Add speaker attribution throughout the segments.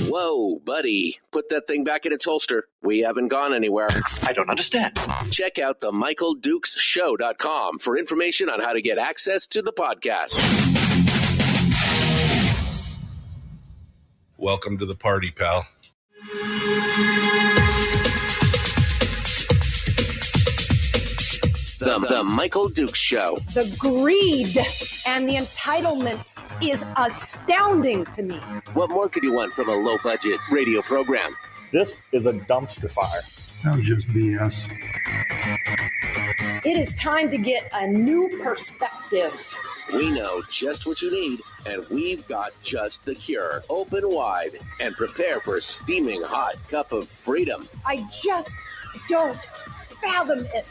Speaker 1: Whoa, buddy. Put that thing back in its holster. We haven't gone anywhere.
Speaker 2: I don't understand.
Speaker 1: Check out the MichaelDukesShow.com for information on how to get access to the podcast.
Speaker 3: Welcome to the party, pal.
Speaker 1: The Michael Dukes Show.
Speaker 4: The greed and the entitlement is astounding to me.
Speaker 1: What more could you want from a low-budget radio program?
Speaker 5: This is a dumpster fire.
Speaker 6: That was just BS.
Speaker 4: It is time to get a new perspective.
Speaker 1: We know just what you need, and we've got just the cure. Open wide and prepare for a steaming hot cup of freedom.
Speaker 4: I just don't fathom it.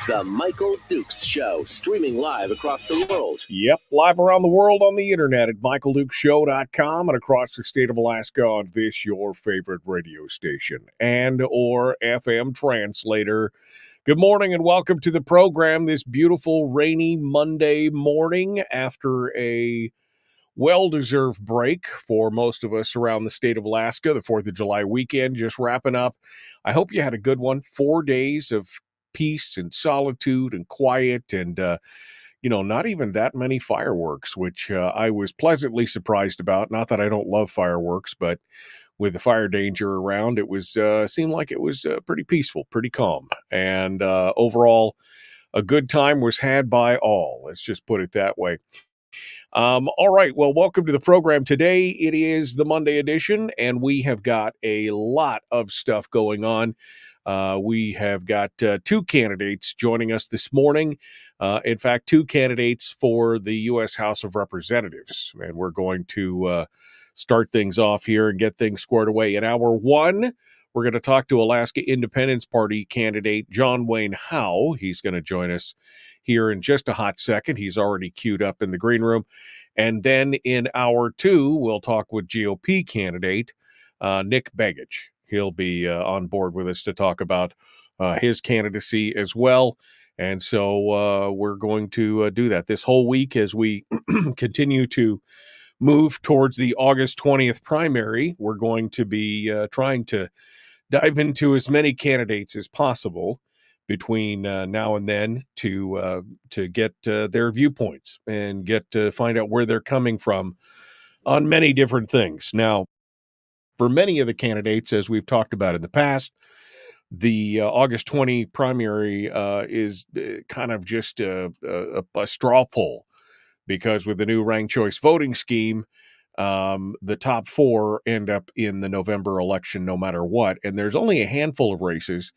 Speaker 1: The Michael Dukes Show, streaming live across the world.
Speaker 7: Yep, live around the world on the internet at MichaelDukesShow.com and across the state of Alaska on this, your favorite radio station and or FM translator. Good morning and welcome to the program this beautiful rainy Monday morning after a well-deserved break for most of us around the state of Alaska. The 4th of July weekend just wrapping up. I hope you had a good one. 4 days of peace and solitude and quiet and, not even that many fireworks, which I was pleasantly surprised about. Not that I don't love fireworks, but with the fire danger around, it was seemed like it was pretty peaceful, pretty calm. And overall, a good time was had by all. Let's just put it that way. All right. Well, welcome to the program today. It is the Monday edition, and we have got a lot of stuff going on. We have got two candidates joining us this morning. In fact, two candidates for the U.S. House of Representatives. And we're going to start things off here and get things squared away. In hour one, we're going to talk to Alaska Independence Party candidate John Wayne Howe. He's going to join us here in just a hot second. He's already queued up in the green room. And then in hour two, we'll talk with GOP candidate Nick Begich. He'll be on board with us to talk about his candidacy as well. And so we're going to do that this whole week as we continue to move towards the August 20th primary. We're going to be trying to dive into as many candidates as possible between now and then to get their viewpoints and get to find out where they're coming from on many different things. Now, for many of the candidates, as we've talked about in the past, the August 20 primary is kind of just a straw poll, because with the new ranked choice voting scheme, the top four end up in the November election no matter what. And there's only a handful of races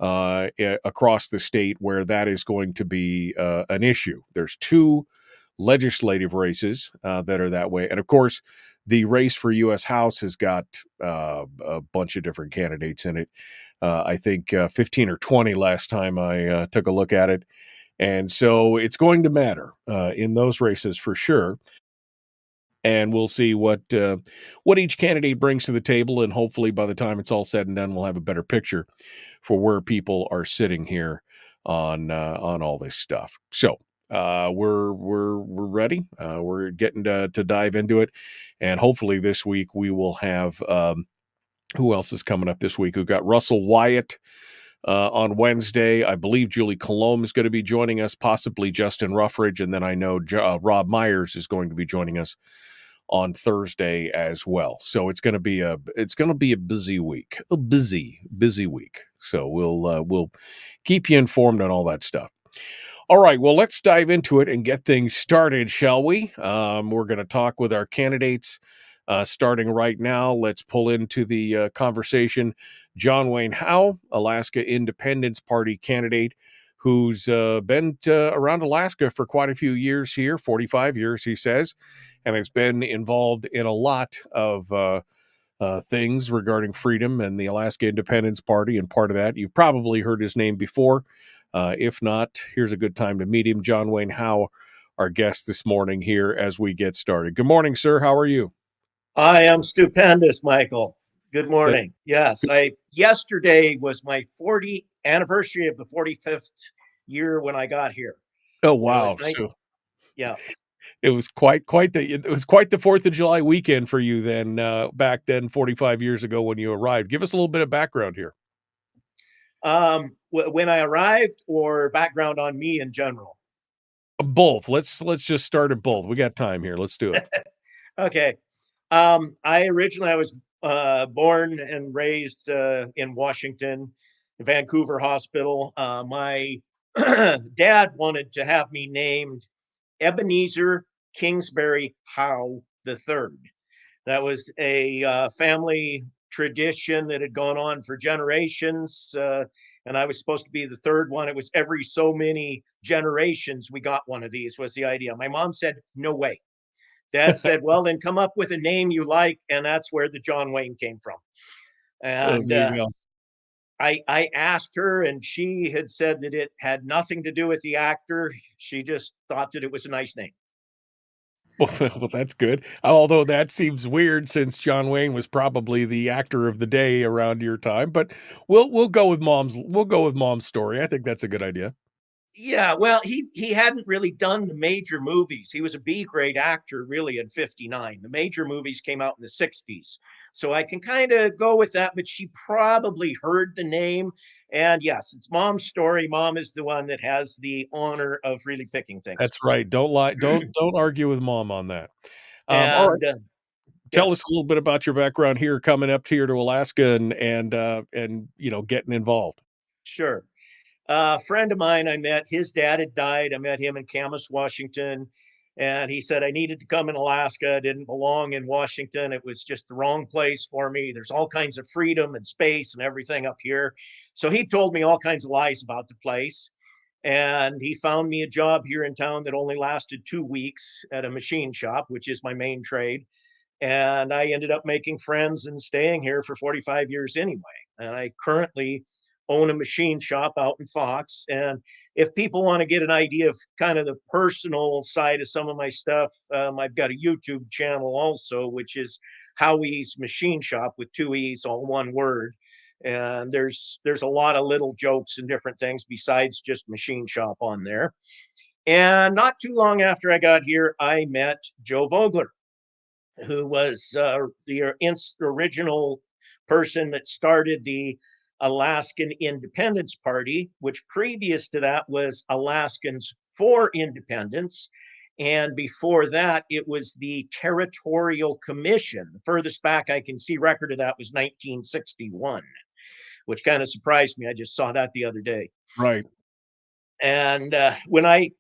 Speaker 7: across the state where that is going to be an issue. There's two legislative races that are that way. And of course, the race for U.S. House has got a bunch of different candidates in it. I think 15 or 20 last time I took a look at it. And so it's going to matter in those races for sure. And we'll see what each candidate brings to the table. And hopefully by the time it's all said and done, we'll have a better picture for where people are sitting here on all this stuff. So we're ready. We're getting to dive into it. And hopefully this week we will have, who else is coming up this week? We've got Russell Wyatt on Wednesday. I believe Julie Colomb is going to be joining us, possibly Justin Ruffridge. And then I know Rob Myers is going to be joining us on Thursday as well. So it's going to be a busy week, a busy week. So we'll keep you informed on all that stuff. All right, well, let's dive into it and get things started, shall we? We're going to talk with our candidates starting right now. Let's pull into the conversation John Wayne Howe, Alaska Independence Party candidate, who's been around Alaska for quite a few years here, 45 years, he says, and has been involved in a lot of things regarding freedom and the Alaska Independence Party. And part of that, you've probably heard his name before. If not, here's a good time to meet him. John Wayne Howe, our guest this morning here as we get started. Good morning, sir. How are you?
Speaker 2: I am stupendous, Michael. Good morning. Yes, yesterday was my 40th anniversary of the 45th year when I got here.
Speaker 7: Oh,
Speaker 2: It was
Speaker 7: wow. So
Speaker 2: yeah.
Speaker 7: it was quite the 4th of July weekend for you then, back then 45 years ago when you arrived. Give us a little bit of background here.
Speaker 2: When I arrived, or background on me in general?
Speaker 7: Both. Let's just start at both. We got time here. Let's do it.
Speaker 2: Okay. I was born and raised in Washington, Vancouver Hospital. My dad wanted to have me named Ebenezer Kingsbury Howe III. That was a family tradition that had gone on for generations. And I was supposed to be the third one. It was every so many generations we got one of these, was the idea. My mom said, no way. Dad said, well, then come up with a name you like. And that's where the John Wayne came from. And
Speaker 7: There you go.
Speaker 2: I asked her, and she had said that it had nothing to do with the actor. She just thought that it was a nice name.
Speaker 7: Well, that's good. Although that seems weird since John Wayne was probably the actor of the day around your time, but we'll go with mom's story. I think that's a good idea.
Speaker 2: Yeah, well, he hadn't really done the major movies. He was a B grade actor really in 59. The major movies came out in the 60s. So I can kind of go with that, but she probably heard the name. And yes, it's mom's story. Mom is the one that has the honor of really picking things.
Speaker 7: That's right. Don't lie. Don't argue with mom on that. All right.
Speaker 2: And yeah,
Speaker 7: Tell us a little bit about your background here, coming up here to Alaska and getting involved.
Speaker 2: sure. A friend of mine I met, his dad had died. I met him in Camas, Washington. And he said, I needed to come in Alaska. I didn't belong in Washington. It was just the wrong place for me. There's all kinds of freedom and space and everything up here. So he told me all kinds of lies about the place. And he found me a job here in town that only lasted 2 weeks at a machine shop, which is my main trade. And I ended up making friends and staying here for 45 years anyway. And I currently own a machine shop out in Fox. And if people want to get an idea of kind of the personal side of some of my stuff, I've got a YouTube channel also, which is Howie's Machine Shop with 2 E's, all one word. And there's a lot of little jokes and different things besides just machine shop on there. And not too long after I got here, I met Joe Vogler, who was the original person that started the Alaskan Independence Party, which previous to that was Alaskans for Independence. And before that, it was the Territorial Commission. The furthest back I can see record of that was 1961, which kind of surprised me. I just saw that the other day.
Speaker 7: Right.
Speaker 2: And when I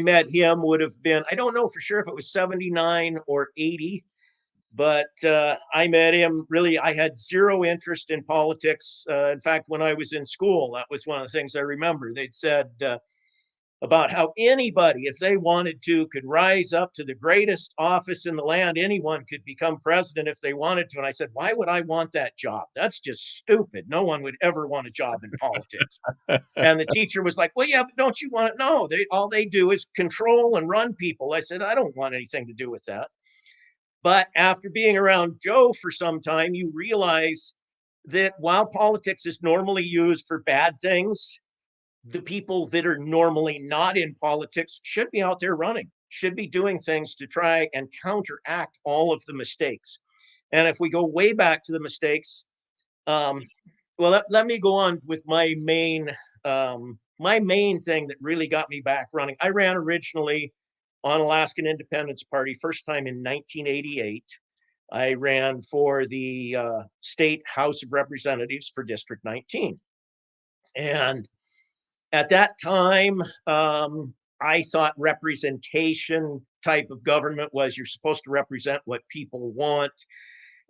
Speaker 2: met him, would have been, I don't know for sure if it was 79 or 80. But I met him. Really, I had zero interest in politics. In fact, when I was in school, that was one of the things I remember. They'd said about how anybody, if they wanted to, could rise up to the greatest office in the land. Anyone could become president if they wanted to. And I said, why would I want that job? That's just stupid. No one would ever want a job in politics. And the teacher was like, well, yeah, but don't you want it? No, all they do is control and run people. I said, I don't want anything to do with that. But after being around Joe for some time, you realize that while politics is normally used for bad things, the people that are normally not in politics should be out there running, should be doing things to try and counteract all of the mistakes. And if we go way back to the mistakes, let me go on with my main thing that really got me back running. I ran originally on Alaskan Independence Party, first time in 1988. I ran for the State House of Representatives for District 19. And at that time, I thought representation type of government was you're supposed to represent what people want.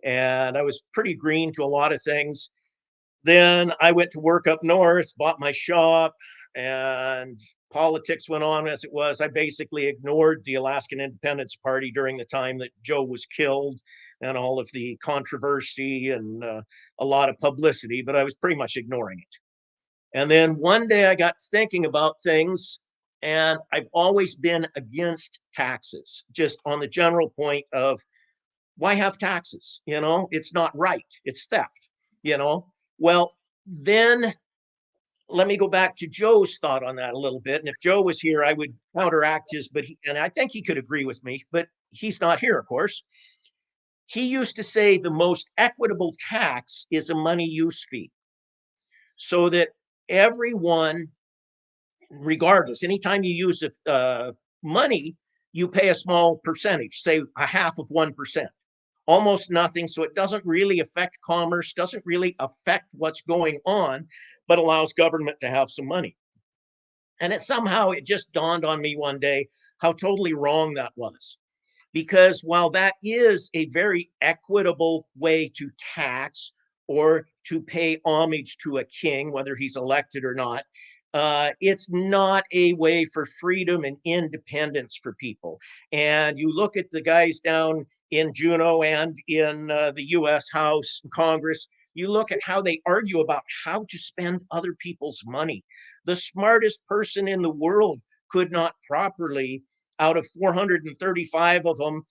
Speaker 2: And I was pretty green to a lot of things. Then I went to work up north, bought my shop, and politics went on as it was. I basically ignored the Alaskan Independence Party during the time that Joe was killed and all of the controversy and a lot of publicity, but I was pretty much ignoring it. And then one day I got thinking about things, and I've always been against taxes, just on the general point of why have taxes? It's not right. It's theft, Well, then let me go back to Joe's thought on that a little bit. And if Joe was here, I would counteract his, and I think he could agree with me, but he's not here, of course. He used to say the most equitable tax is a money use fee, so that everyone, regardless, anytime you use money, you pay a small percentage, say a half of 1%, almost nothing. So it doesn't really affect commerce, doesn't really affect what's going on, but allows government to have some money. And it just dawned on me one day how totally wrong that was. Because while that is a very equitable way to tax or to pay homage to a king, whether he's elected or not, it's not a way for freedom and independence for people. And you look at the guys down in Juneau and in the U.S. House and Congress, you look at how they argue about how to spend other people's money. The smartest person in the world could not properly, out of 435 of them,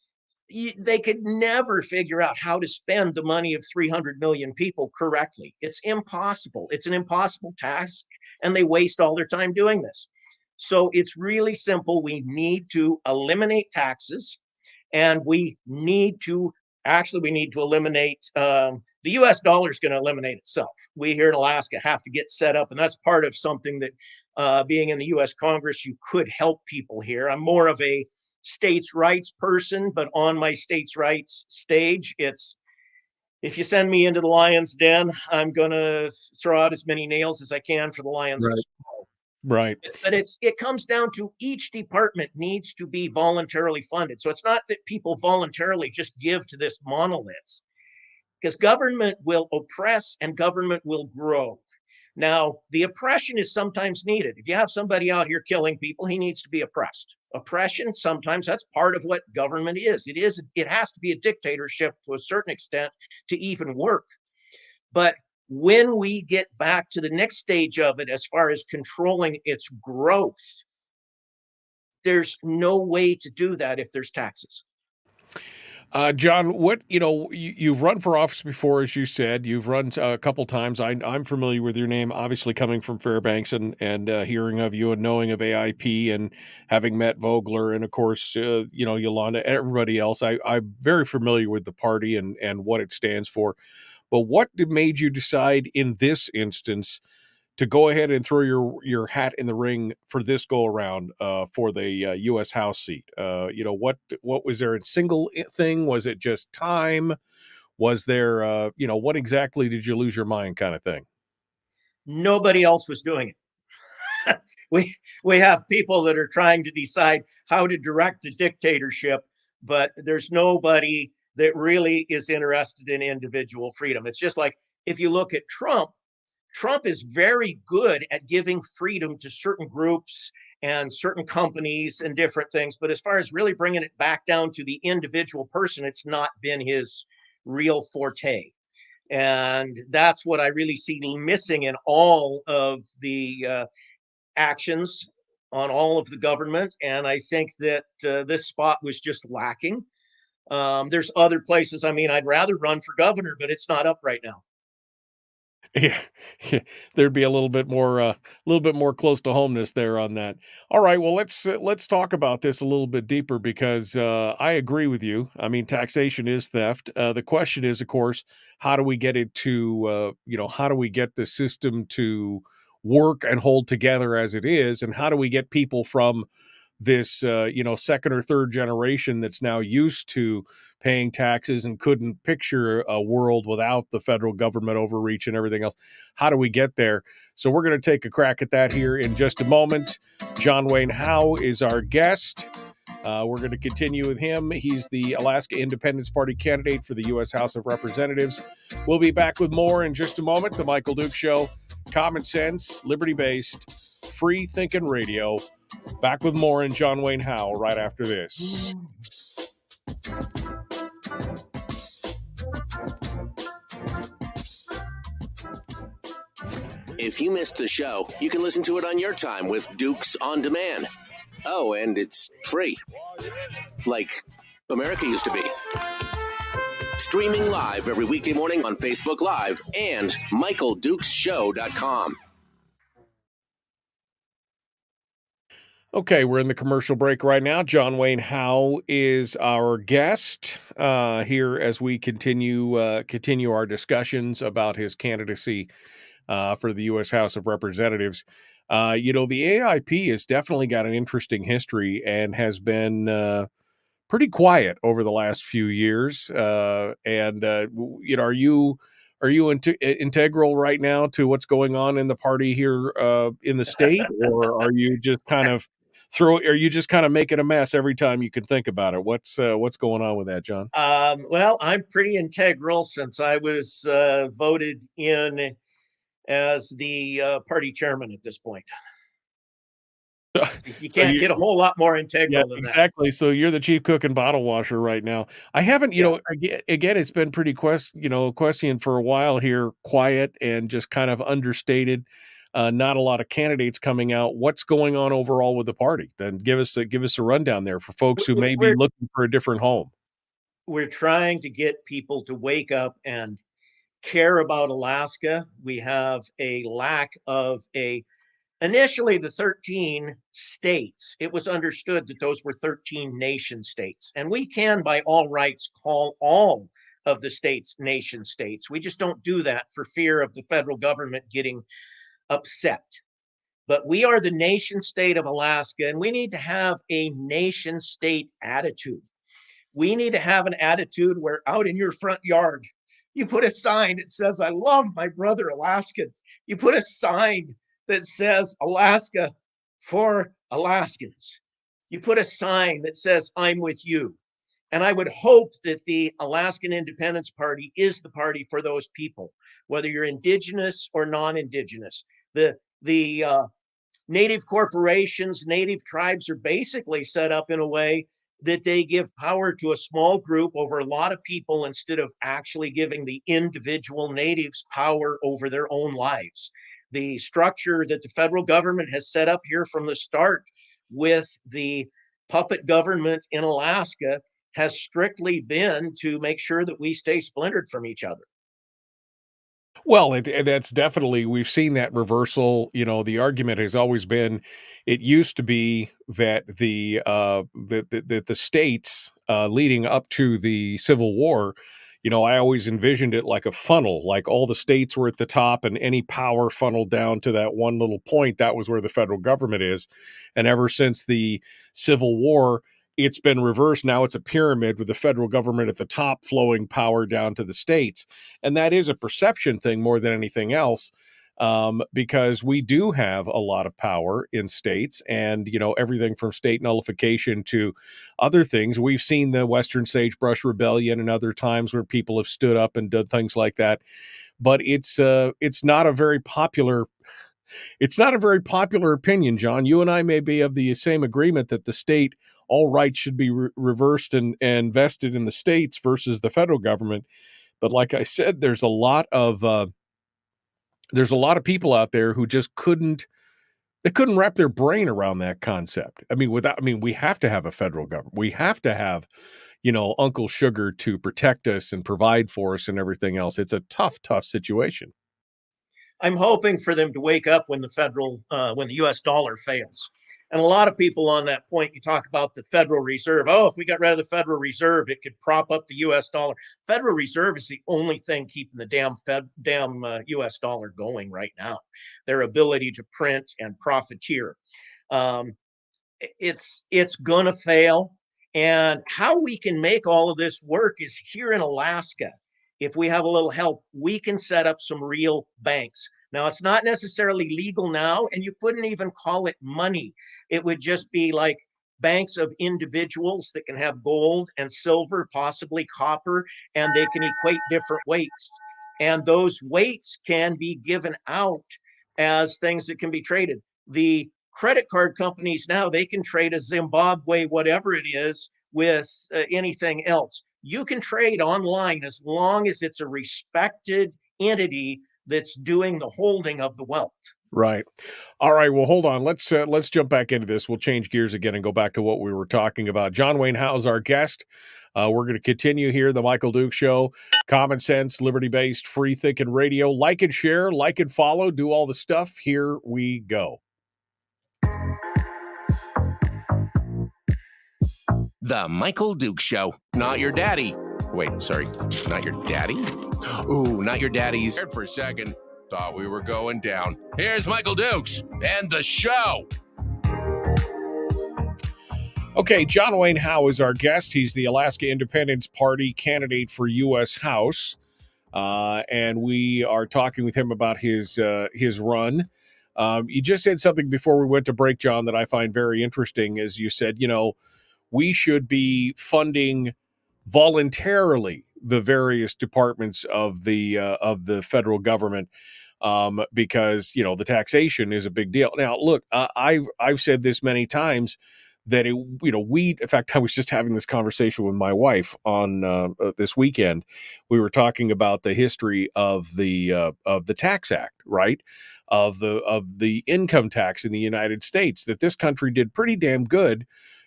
Speaker 2: they could never figure out how to spend the money of 300 million people correctly. It's impossible. It's an impossible task, and they waste all their time doing this. So it's really simple. We need to eliminate taxes, and we need to eliminate, the US dollar is going to eliminate itself. We here in Alaska have to get set up, and that's part of something that being in the US Congress, you could help people here. I'm more of a states' rights person, but on my states' rights stage, it's, if you send me into the lion's den, I'm going to throw out as many nails as I can for the lions to swallow.
Speaker 7: Right.
Speaker 2: But it comes down to each department needs to be voluntarily funded. So it's not that people voluntarily just give to this monolith, because government will oppress and government will grow. Now, the oppression is sometimes needed. If you have somebody out here killing people, he needs to be oppressed. Oppression, sometimes that's part of what government is. It has to be a dictatorship to a certain extent to even work. But when we get back to the next stage of it, as far as controlling its growth, there's no way to do that if there's taxes.
Speaker 7: John, you've run for office before, as you said. You've run a couple times. I'm familiar with your name, obviously coming from Fairbanks and hearing of you and knowing of AIP and having met Vogler and, of course, Yolanda, everybody else. I'm very familiar with the party and what it stands for. But what made you decide in this instance to go ahead and throw your hat in the ring for this go around for the U.S. House seat? What was there a single thing? Was it just time? Was there, what exactly did you lose your mind kind of thing?
Speaker 2: Nobody else was doing it. we have people that are trying to decide how to direct the dictatorship, but there's nobody that really is interested in individual freedom. It's just like if you look at Trump is very good at giving freedom to certain groups and certain companies and different things. But as far as really bringing it back down to the individual person, it's not been his real forte. And that's what I really see missing in all of the actions on all of the government. And I think that this spot was just lacking. There's other places. I mean, I'd rather run for governor, but it's not up right now.
Speaker 7: Yeah, there'd be a little bit more close to homeness there on that. All right, well, let's talk about this a little bit deeper because I agree with you. I mean, taxation is theft. The question is, of course, how do we get it to, how do we get the system to work and hold together as it is, and how do we get people from this, second or third generation that's now used to paying taxes and couldn't picture a world without the federal government overreach and everything else. How do we get there? So we're going to take a crack at that here in just a moment. John Wayne Howe is our guest. We're going to continue with him. He's the Alaska Independence Party candidate for the U.S. House of Representatives. We'll be back with more in just a moment. The Michael Duke Show, common sense, liberty-based, free-thinking radio. Back with more in John Wayne Howe right after this.
Speaker 1: If you missed the show, you can listen to it on your time with Dukes On Demand. Oh, and it's free. Like America used to be. Streaming live every weekday morning on Facebook Live and MichaelDukesShow.com.
Speaker 7: Okay, we're in the commercial break right now. John Wayne Howe is our guest here as we continue our discussions about his candidacy for the U.S. House of Representatives. The AIP has definitely got an interesting history and has been pretty quiet over the last few years. Are you integral right now to what's going on in the party here in the state, or are you just kind of making a mess every time you can think about it? What's going on with that, John?
Speaker 2: Well, I'm pretty integral since I was voted in as the party chairman at this point. You can't get a whole lot more integral than that.
Speaker 7: Exactly. So you're the chief cook and bottle washer right now. I haven't, again, it's been pretty questioning for a while here, quiet and just kind of understated. Not a lot of candidates coming out. What's going on overall with the party? Then give us a rundown there for folks who may be looking for a different home.
Speaker 2: We're trying to get people to wake up and care about Alaska. We have a lack of initially the 13 states. It was understood that those were 13 nation states. And we can, by all rights, call all of the states nation states. We just don't do that for fear of the federal government getting upset. But we are the nation state of Alaska, and we need to have a nation state attitude. We need to have an attitude where out in your front yard, you put a sign that says, I love my brother Alaskan. You put a sign that says Alaska for Alaskans. You put a sign that says, I'm with you. And I would hope that the Alaskan Independence Party is the party for those people, whether you're indigenous or non-indigenous. The native corporations, native tribes are basically set up in a way that they give power to a small group over a lot of people instead of actually giving the individual natives power over their own lives. The structure that the federal government has set up here from the start with the puppet government in Alaska has strictly been to make sure that we stay splintered from each other.
Speaker 7: Well, and that's definitely, we've seen that reversal. The argument has always been, it used to be that the states leading up to the Civil War, I always envisioned it like a funnel, like all the states were at the top and any power funneled down to that one little point. That was where the federal government is. And ever since the Civil War, it's been reversed. Now it's a pyramid with the federal government at the top flowing power down to the states. And that is a perception thing more than anything else, because we do have a lot of power in states and, everything from state nullification to other things. We've seen the Western Sagebrush Rebellion and other times where people have stood up and done things like that. But it's not a very popular opinion, John. You and I may be of the same agreement that the state, all rights should be reversed and vested in the states versus the federal government. But like I said, there's a lot of people out there who just couldn't wrap their brain around that concept. We have to have a federal government. We have to have, Uncle Sugar to protect us and provide for us and everything else. It's a tough situation.
Speaker 2: I'm hoping for them to wake up when the U.S. dollar fails. And a lot of people on that point, you talk about the Federal Reserve. Oh, if we got rid of the Federal Reserve, it could prop up the U.S. dollar. Federal Reserve is the only thing keeping the damn U.S. dollar going right now. Their ability to print and profiteer. It's going to fail. And how we can make all of this work is here in Alaska. If we have a little help, we can set up some real banks. Now, it's not necessarily legal now, and you couldn't even call it money. It would just be like banks of individuals that can have gold and silver, possibly copper, and they can equate different weights. And those weights can be given out as things that can be traded. The credit card companies now, they can trade a Zimbabwe, whatever it is, with anything else. You can trade online as long as it's a respected entity that's doing the holding of the wealth.
Speaker 7: Right. All right. Well, hold on. Let's jump back into this. We'll change gears again and go back to what we were talking about. John Wayne Howe's our guest. We're going to continue here, the Michael Duke Show, common sense, liberty-based, free thinking radio. Like and share, like and follow, do all the stuff. Here we go.
Speaker 1: The Michael Dukes Show. Not your daddy. Wait, sorry. Not your daddy? Ooh, not your daddy's. For a second. Thought we were going down. Here's Michael Dukes and the show.
Speaker 7: Okay, John Wayne Howe is our guest. He's the Alaska Independence Party candidate for U.S. House. And we are talking with him about his run. You just said something before we went to break, John, that I find very interesting. As you said, we should be funding voluntarily the various departments of the federal government because the taxation is a big deal. Now, look, I've said this many times that in fact, I was just having this conversation with my wife on this weekend. We were talking about the history of the Tax Act, right? Of the income tax in the United States, that this country did pretty damn good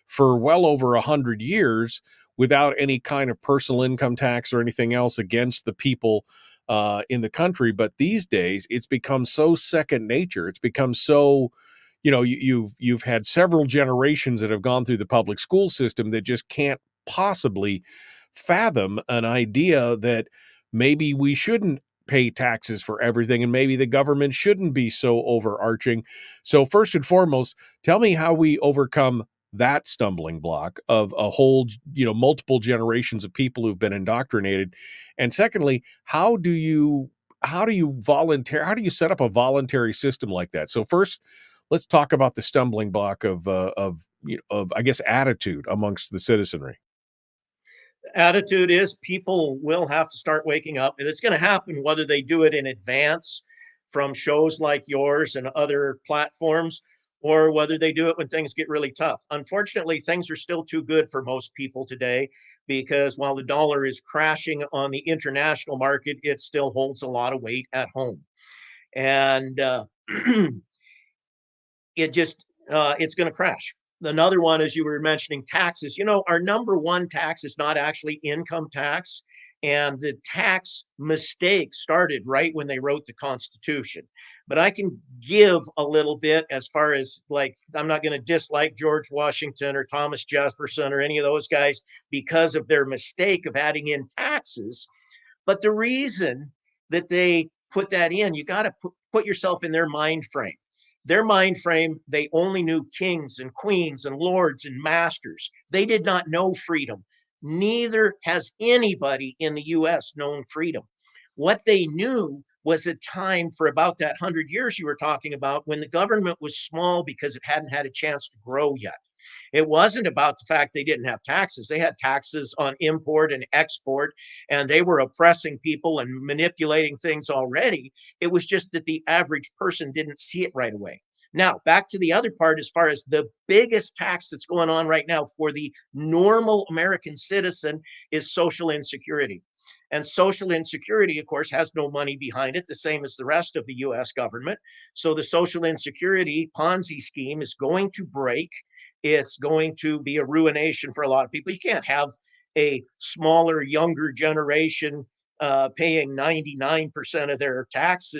Speaker 7: for well over 100 years without any kind of personal income tax or anything else against the people in the country. But these days, it's become so second nature. It's become so, you've had several generations that have gone through the public school system that just can't possibly fathom an idea that maybe we shouldn't pay taxes for everything and maybe the government shouldn't be so overarching. So first and foremost, tell me how we overcome that stumbling block of a whole, multiple generations of people who've been indoctrinated. And secondly, how do you set up a voluntary system like that? So first, let's talk about the stumbling block of I guess attitude amongst the citizenry.
Speaker 2: Attitude is people will have to start waking up, and it's going to happen whether they do it in advance from shows like yours and other platforms, or whether they do it when things get really tough. Unfortunately, things are still too good for most people today because while the dollar is crashing on the international market, it still holds a lot of weight at home. And it's going to crash. Another one, as you were mentioning, taxes. Our number one tax is not actually income tax. And the tax mistake started right when they wrote the Constitution. But I can give a little bit as far as, I'm not going to dislike George Washington or Thomas Jefferson or any of those guys because of their mistake of adding in taxes. But the reason that they put that in, you got to put yourself in their mind frame. Their mind frame, they only knew kings and queens and lords and masters. They did not know freedom. Neither has anybody in the U.S. known freedom. What they knew was a time for about that 100 years you were talking about when the government was small because it hadn't had a chance to grow yet. It wasn't about the fact they didn't have taxes. They had taxes on import and export, and they were oppressing people and manipulating things already. It was just that the average person didn't see it right away. Now, back to the other part, as far as the biggest tax that's going on right now for the normal American citizen is social insecurity. And social insecurity, of course, has no money behind it, the same as the rest of the U.S. government. So the social insecurity Ponzi scheme is going to break. It's going to be a ruination for a lot of people. You can't have a smaller, younger generation paying 99% of their tax,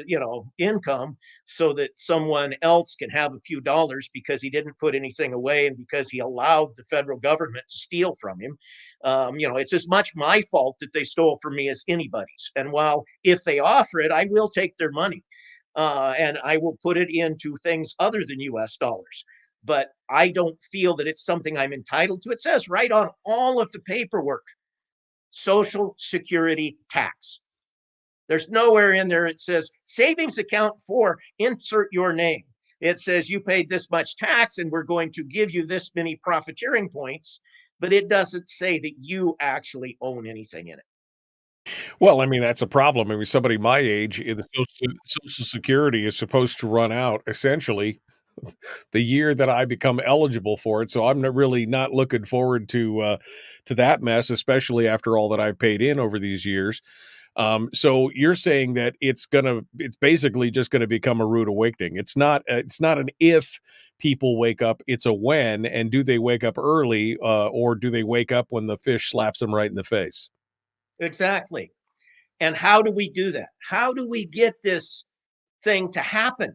Speaker 2: income, so that someone else can have a few dollars because he didn't put anything away and because he allowed the federal government to steal from him. It's as much my fault that they stole from me as anybody's. And while if they offer it, I will take their money and I will put it into things other than US dollars. But I don't feel that it's something I'm entitled to. It says right on all of the paperwork, Social Security tax. There's nowhere in there it says savings account for insert your name. It says you paid this much tax and we're going to give you this many profiteering points, but it doesn't say that you actually own anything in it.
Speaker 7: Well, I mean, that's a problem. I mean, somebody my age, the Social Security is supposed to run out essentially the year that I become eligible for it. So I'm not looking forward to that mess, especially after all that I've paid in over these years. So you're saying that it's basically just going to become a rude awakening. It's not an if people wake up, it's a when. And do they wake up early or do they wake up when the fish slaps them right in the face?
Speaker 2: Exactly. And how do we do that? How do we get this thing to happen?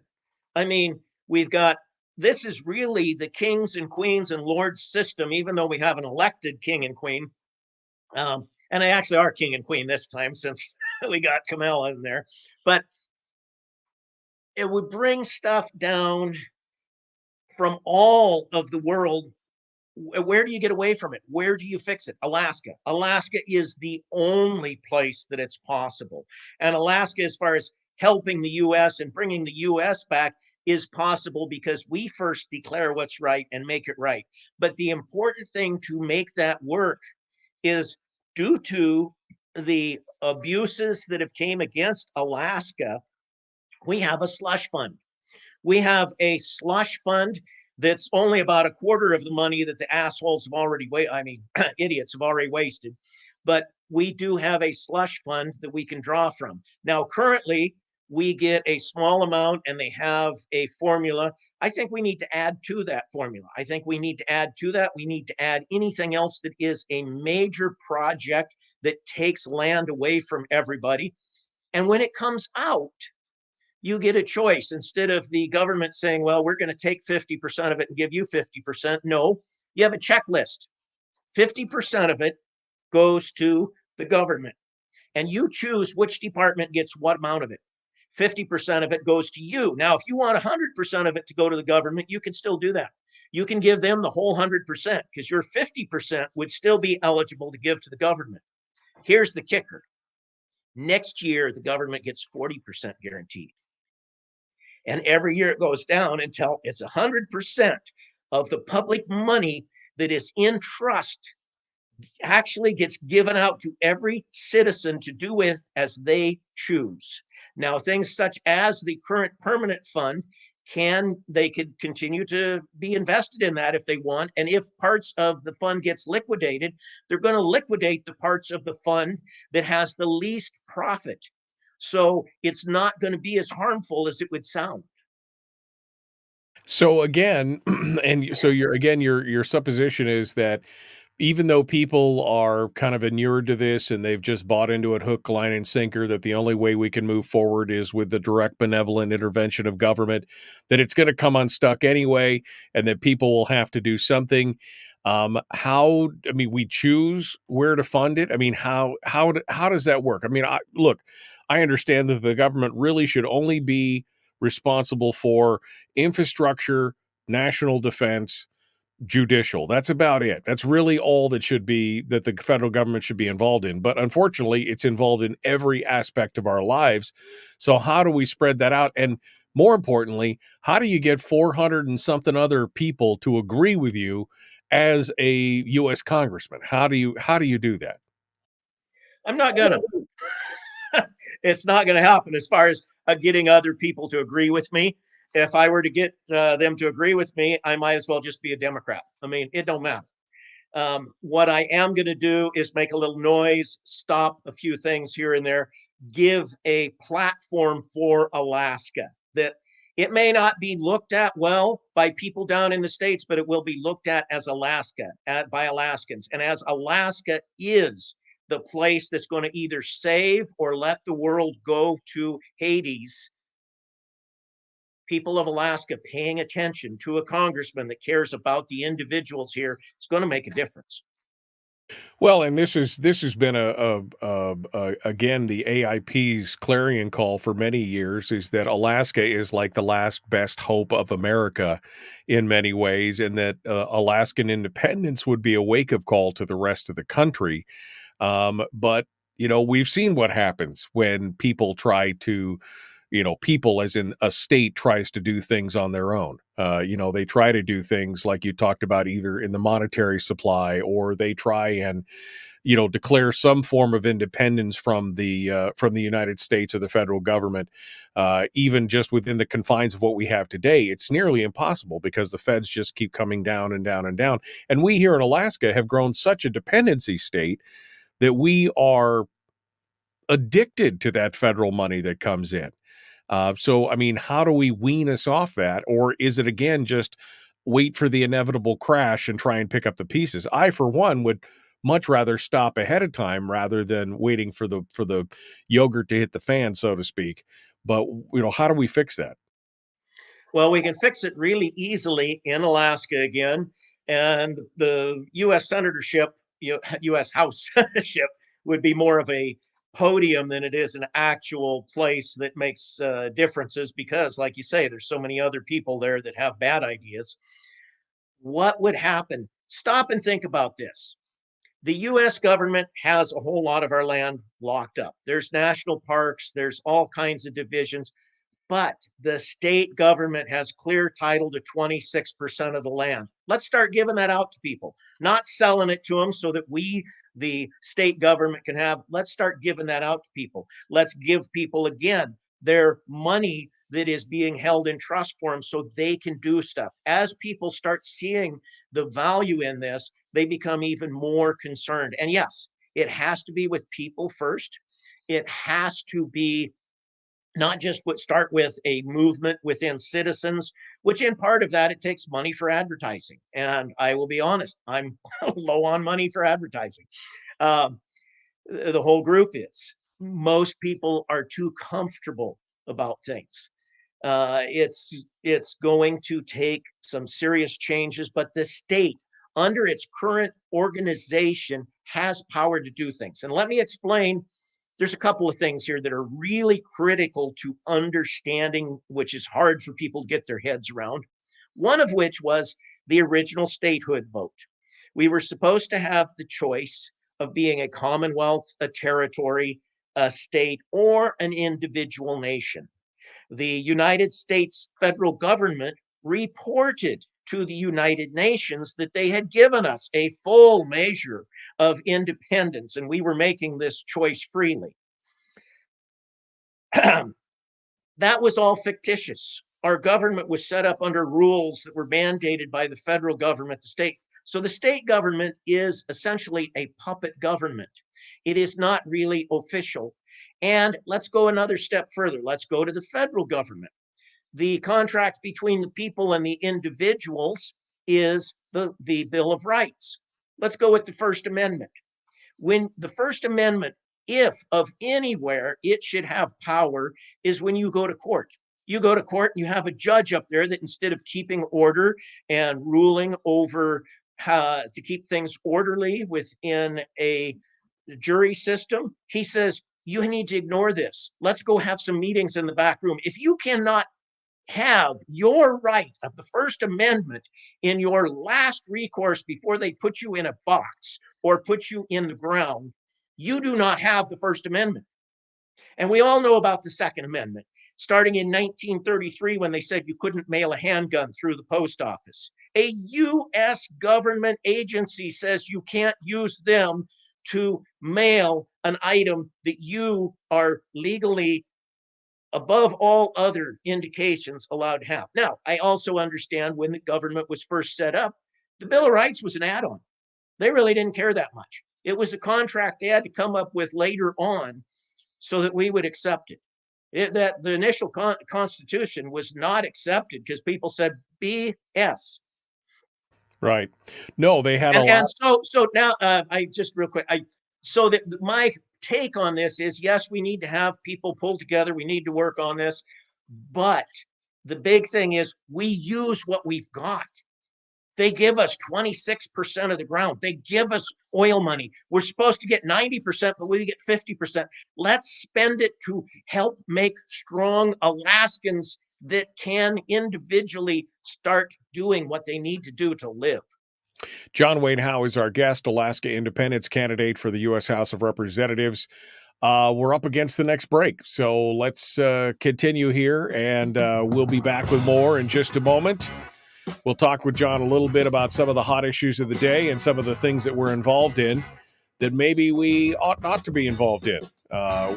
Speaker 2: I mean, we've got this is really the kings and queens and lords system, even though we have an elected king and queen. And they actually are king and queen this time since we got Kamala in there. But it would bring stuff down from all of the world. Where do you get away from it? Where do you fix it? Alaska. Alaska is the only place that it's possible. And Alaska, as far as helping the U.S. and bringing the U.S. back, is possible because we first declare what's right and make it right. But the important thing to make that work is, due to the abuses that have came against Alaska, we have a slush fund. We have a slush fund that's only about a quarter of the money that the assholes have already idiots have already wasted. But we do have a slush fund that we can draw from. Now, currently, we get a small amount and they have a formula. I think we need to add to that formula. I think we need to add to that. We need to add anything else that is a major project that takes land away from everybody. And when it comes out, you get a choice. Instead of the government saying, well, we're going to take 50% of it and give you 50%. No, you have a checklist. 50% of it goes to the government. And you choose which department gets what amount of it. 50% of it goes to you. Now, if you want 100% of it to go to the government, you can still do that. You can give them the whole 100% because your 50% would still be eligible to give to the government. Here's the kicker. Next year, the government gets 40% guaranteed. And every year it goes down until it's 100% of the public money that is in trust actually gets given out to every citizen to do with as they choose. Now, things such as the current permanent fund, they could continue to be invested in that if they want. And if parts of the fund gets liquidated, they're going to liquidate the parts of the fund that has the least profit. So it's not going to be as harmful as it would sound.
Speaker 7: So again, and so your supposition is that even though people are kind of inured to this and they've just bought into it hook, line, and sinker, that the only way we can move forward is with the direct benevolent intervention of government, that it's going to come unstuck anyway, and that people will have to do something. We choose where to fund it. I mean, how does that work? I mean, I understand that the government really should only be responsible for infrastructure, national defense, judicial. That's about it. That's really all that the federal government should be involved in. But unfortunately, it's involved in every aspect of our lives. So how do we spread that out? And more importantly, how do you get 400 and something other people to agree with you as a U.S. congressman? How do you do that?
Speaker 2: I'm not gonna. It's not going to happen as far as getting other people to agree with me. If I were to get them to agree with me, I might as well just be a Democrat. I mean, it don't matter. What I am going to do is make a little noise, stop a few things here and there, give a platform for Alaska that it may not be looked at well by people down in the States, but it will be looked at as Alaska, by Alaskans. And as Alaska is the place that's going to either save or let the world go to Hades, people of Alaska paying attention to a congressman that cares about the individuals here is going to make a difference.
Speaker 7: Well, and this has been again the AIP's clarion call for many years, is that Alaska is like the last best hope of America in many ways, and that Alaskan independence would be a wake-up call to the rest of the country. But we've seen what happens when people try to, people as in a state tries to do things on their own. They try to do things like you talked about, either in the monetary supply, or they try and, declare some form of independence from the United States or the federal government, even just within the confines of what we have today. It's nearly impossible because the feds just keep coming down and down and down. And we here in Alaska have grown such a dependency state that we are addicted to that federal money that comes in. So, I mean, how do we wean us off that? Or is it, again, just wait for the inevitable crash and try and pick up the pieces? I, for one, would much rather stop ahead of time rather than waiting for the yogurt to hit the fan, so to speak. But, how do we fix that?
Speaker 2: Well, we can fix it really easily in Alaska again. And the U.S. senatorship, U.S. House senatorship would be more of a podium than it is an actual place that makes differences because, like you say, there's so many other people there that have bad ideas. What would happen? Stop and think about this. The U.S. government has a whole lot of our land locked up. There's national parks, there's all kinds of divisions. But the state government has clear title to 26% of the land. Let's start giving that out to people, not selling it to them so that we, the state government, can have. Let's start giving that out to people. Let's give people, again, their money that is being held in trust for them so they can do stuff. As people start seeing the value in this, they become even more concerned. And yes, it has to be with people first. It has to be not just start with a movement within citizens, which in part of that, it takes money for advertising. And I will be honest, I'm low on money for advertising. The whole group is. Most people are too comfortable about things. It's going to take some serious changes, but the state, under its current organization, has power to do things. And let me explain. There's a couple of things here that are really critical to understanding, which is hard for people to get their heads around. One of which was the original statehood vote. We were supposed to have the choice of being a commonwealth, a territory, a state, or an individual nation. The United States federal government reported to the United Nations that they had given us a full measure of independence, and we were making this choice freely. That was all fictitious. Our government was set up under rules that were mandated by the federal government, the state. So the state government is essentially a puppet government. It is not really official. And let's go another step further. Let's go to the federal government. The contract between the people and the individuals is the Bill of Rights. Let's go with the First Amendment. When the First Amendment, if of anywhere it should have power, is when you go to court. You go to court and you have a judge up there that, instead of keeping order and ruling over how to keep things orderly within a jury system, he says, you need to ignore this. Let's go have some meetings in the back room. If you cannot have your right of the First Amendment in your last recourse before they put you in a box or put you in the ground, you do not have the First Amendment. And we all know about the Second Amendment, starting in 1933 when they said you couldn't mail a handgun through the post office. A U.S. government agency says you can't use them to mail an item that you are legally, above all other indications, allowed to have. Now, I also understand when the government was first set up, the Bill of Rights was an add-on. They really didn't care that much. It was a contract they had to come up with later on so that we would accept it. That the initial Constitution was not accepted because people said BS.
Speaker 7: Right. No, they had
Speaker 2: and so now I just real quick. So that my take on this is, yes, we need to have people pull together. We need to work on this. But the big thing is we use what we've got. They give us 26% of the ground. They give us oil money. We're supposed to get 90%, but we get 50%. Let's spend it to help make strong Alaskans that can individually start doing what they need to do to live.
Speaker 7: John Wayne Howe is our guest, Alaska independence candidate for the U.S. House of Representatives. We're up against the next break, so let's continue here, and we'll be back with more in just a moment. We'll talk with John a little bit about some of the hot issues of the day and some of the things that we're involved in that maybe we ought not to be involved in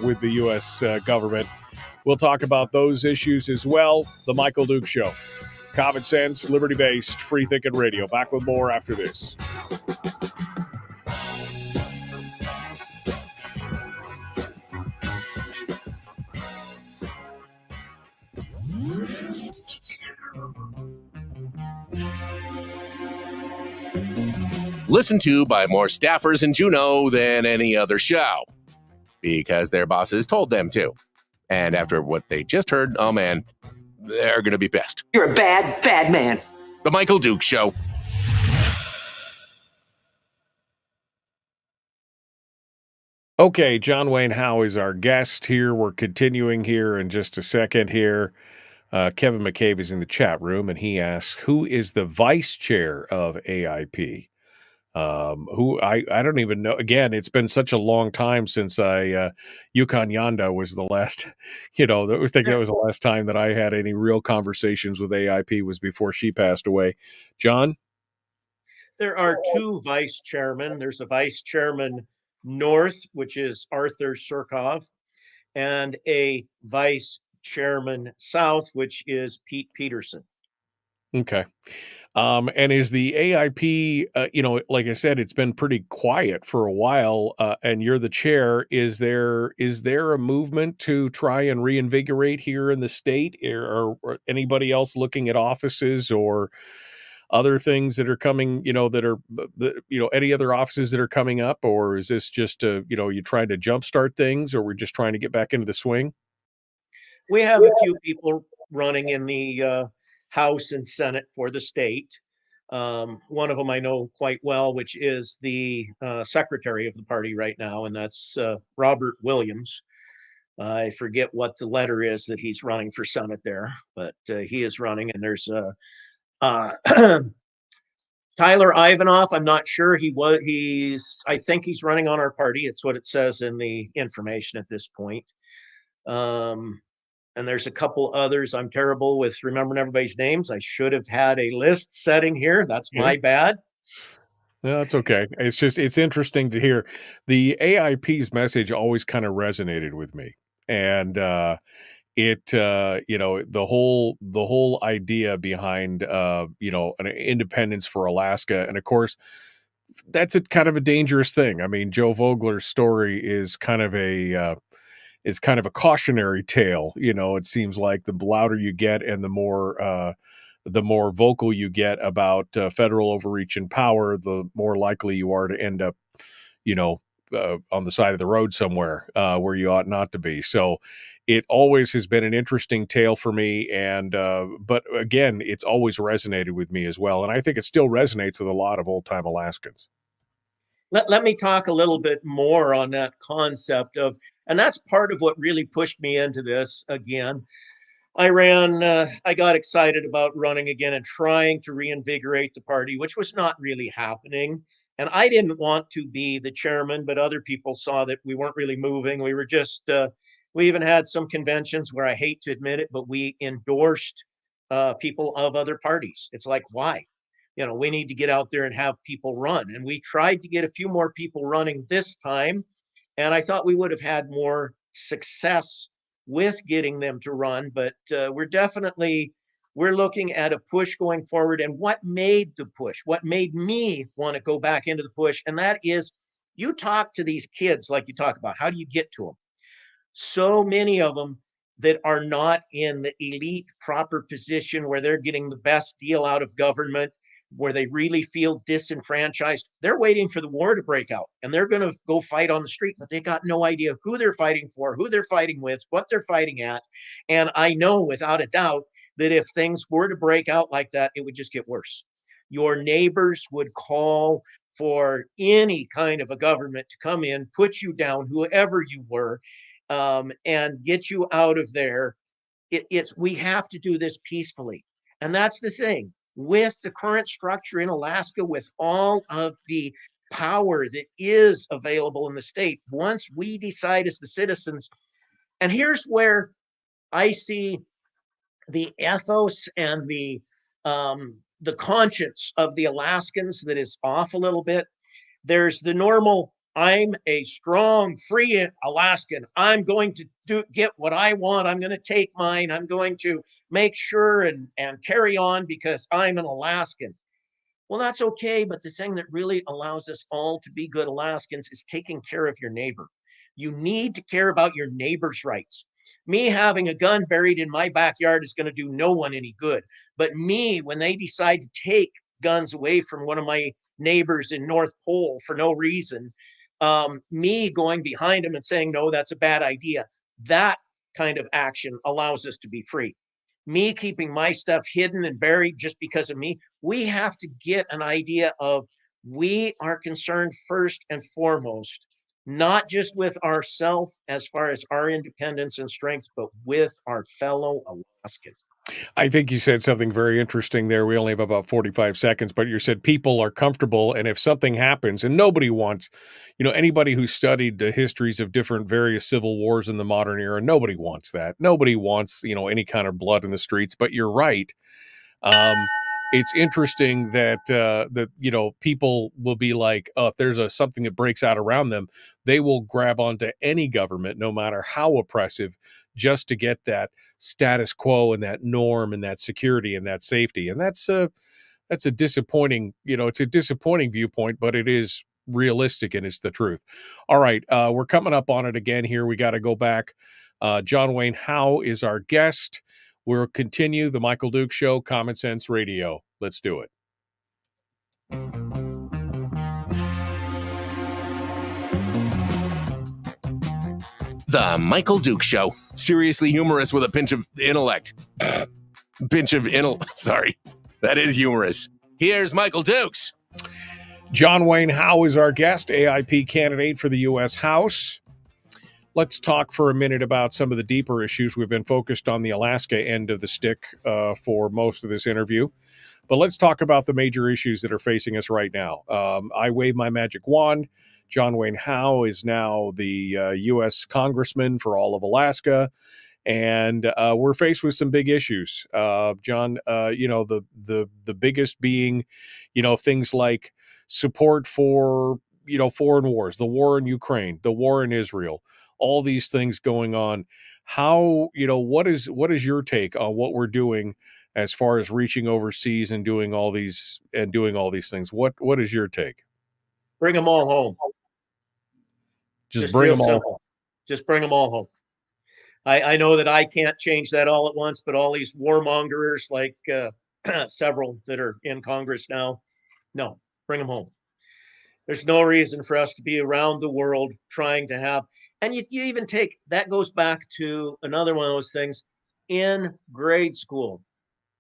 Speaker 7: with the U.S. government. We'll talk about those issues as well. The Michael Duke Show. Common sense, liberty-based, free-thinking radio. Back with more after this.
Speaker 1: Listened to by more staffers in Juneau than any other show, because their bosses told them to. And after what they just heard, oh man, they're going to be pissed.
Speaker 3: You're a bad, bad man.
Speaker 1: The Michael Dukes Show.
Speaker 7: Okay, John Wayne Howe is our guest here. We're continuing here in just a second here. Kevin McCabe is in the chat room, and he asks, who is the vice chair of AIP? Who I don't even know. Again, it's been such a long time since Yukon Yanda was the last, that was the last time that I had any real conversations with AIP was before she passed away. John?
Speaker 2: There are two vice chairmen. There's a vice chairman north, which is Arthur Surkov, and a vice chairman south, which is Pete Peterson.
Speaker 7: Okay. And is the AIP, like I said, it's been pretty quiet for a while, and you're the chair. Is there a movement to try and reinvigorate here in the state, or anybody else looking at offices or other things that are coming, any other offices that are coming up, or is this just you trying to jumpstart things, or we're just trying to get back into the swing?
Speaker 2: We have a few people running in the House and Senate for the state. One of them I know quite well, which is the secretary of the party right now, and that's Robert Williams. I forget what the letter is that he's running for Senate there, but he is running, and there's Tyler Ivanoff. I'm not sure I think he's running on our party. It's what it says in the information at this point. And there's a couple others. I'm terrible with remembering everybody's names. I should have had a list setting here. That's my bad.
Speaker 7: No, that's okay. It's interesting to hear. The AIP's message always kind of resonated with me. And the whole idea behind an independence for Alaska, and of course that's kind of a dangerous thing. I mean, Joe Vogler's story is kind of a cautionary tale. It seems like the louder you get and the more vocal you get about federal overreach and power, the more likely you are to end up on the side of the road somewhere where you ought not to be. So it always has been an interesting tale for me. And but again, it's always resonated with me as well. And I think it still resonates with a lot of old time Alaskans.
Speaker 2: Let me talk a little bit more on that concept of, and that's part of what really pushed me into this again. I got excited about running again and trying to reinvigorate the party, which was not really happening. And I didn't want to be the chairman, but other people saw that we weren't really moving. We were just, we even had some conventions where, I hate to admit it, but we endorsed people of other parties. It's like, why? We need to get out there and have people run. And we tried to get a few more people running this time. And I thought we would have had more success with getting them to run. But we're looking at a push going forward. And what made the push, what made me want to go back into the push, and that is, you talk to these kids like you talk about, how do you get to them? So many of them that are not in the elite proper position where they're getting the best deal out of government, where they really feel disenfranchised. They're waiting for the war to break out, and they're going to go fight on the street, but they got no idea who they're fighting for, who they're fighting with, what they're fighting at. And I know without a doubt that if things were to break out like that, it would just get worse. Your neighbors would call for any kind of a government to come in, put you down, whoever you were, and get you out of there. We have to do this peacefully. And that's the thing. With the current structure in Alaska, with all of the power that is available in the state, once we decide as the citizens, and here's where I see the ethos and the conscience of the Alaskans that is off a little bit. There's the normal, I'm a strong, free Alaskan. I'm going to get what I want. I'm going to take mine. I'm going to make sure and carry on because I'm an Alaskan. Well, that's okay. But the thing that really allows us all to be good Alaskans is taking care of your neighbor. You need to care about your neighbor's rights. Me having a gun buried in my backyard is going to do no one any good. But me, when they decide to take guns away from one of my neighbors in North Pole for no reason, me going behind them and saying, no, that's a bad idea. That kind of action allows us to be free. me keeping my stuff hidden and buried just because of me. We have to get an idea of we are concerned first and foremost, not just with ourselves as far as our independence and strength, but with our fellow Alaskans.
Speaker 7: I think you said something very interesting there. We only have about 45 seconds, but you said people are comfortable. And if something happens, and nobody wants, anybody who studied the histories of different various civil wars in the modern era, nobody wants that. Nobody wants, any kind of blood in the streets. But you're right. It's interesting that people will be like, oh, if there's something that breaks out around them, they will grab onto any government, no matter how oppressive, just to get that status quo and that norm and that security and that safety. And that's a disappointing, it's a disappointing viewpoint, but it is realistic and it's the truth. All right, we're coming up on it again here. We got to go back. John Wayne Howe is our guest. We'll continue the Michael Duke Show, Common Sense Radio. Let's do it.
Speaker 1: The Michael Duke Show. Seriously humorous with a pinch of intellect. Sorry. That is humorous. Here's Michael Dukes.
Speaker 7: John Wayne Howe is our guest, AIP candidate for the U.S. House. Let's talk for a minute about some of the deeper issues. We've been focused on the Alaska end of the stick for most of this interview. But let's talk about the major issues that are facing us right now. I wave my magic wand. John Wayne Howe is now the U.S. congressman for all of Alaska. And we're faced with some big issues. John, the biggest being, things like support for, foreign wars, the war in Ukraine, the war in Israel, all these things going on. How, what is your take on what we're doing as far as reaching overseas and doing all these things? What is your take?
Speaker 2: Bring them all home.
Speaker 7: Just bring them all home.
Speaker 2: Just bring them all home. I know that I can't change that all at once, but all these warmongers like several that are in Congress now, no, bring them home. There's no reason for us to be around the world trying to have, and you even take, that goes back to another one of those things. In grade school,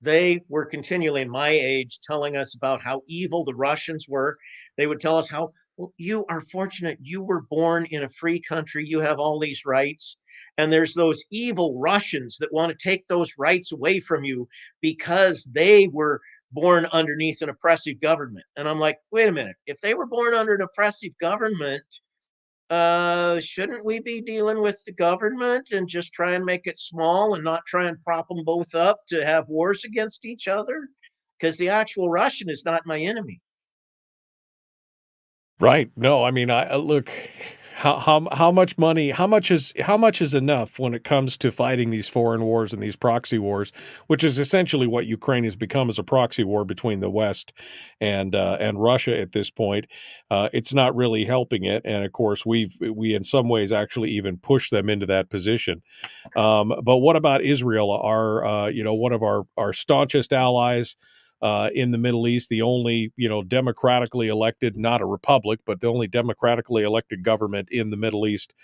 Speaker 2: they were continually, in my age, telling us about how evil the Russians were. They would tell us how, well, you are fortunate. You were born in a free country. You have all these rights. And there's those evil Russians that want to take those rights away from you because they were born underneath an oppressive government. And I'm like, wait a minute. If they were born under an oppressive government, shouldn't we be dealing with the government and just try and make it small and not try and prop them both up to have wars against each other? Because the actual Russian is not my enemy.
Speaker 7: Right. No, I mean, I look, how much money, how much is enough when it comes to fighting these foreign wars and these proxy wars, which is essentially what Ukraine has become, as a proxy war between the West and Russia at this point. It's not really helping it. And of course, we in some ways actually even push them into that position. But what about Israel? One of our staunchest allies in the Middle East, the only, democratically elected, not a republic, but the only democratically elected government in the Middle East.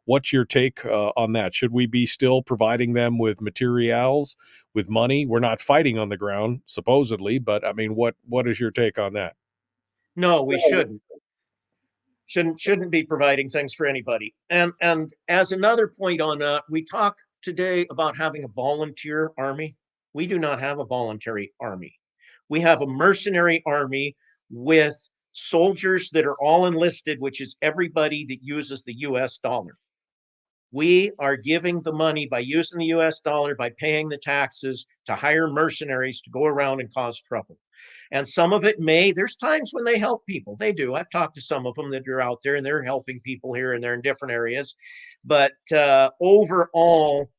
Speaker 7: What's your take on that? Should we be still providing them with materials, with money? We're not fighting on the ground, supposedly, but I mean, what is your take on that?
Speaker 2: No, we shouldn't. Shouldn't be providing things for anybody. And as another point on that, we talk today about having a volunteer army. We do not have a voluntary army. We have a mercenary army with soldiers that are all enlisted, which is everybody that uses the US dollar. We are giving the money by using the US dollar, by paying the taxes, to hire mercenaries to go around and cause trouble. And some of it there's times when they help people. They do. I've talked to some of them that are out there and they're helping people here and there in different areas. But overall,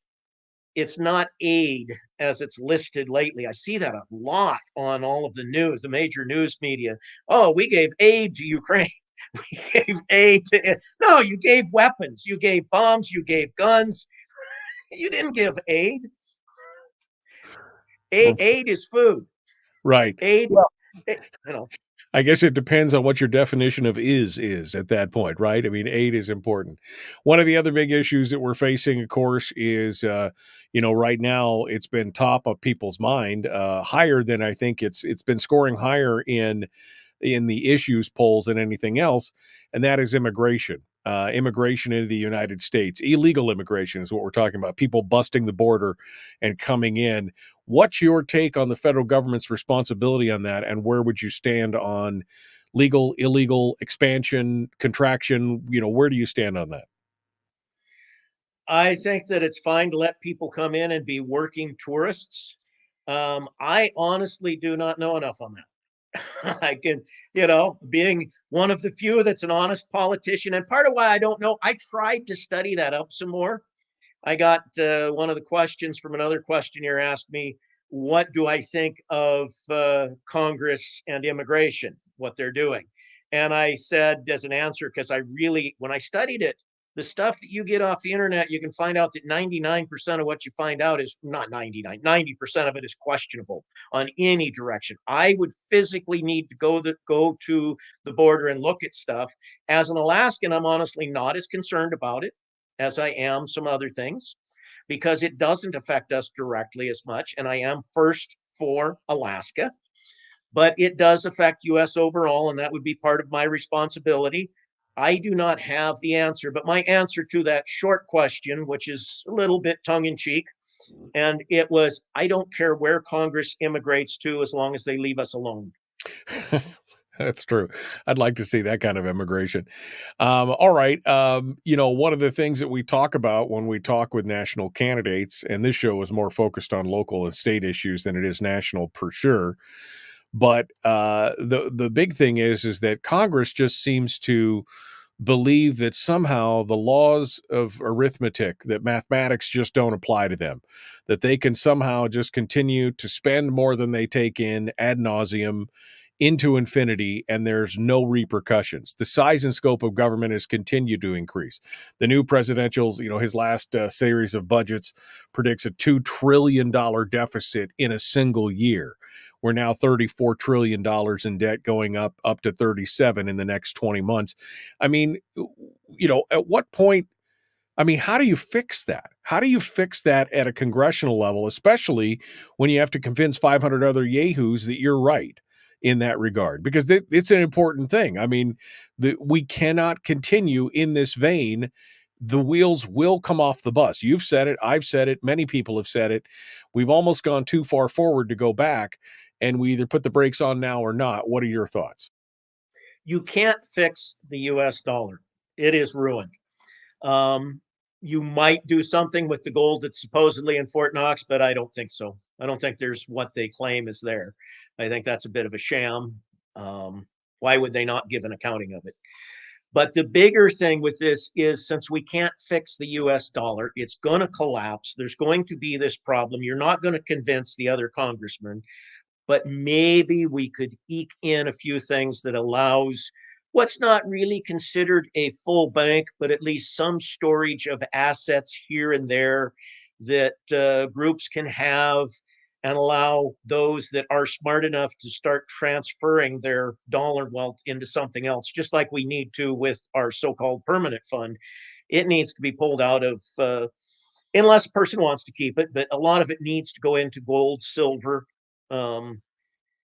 Speaker 2: it's not aid as it's listed lately. I see that a lot on all of the news, the major news media. Oh, we gave aid to Ukraine. We gave aid to, no, you gave weapons. You gave bombs. You gave guns. You didn't give aid. Aid is food.
Speaker 7: Right.
Speaker 2: Aid,
Speaker 7: I guess it depends on what your definition of is at that point, right? I mean, aid is important. One of the other big issues that we're facing, of course, is right now it's been top of people's mind, higher than I think it's been scoring higher in the issues polls than anything else, and that is immigration. Immigration into the United States. Illegal immigration is what we're talking about. People busting the border and coming in. What's your take on the federal government's responsibility on that, and where would you stand on legal, illegal, expansion, contraction? Where do you stand on that?
Speaker 2: I think that it's fine to let people come in and be working tourists. I honestly do not know enough on that. I can, being one of the few that's an honest politician, and part of why I don't know, I tried to study that up some more. I got one of the questions from another questionnaire asked me, what do I think of Congress and immigration, what they're doing? And I said as an answer, because when I studied it, the stuff that you get off the internet, you can find out that 99% of what you find out is not 99, 90% of it is questionable on any direction. I would physically need to go to the border and look at stuff. As an Alaskan, I'm honestly not as concerned about it as I am some other things, because it doesn't affect us directly as much. And I am first for Alaska, but it does affect US overall, and that would be part of my responsibility. I do not have the answer, but my answer to that short question, which is a little bit tongue in cheek, and it was, I don't care where Congress immigrates to as long as they leave us alone.
Speaker 7: That's true. I'd like to see that kind of immigration. All right. One of the things that we talk about when we talk with national candidates, and this show is more focused on local and state issues than it is national for sure. But the big thing is that Congress just seems to believe that somehow the laws of arithmetic, that mathematics just don't apply to them, that they can somehow just continue to spend more than they take in ad nauseum into infinity, and there's no repercussions. The size and scope of government has continued to increase. The new presidential's, his last series of budgets predicts a $2 trillion deficit in a single year. We're now $34 trillion in debt, going up to 37 in the next 20 months. I mean, at what point, how do you fix that? How do you fix that at a congressional level, especially when you have to convince 500 other yahoos that you're right in that regard? Because it's an important thing. We cannot continue in this vein. The wheels will come off the bus. You've said it. I've said it. Many people have said it. We've almost gone too far forward to go back, and we either put the brakes on now or not. What are your thoughts?
Speaker 2: You can't fix the US dollar. It is ruined. You might do something with the gold that's supposedly in Fort Knox, but I don't think so. I don't think there's what they claim is there. I think that's a bit of a sham. Why would they not give an accounting of it? But the bigger thing with this is, since we can't fix the US dollar, it's going to collapse. There's going to be this problem. You're not going to convince the other congressmen, but maybe we could eke in a few things that allows what's not really considered a full bank, but at least some storage of assets here and there that groups can have, and allow those that are smart enough to start transferring their dollar wealth into something else, just like we need to with our so-called permanent fund. It needs to be pulled out of, unless a person wants to keep it, but a lot of it needs to go into gold, silver,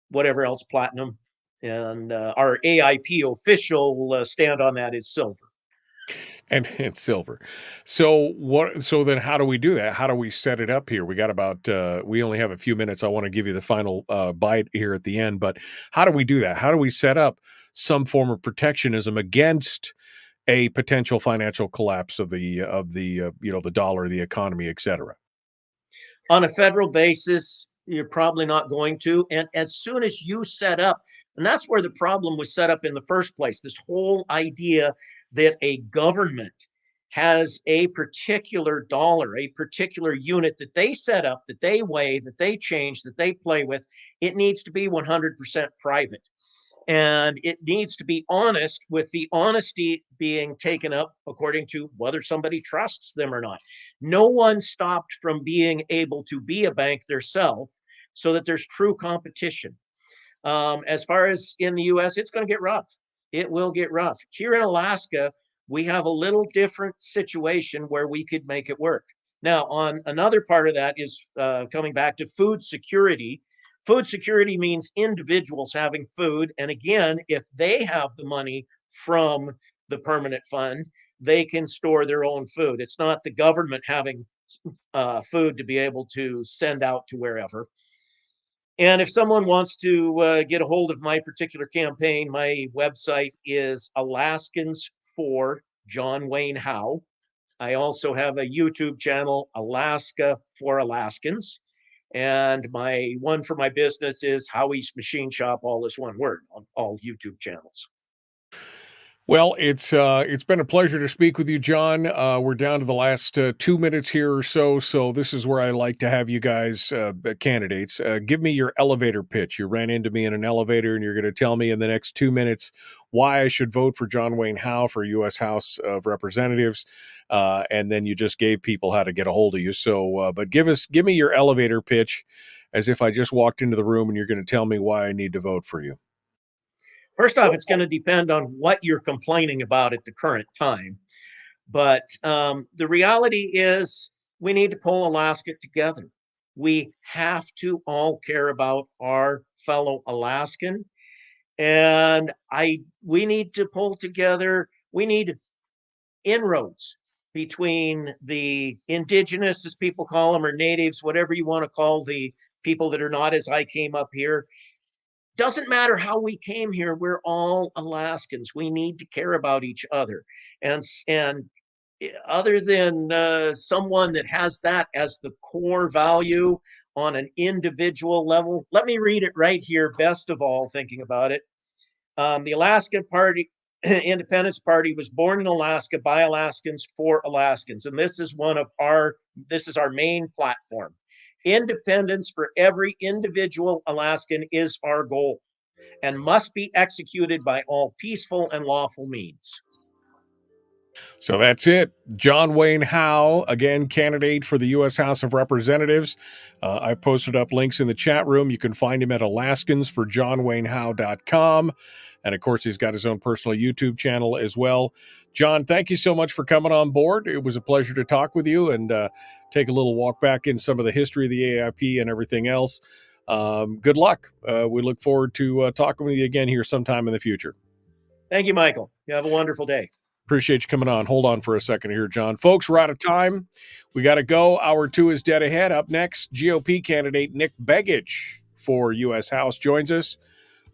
Speaker 2: whatever else, platinum. And our AIP official stand on that is silver.
Speaker 7: And it's silver. So then how do we do that? How do we set it up here? We got about, we only have a few minutes. I want to give you the final bite here at the end, but how do we do that? How do we set up some form of protectionism against a potential financial collapse of the dollar, the economy, et cetera?
Speaker 2: On a federal basis, you're probably not going to. And as soon as you set up, and that's where the problem was set up in the first place, this whole idea that a government has a particular dollar, a particular unit that they set up, that they weigh, that they change, that they play with. It needs to be 100% private. And it needs to be honest, with the honesty being taken up according to whether somebody trusts them or not. No one stopped from being able to be a bank themselves, so that there's true competition. As far as in the U.S., it's going to get rough. It will get rough. Here in Alaska, we have a little different situation where we could make it work. Now, on another part of that is coming back to food security. Food security means individuals having food. And again, if they have the money from the permanent fund, they can store their own food. It's not the government having food to be able to send out to wherever. And if someone wants to get a hold of my particular campaign, my website is Alaskans for John Wayne Howe. I also have a YouTube channel, Alaska for Alaskans. And my one for my business is Howie's Machine Shop, all is one word, on all YouTube channels.
Speaker 7: Well, it's been a pleasure to speak with you, John. We're down to the last 2 minutes here or so, so this is where I like to have you guys, candidates, give me your elevator pitch. You ran into me in an elevator, and you're going to tell me in the next 2 minutes why I should vote for John Wayne Howe for U.S. House of Representatives, and then you just gave people how to get a hold of you. So, but give me your elevator pitch, as if I just walked into the room, and you're going to tell me why I need to vote for you.
Speaker 2: First off, it's going to depend on what you're complaining about at the current time. But the reality is we need to pull Alaska together. We have to all care about our fellow Alaskan. And we need to pull together, we need inroads between the indigenous, as people call them, or natives, whatever you want to call the people that are not as I came up here. Doesn't matter how we came here, we're all Alaskans. We need to care about each other. And other than someone that has that as the core value on an individual level, let me read it right here, best of all, thinking about it. The Alaskan Party, Independence Party, was born in Alaska by Alaskans for Alaskans. And this is our main platform. Independence for every individual Alaskan is our goal and must be executed by all peaceful and lawful means.
Speaker 7: So that's it. John Wayne Howe, again, candidate for the U.S. House of Representatives. I posted up links in the chat room. You can find him at alaskansforjohnwaynehowe.com. And of course, he's got his own personal YouTube channel as well. John, thank you so much for coming on board. It was a pleasure to talk with you and take a little walk back in some of the history of the AIP and everything else. Good luck. We look forward to talking with you again here sometime in the future.
Speaker 2: Thank you, Michael. You have a wonderful day.
Speaker 7: Appreciate you coming on. Hold on for a second here, John. Folks, we're out of time. We got to go. Hour 2 is dead ahead. Up next, GOP candidate Nick Begich for U.S. House joins us.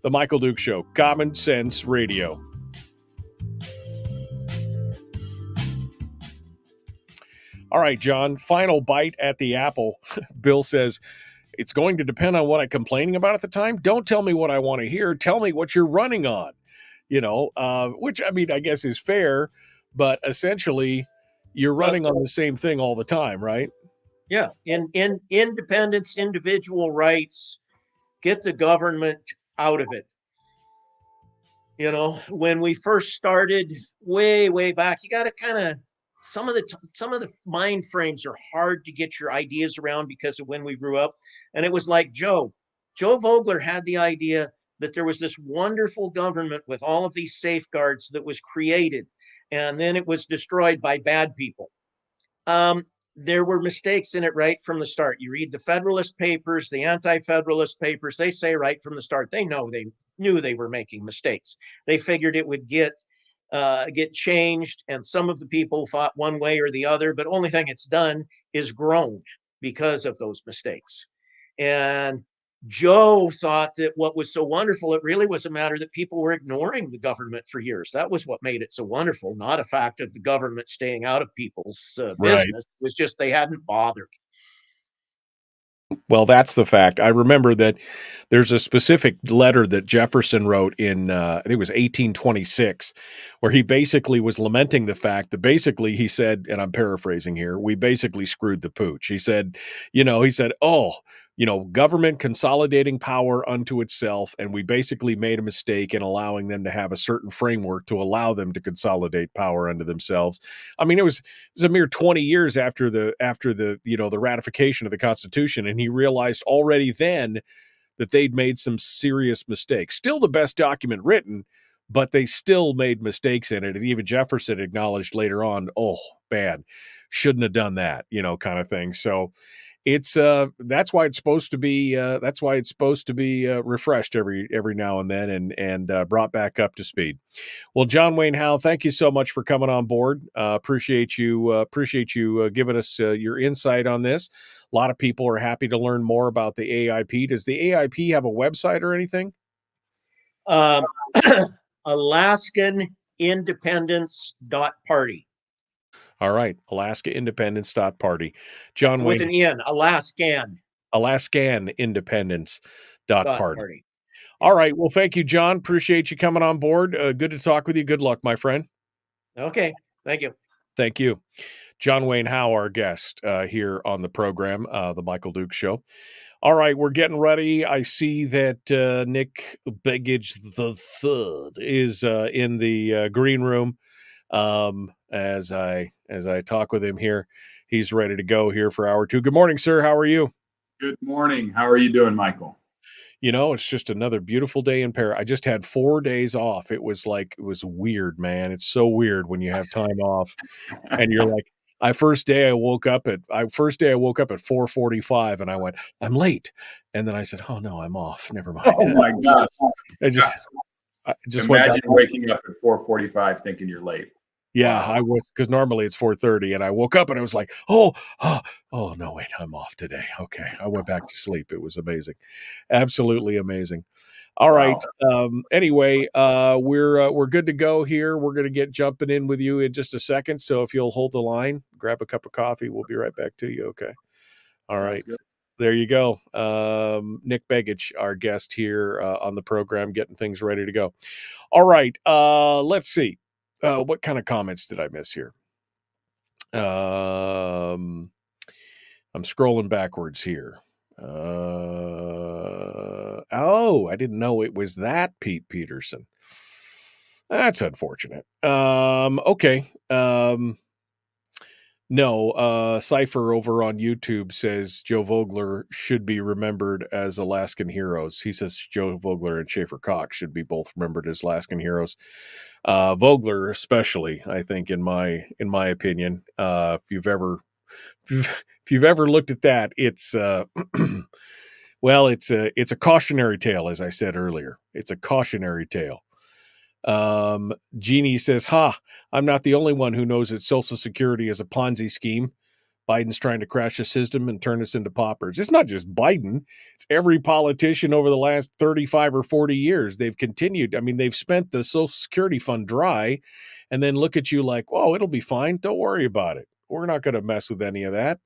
Speaker 7: The Michael Duke Show, Common Sense Radio. All right, John, final bite at the apple. Bill says, it's going to depend on what I'm complaining about at the time. Don't tell me what I want to hear. Tell me what you're running on. Which, I mean, I guess is fair, but essentially you're running on the same thing all the time, right?
Speaker 2: Yeah. In independence, individual rights, get the government out of it. When we first started way back, you got to kind of, some of the mind frames are hard to get your ideas around because of when we grew up. And it was like Joe Vogler had the idea that there was this wonderful government with all of these safeguards that was created, and then it was destroyed by bad people. There were mistakes in it right from the start. You read the Federalist Papers, the Anti-Federalist Papers, they say right from the start, they knew they were making mistakes. They figured it would get changed, and some of the people thought one way or the other, but only thing it's done is grown because of those mistakes. And Joe thought that what was so wonderful, it really was a matter that people were ignoring the government for years. That was what made it so wonderful, not a fact of the government staying out of people's business. It was just they hadn't bothered.
Speaker 7: Well, that's the fact. I remember that there's a specific letter that Jefferson wrote in, I think it was 1826, where he basically was lamenting the fact that basically he said, and I'm paraphrasing here, we basically screwed the pooch. He said, government consolidating power unto itself, and we basically made a mistake in allowing them to have a certain framework to allow them to consolidate power unto themselves. I mean, it was a mere 20 years after the ratification of the Constitution, and he realized already then that they'd made some serious mistakes. Still the best document written, but they still made mistakes in it. And even Jefferson acknowledged later on, oh, bad, shouldn't have done that, kind of thing. So it's that's why it's supposed to be refreshed every now and then and brought back up to speed. Well, John Wayne Howe, thank you so much for coming on board. Appreciate you giving us your insight on this. A lot of people are happy to learn more about the AIP. Does the AIP have a website or anything?
Speaker 2: Alaskan Independence.party.
Speaker 7: All right, AlaskaIndependence.party. John
Speaker 2: with
Speaker 7: Wayne,
Speaker 2: an N,
Speaker 7: AlaskanIndependence.party. All right, well, thank you, John. Appreciate you coming on board. Good to talk with you. Good luck, my friend.
Speaker 2: Okay, thank you.
Speaker 7: Thank you. John Wayne Howe, our guest here on the program, The Michael Dukes Show. All right, we're getting ready. I see that Nick Begich III is in the green room. As I talk with him here, he's ready to go here for hour 2. Good morning, sir. How are you?
Speaker 3: Good morning. How are you doing, Michael?
Speaker 7: It's just another beautiful day in Paris. I just had 4 days off. It was weird, man. It's so weird when you have time off and you're like, first day I woke up at 4:45 and I went, I'm late. And then I said, oh no, I'm off. Never mind.
Speaker 3: Oh my gosh.
Speaker 7: I just
Speaker 3: imagine waking up at 4:45 thinking you're late.
Speaker 7: Yeah, wow. I was, because normally it's 4:30 and I woke up and I was like, oh no, wait, I'm off today. Okay. I went back to sleep. It was amazing. Absolutely amazing. All right. Anyway, we're good to go here. We're going to get jumping in with you in just a second. So if you'll hold the line, grab a cup of coffee, we'll be right back to you. Okay. All Sounds right. Good. There you go. Nick Begich, our guest here on the program, getting things ready to go. All right. Let's see. What kind of comments did I miss here? I'm scrolling backwards here. I didn't know it was that Pete Peterson. That's unfortunate. Okay. No, Cypher over on YouTube says Joe Vogler should be remembered as Alaskan heroes. He says Joe Vogler and Schaefer Cox should be both remembered as Alaskan heroes. Vogler, especially, I think, in my opinion, if you've ever looked at that, it's well, it's a cautionary tale, as I said earlier. It's a cautionary tale. Jeannie says, I'm not the only one who knows that Social Security is a Ponzi scheme. Biden's trying to crash the system and turn us into paupers. It's not just Biden. It's every politician over the last 35 or 40 years. They've continued. I mean, they've spent the Social Security fund dry and then look at you like, oh, it'll be fine. Don't worry about it. We're not going to mess with any of that.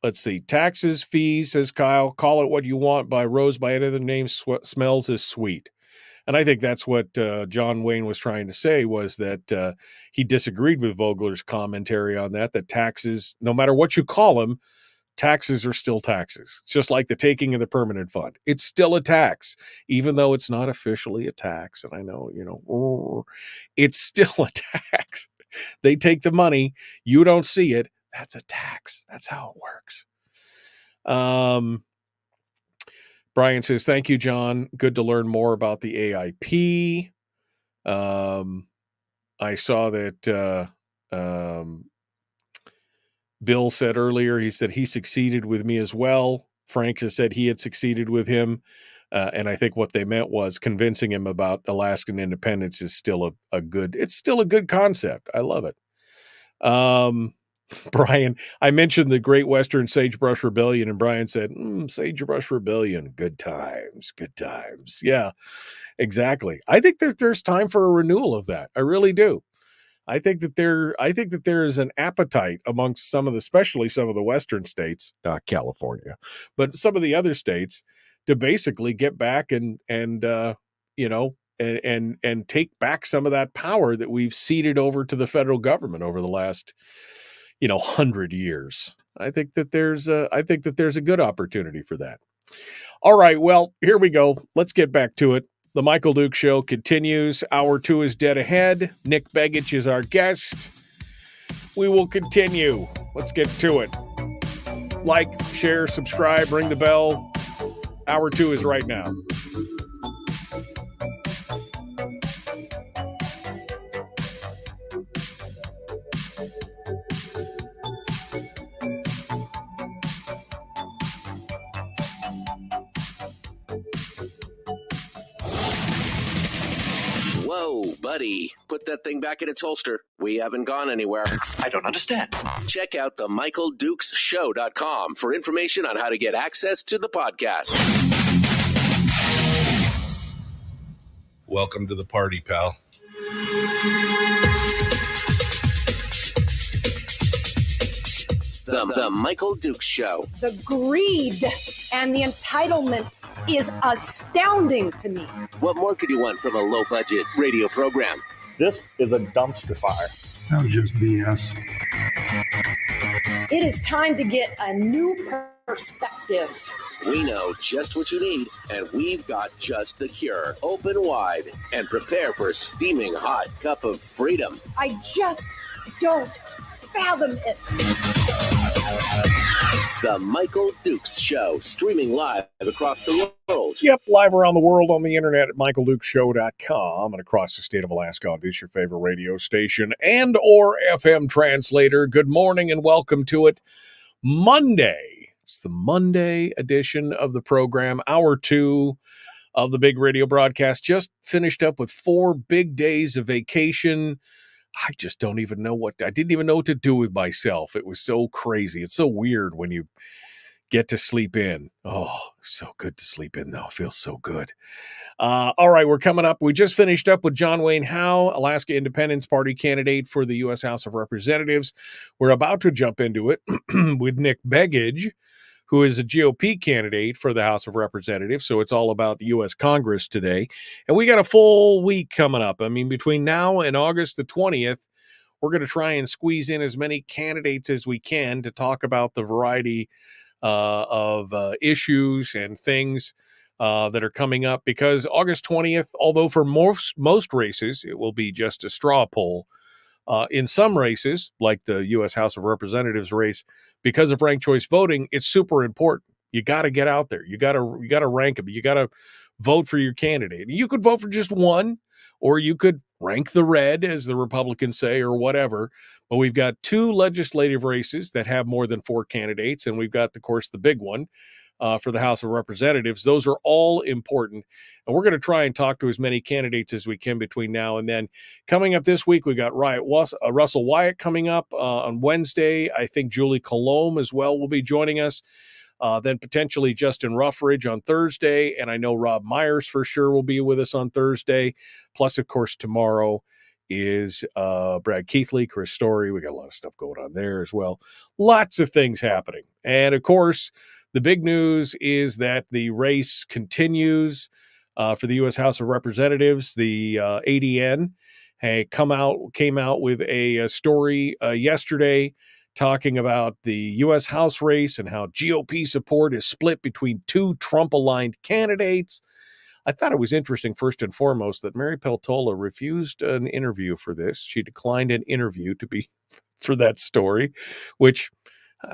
Speaker 7: Let's see. Taxes, fees, says Kyle. Call it what you want. By Rose, by any other name, smells as sweet. And I think that's what John Wayne was trying to say, was that he disagreed with Vogler's commentary on that taxes, no matter what you call them, taxes are still taxes. It's just like the taking of the permanent fund. It's still a tax, even though it's not officially a tax. And I know, it's still a tax. They take the money. You don't see it. That's a tax. That's how it works. Brian says, thank you, John. Good to learn more about the AIP. I saw that Bill said earlier, he said he succeeded with me as well. Frank has said he had succeeded with him. And I think what they meant was convincing him about Alaskan independence is still a good concept. I love it. Brian, I mentioned the Great Western Sagebrush Rebellion, and Brian said, Sagebrush Rebellion, good times. Yeah, exactly. I think that there's time for a renewal of that. I really do. I think that there is an appetite amongst especially some of the Western states, not California, but some of the other states, to basically get back and take back some of that power that we've ceded over to the federal government over the last 100 years. I think that there's a good opportunity for that. All right. Well, here we go. Let's get back to it. The Michael Dukes Show continues. Hour 2 is dead ahead. Nick Begich is our guest. We will continue. Let's get to it. Like, share, subscribe, ring the bell. Hour 2 is right now.
Speaker 1: Whoa, buddy. Put that thing back in its holster. We haven't gone anywhere.
Speaker 8: I don't understand.
Speaker 1: Check out the MichaelDukesShow.com for information on how to get access to the podcast.
Speaker 7: Welcome to the party, pal.
Speaker 1: The Michael Dukes Show.
Speaker 4: The greed and the entitlement is astounding to me.
Speaker 1: What more could you want from a low-budget radio program?
Speaker 5: This is a dumpster fire.
Speaker 6: That was just BS.
Speaker 4: It is time to get a new perspective.
Speaker 1: We know just what you need, and we've got just the cure. Open wide and prepare for a steaming hot cup of freedom.
Speaker 4: I just don't fathom it.
Speaker 1: The Michael Dukes Show, streaming live across the world.
Speaker 7: Yep, live around the world on the internet at michaeldukeshow.com and across the state of Alaska on this your favorite radio station and or FM translator. Good morning and welcome to it. Monday. It's the Monday edition of the program. Hour 2 of the big radio broadcast. Just finished up with 4 big days of vacation. I just don't even know I didn't even know what to do with myself. It was so crazy. It's so weird when you get to sleep in. Oh, so good to sleep in, though. It feels so good. All right, we're coming up. We just finished up with John Wayne Howe, Alaska Independence Party candidate for the U.S. House of Representatives. We're about to jump into it with Nick Begich, who is a GOP candidate for the House of Representatives. So it's all about the U.S. Congress today. And we got a full week coming up. I mean, between now and August the 20th, we're going to try and squeeze in as many candidates as we can to talk about the variety of issues and things that are coming up. Because August 20th, although for most races, it will be just a straw poll. In some races, like the U.S. House of Representatives race, because of ranked choice voting, it's super important. You got to get out there. You got to rank them. You got to vote for your candidate. You could vote for just one, or you could rank the red, as the Republicans say, or whatever. But we've got 2 legislative races that have more than 4 candidates, and we've got, of course, the big one for the House of Representatives. Those are all important. And we're going to try and talk to as many candidates as we can between now and then. Coming up this week, we got Russell Wyatt coming up on Wednesday. I think Julie Colomb as well will be joining us. Then potentially Justin Ruffridge on Thursday. And I know Rob Myers for sure will be with us on Thursday. Plus, of course, tomorrow is Brad Keithley, Chris Story. We got a lot of stuff going on there as well. Lots of things happening. And, of course, the big news is that the race continues for the U.S. House of Representatives. The ADN came out with a story yesterday talking about the U.S. House race and how GOP support is split between 2 Trump-aligned candidates. I thought it was interesting, first and foremost, that Mary Peltola refused an interview for this. She declined an interview for that story, which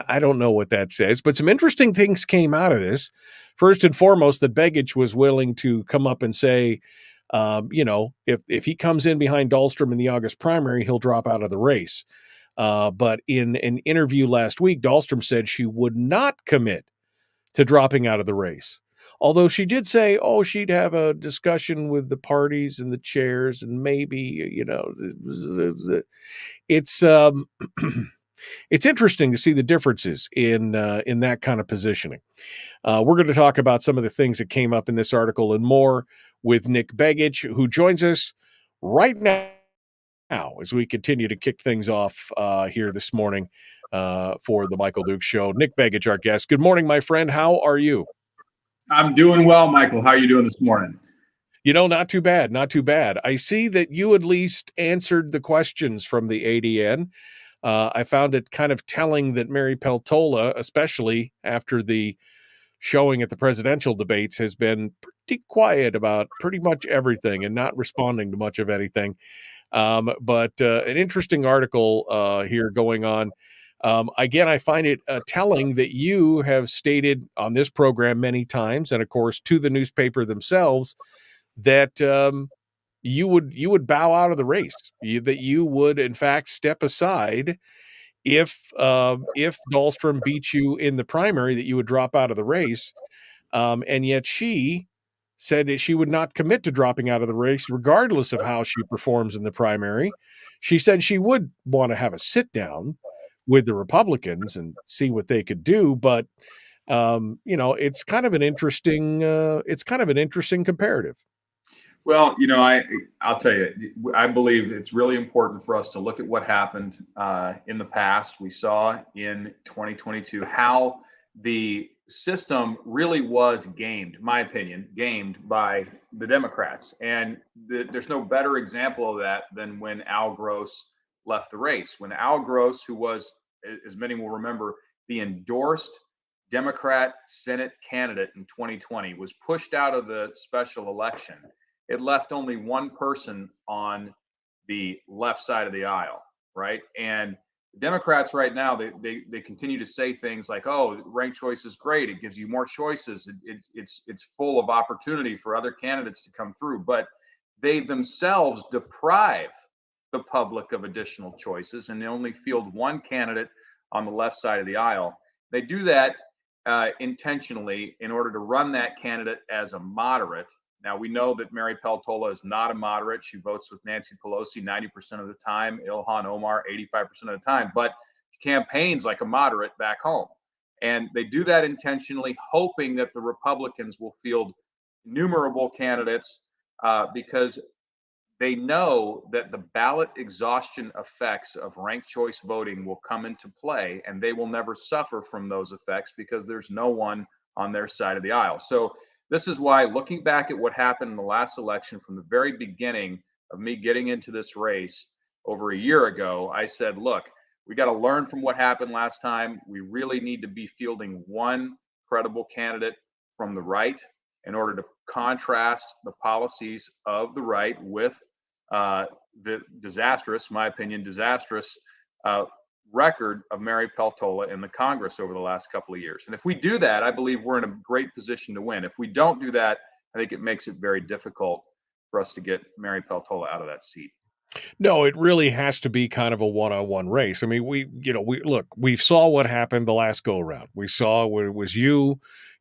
Speaker 7: I don't know what that says, but some interesting things came out of this. First and foremost, that Begich was willing to come up and say, if he comes in behind Dahlstrom in the August primary, he'll drop out of the race. But in an interview last week, Dahlstrom said she would not commit to dropping out of the race. Although she did say, she'd have a discussion with the parties and the chairs, and maybe, it's it's interesting to see the differences in that kind of positioning. We're going to talk about some of the things that came up in this article and more with Nick Begich, who joins us right now as we continue to kick things off here this morning for the Michael Dukes Show. Nick Begich, our guest. Good morning, my friend. How are you?
Speaker 3: I'm doing well, Michael. How are you doing this morning?
Speaker 7: Not too bad. Not too bad. I see that you at least answered the questions from the ADN. I found it kind of telling that Mary Peltola, especially after the showing at the presidential debates, has been pretty quiet about pretty much everything and not responding to much of anything. But an interesting article here going on Again, I find it telling that you have stated on this program many times, and of course to the newspaper themselves, that you would bow out of the race. That you would, in fact, step aside if Dahlstrom beat you in the primary, that you would drop out of the race. And yet she said that she would not commit to dropping out of the race, regardless of how she performs in the primary. She said she would want to have a sit down with the Republicans and see what they could do, but it's kind of an interesting comparative.
Speaker 3: Well, I'll tell you, I believe it's really important for us to look at what happened in the past. We saw in 2022 how the system really was gamed, in my opinion, gamed by the Democrats. And there's no better example of that than when Al Gross left the race. When Al Gross, who was, as many will remember, the endorsed Democrat Senate candidate in 2020, was pushed out of the special election, it left only one person on the left side of the aisle, right? And Democrats right now, they continue to say things like, "Oh, ranked choice is great. It gives you more choices. It's full of opportunity for other candidates to come through." But they themselves deprive the public of additional choices, and they only field one candidate on the left side of the aisle. They do that intentionally in order to run that candidate as a moderate. Now, we know that Mary Peltola is not a moderate. She votes with Nancy Pelosi 90% of the time, Ilhan Omar 85% of the time, but she campaigns like a moderate back home. And they do that intentionally, hoping that the Republicans will field numerable candidates because they know that the ballot exhaustion effects of ranked choice voting will come into play, and they will never suffer from those effects because there's no one on their side of the aisle. So this is why, looking back at what happened in the last election, from the very beginning of me getting into this race over a year ago, I said, look, we got to learn from what happened last time. We really need to be fielding one credible candidate from the right in order to contrast the policies of the right with the disastrous, my opinion, disastrous record of Mary Peltola in the Congress over the last couple of years. And if we do that, I believe we're in a great position to win. If we don't do that, I think it makes it very difficult for us to get Mary Peltola out of that seat.
Speaker 7: No, it really has to be kind of a one-on-one race. I mean, we saw what happened the last go around. We saw when it was you,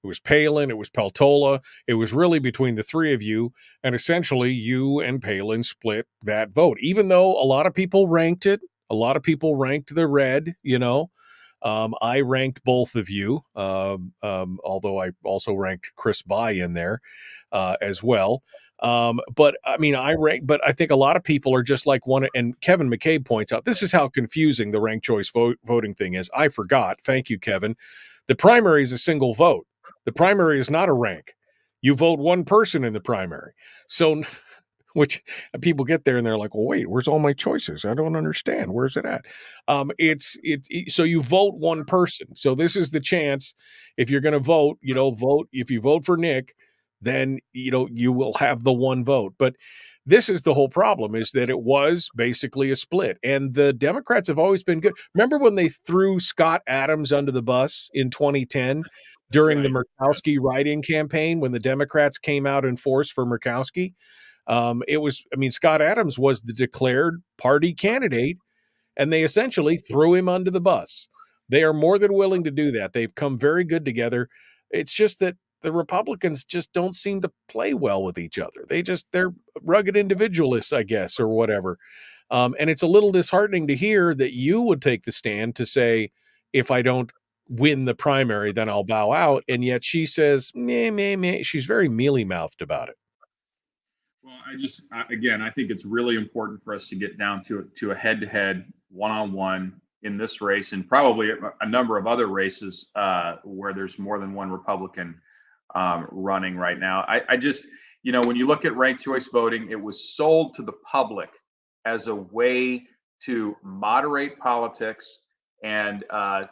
Speaker 7: it was Palin, it was Peltola. It was really between the three of you, and essentially you and Palin split that vote. Even though a lot of people ranked it, a lot of people ranked the red, I ranked both of you, although I also ranked Chris By in there as well. But I mean, but I think a lot of people are just like and Kevin McCabe points out, this is how confusing the ranked choice voting thing is. I forgot. Thank you, Kevin. The primary is a single vote. The primary is not a rank. You vote one person in the primary. So, which people get there and they're like, well, wait, where's all my choices? I don't understand. Where's it at? So you vote one person. So this is the chance. If you're going to vote, if you vote for Nick, then, you will have the one vote. But this is the whole problem, is that it was basically a split. And the Democrats have always been good. Remember when they threw Scott Adams under the bus in 2010 during the Murkowski write-in campaign, when the Democrats came out in force for Murkowski? Scott Adams was the declared party candidate, and they essentially threw him under the bus. They are more than willing to do that. They've come very good together. It's just that the Republicans just don't seem to play well with each other. They're rugged individualists, I guess, or whatever. And it's a little disheartening to hear that you would take the stand to say, if I don't win the primary, then I'll bow out. And yet she says, meh, meh, meh. She's very mealy-mouthed about it.
Speaker 3: Well, I think it's really important for us to get down to a head-to-head, one-on-one in this race, and probably a number of other races where there's more than one Republican running right now. When you look at ranked choice voting, it was sold to the public as a way to moderate politics and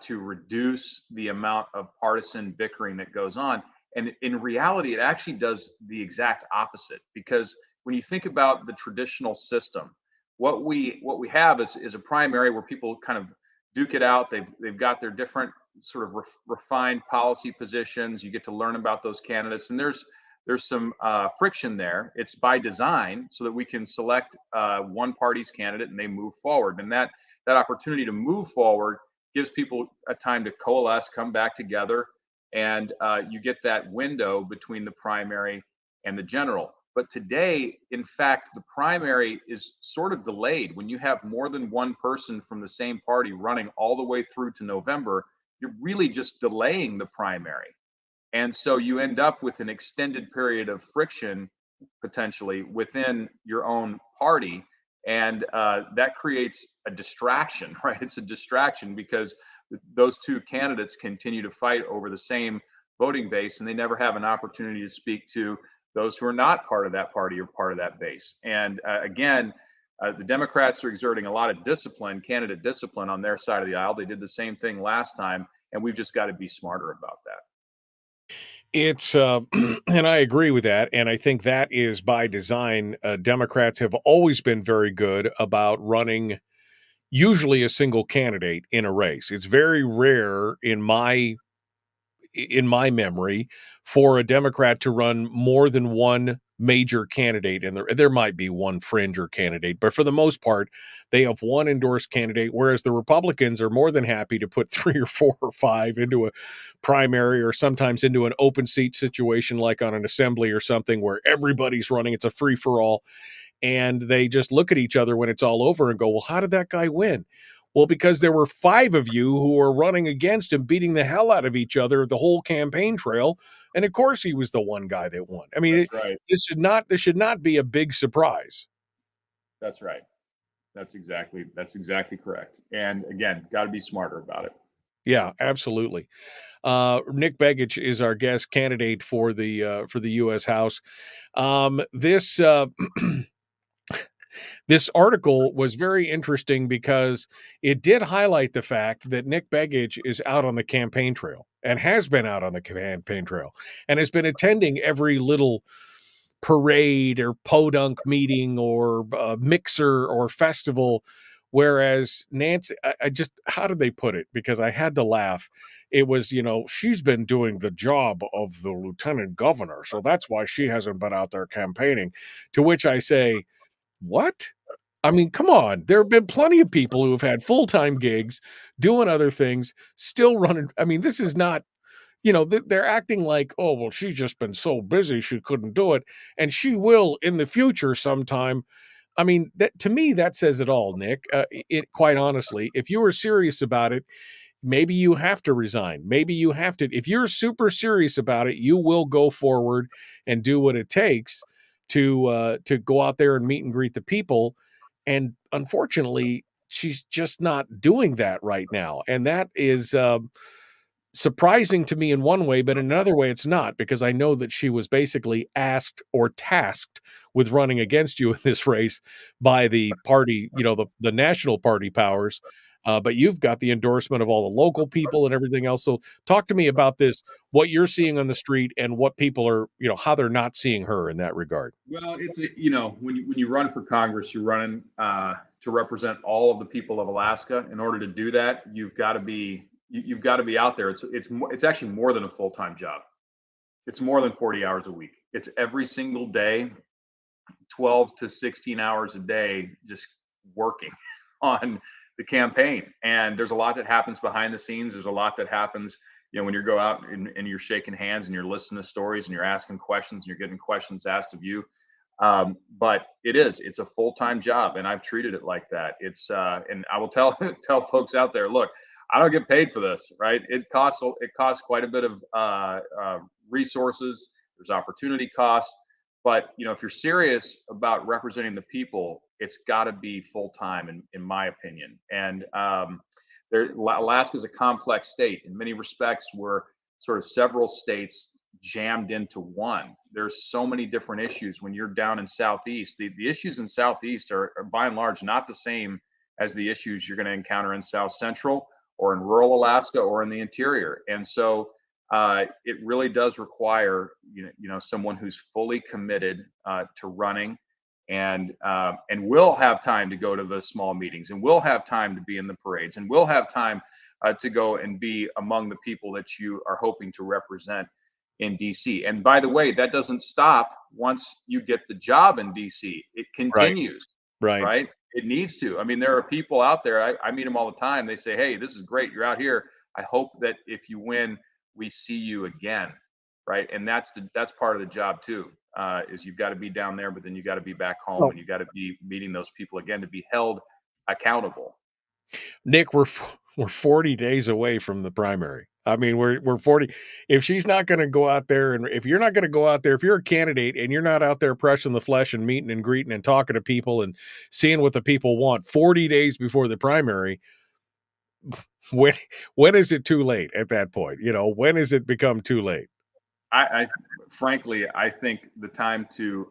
Speaker 3: to reduce the amount of partisan bickering that goes on. And in reality, it actually does the exact opposite, because when you think about the traditional system, what we have is a primary where people kind of duke it out. They've got their different sort of refined policy positions. You get to learn about those candidates, and there's some friction there. It's by design so that we can select one party's candidate and they move forward. And that opportunity to move forward gives people a time to coalesce, come back together, and you get that window between the primary and the general. But today, in fact, the primary is sort of delayed. When you have more than one person from the same party running all the way through to November, you're really just delaying the primary. And so you end up with an extended period of friction potentially within your own party. And that creates a distraction, right? It's a distraction because those two candidates continue to fight over the same voting base, and they never have an opportunity to speak to those who are not part of that party or part of that base. And again, the Democrats are exerting a lot of discipline, candidate discipline on their side of the aisle. They did the same thing last time, and we've just got to be smarter about that.
Speaker 7: It's and I agree with that, and I think that is by design. Democrats have always been very good about running usually a single candidate in a race. It's very rare in my memory for a Democrat to run more than one major candidate, and there might be one fringe candidate, but for the most part, they have one endorsed candidate, whereas the Republicans are more than happy to put 3 or 4 or 5 into a primary or sometimes into an open seat situation like on an assembly or something where everybody's running. It's a free-for-all, and they just look at each other when it's all over and go, well, how did that guy win? Well, because there were 5 of you who were running against him, beating the hell out of each other the whole campaign trail, and of course he was the one guy that won. I mean,
Speaker 3: That's right.
Speaker 7: this should not be a big surprise.
Speaker 3: That's right. That's exactly correct. And again, got to be smarter about it.
Speaker 7: Yeah, absolutely. Nick Begich is our guest candidate for the U.S. House. This This article was very interesting because it did highlight the fact that Nick Begich is out on the campaign trail and has been out on the campaign trail and has been attending every little parade or podunk meeting or mixer or festival. Whereas Nancy, I just, how did they put it? Because I had to laugh. It was, she's been doing the job of the lieutenant governor, so that's why she hasn't been out there campaigning. To which I say, what? I mean, come on. There have been plenty of people who have had full-time gigs, doing other things, still running. I mean, this is not, they're acting like, oh, well, she's just been so busy she couldn't do it. And she will in the future sometime. I mean, to me, that says it all, Nick. Quite honestly, if you were serious about it, maybe you have to resign. Maybe you have to. If you're super serious about it, you will go forward and do what it takes to go out there and meet and greet the people. And unfortunately, she's just not doing that right now. And that is surprising to me in one way, but in another way, it's not, because I know that she was basically asked or tasked with running against you in this race by the party, the national party powers. But you've got the endorsement of all the local people and everything else. So talk to me about this, what you're seeing on the street and what people are, how they're not seeing her in that regard.
Speaker 3: Well, it's, when you run for Congress, you're running to represent all of the people of Alaska. In order to do that, you've got to be out there. It's actually more than a full-time job. It's more than 40 hours a week. It's every single day, 12 to 16 hours a day, just working on the campaign. And there's a lot that happens behind the scenes. There's a lot that happens, when you go out and you're shaking hands and you're listening to stories and you're asking questions and you're getting questions asked of you. But it's a full-time job, and I've treated it like that. It's and I will tell folks out there, look, I don't get paid for this, right? It costs quite a bit of resources. There's opportunity costs, but if you're serious about representing the people, it's got to be full time, in my opinion. And Alaska is a complex state in many respects. We're sort of several states jammed into one. There's so many different issues when you're down in Southeast. The issues in Southeast are by and large not the same as the issues you're going to encounter in South Central or in rural Alaska or in the interior. And so it really does require, someone who's fully committed to running and we'll have time to go to the small meetings, and we'll have time to be in the parades, and we'll have time to go and be among the people that you are hoping to represent in DC. And by the way, that doesn't stop once you get the job in DC. It continues, right? It needs to. I mean, there are people out there, I meet them all the time. They say, hey, this is great. You're out here. I hope that if you win, we see you again, right? And that's part of the job too, is you've got to be down there, but then you got to be back home, and you got to be meeting those people again to be held accountable.
Speaker 7: Nick, we're 40 days away from the primary. I mean, we're 40. If she's not going to go out there, and if you're not going to go out there, if you're a candidate and you're not out there pressing the flesh and meeting and greeting and talking to people and seeing what the people want 40 days before the primary, when is it too late at that point? When has it become too late?
Speaker 3: I frankly, I think the time to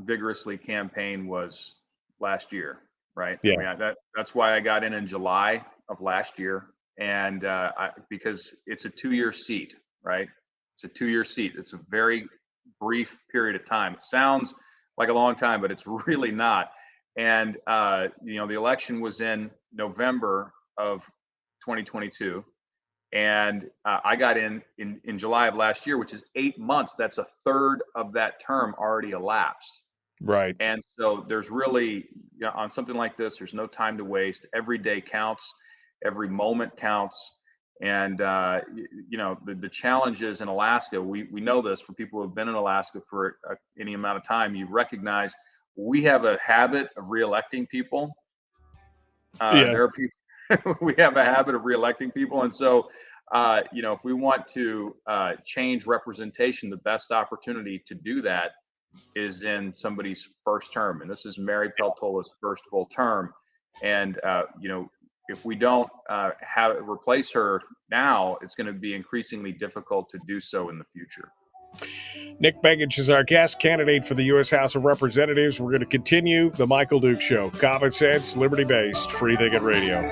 Speaker 3: vigorously campaign was last year, right?
Speaker 7: Yeah.
Speaker 3: I mean, that's why I got in July of last year, and because it's a 2-year seat, right? It's a 2-year seat. It's a very brief period of time. It sounds like a long time, but it's really not. And the election was in November of 2022. And I got in July of last year, which is 8 months. That's a third of that term already elapsed.
Speaker 7: Right.
Speaker 3: And so there's really, on something like this, there's no time to waste. Every day counts. Every moment counts. And, the challenges in Alaska, we know this for people who have been in Alaska for any amount of time, you recognize we have a habit of reelecting people. There are people. We have a habit of reelecting people. And so, if we want to change representation, the best opportunity to do that is in somebody's first term. And this is Mary Peltola's first full term. And, if we don't replace her now, it's going to be increasingly difficult to do so in the future.
Speaker 7: Nick Begich is our guest, candidate for the U.S. House of Representatives. We're going to continue the Michael Duke Show. Common sense, liberty-based, free thinking radio.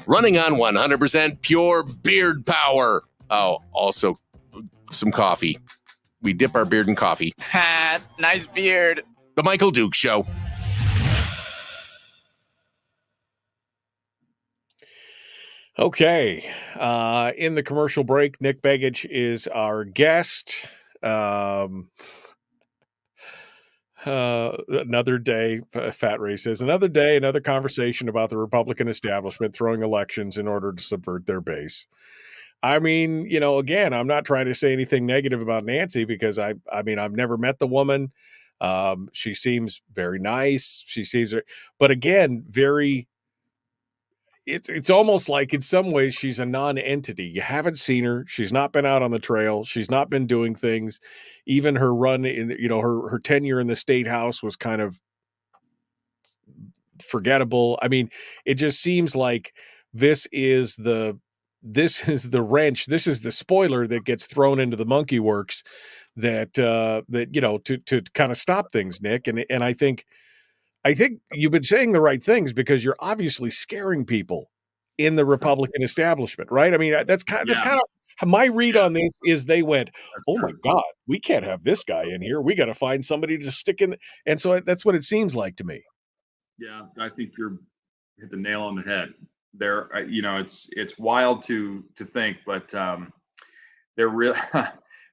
Speaker 1: Running on 100% pure beard power. Oh, also some coffee. We dip our beard in coffee.
Speaker 8: Ha, nice beard.
Speaker 1: The Michael Duke Show.
Speaker 7: Okay. In the commercial break, Nick Begich is our guest. Another day, Fat Ray says, another day, another conversation about the Republican establishment throwing elections in order to subvert their base. I mean, again, I'm not trying to say anything negative about Nancy because I've never met the woman. She seems very nice. But again, it's almost like in some ways she's a non-entity. You haven't seen her. She's not been out on the trail. She's not been doing things. Even her run in, her tenure in the state house was kind of forgettable. I mean, it just seems like this is the wrench. This is the spoiler that gets thrown into the monkey works that to kind of stop things, Nick. And I think you've been saying the right things because you're obviously scaring people in the Republican establishment, right? I mean, that's kind of my read on this is they went, oh my God, we can't have this guy in here. We got to find somebody to stick in. And so that's what it seems like to me.
Speaker 3: Yeah, I think you're hit the nail on the head there. It's wild to think, but they're real.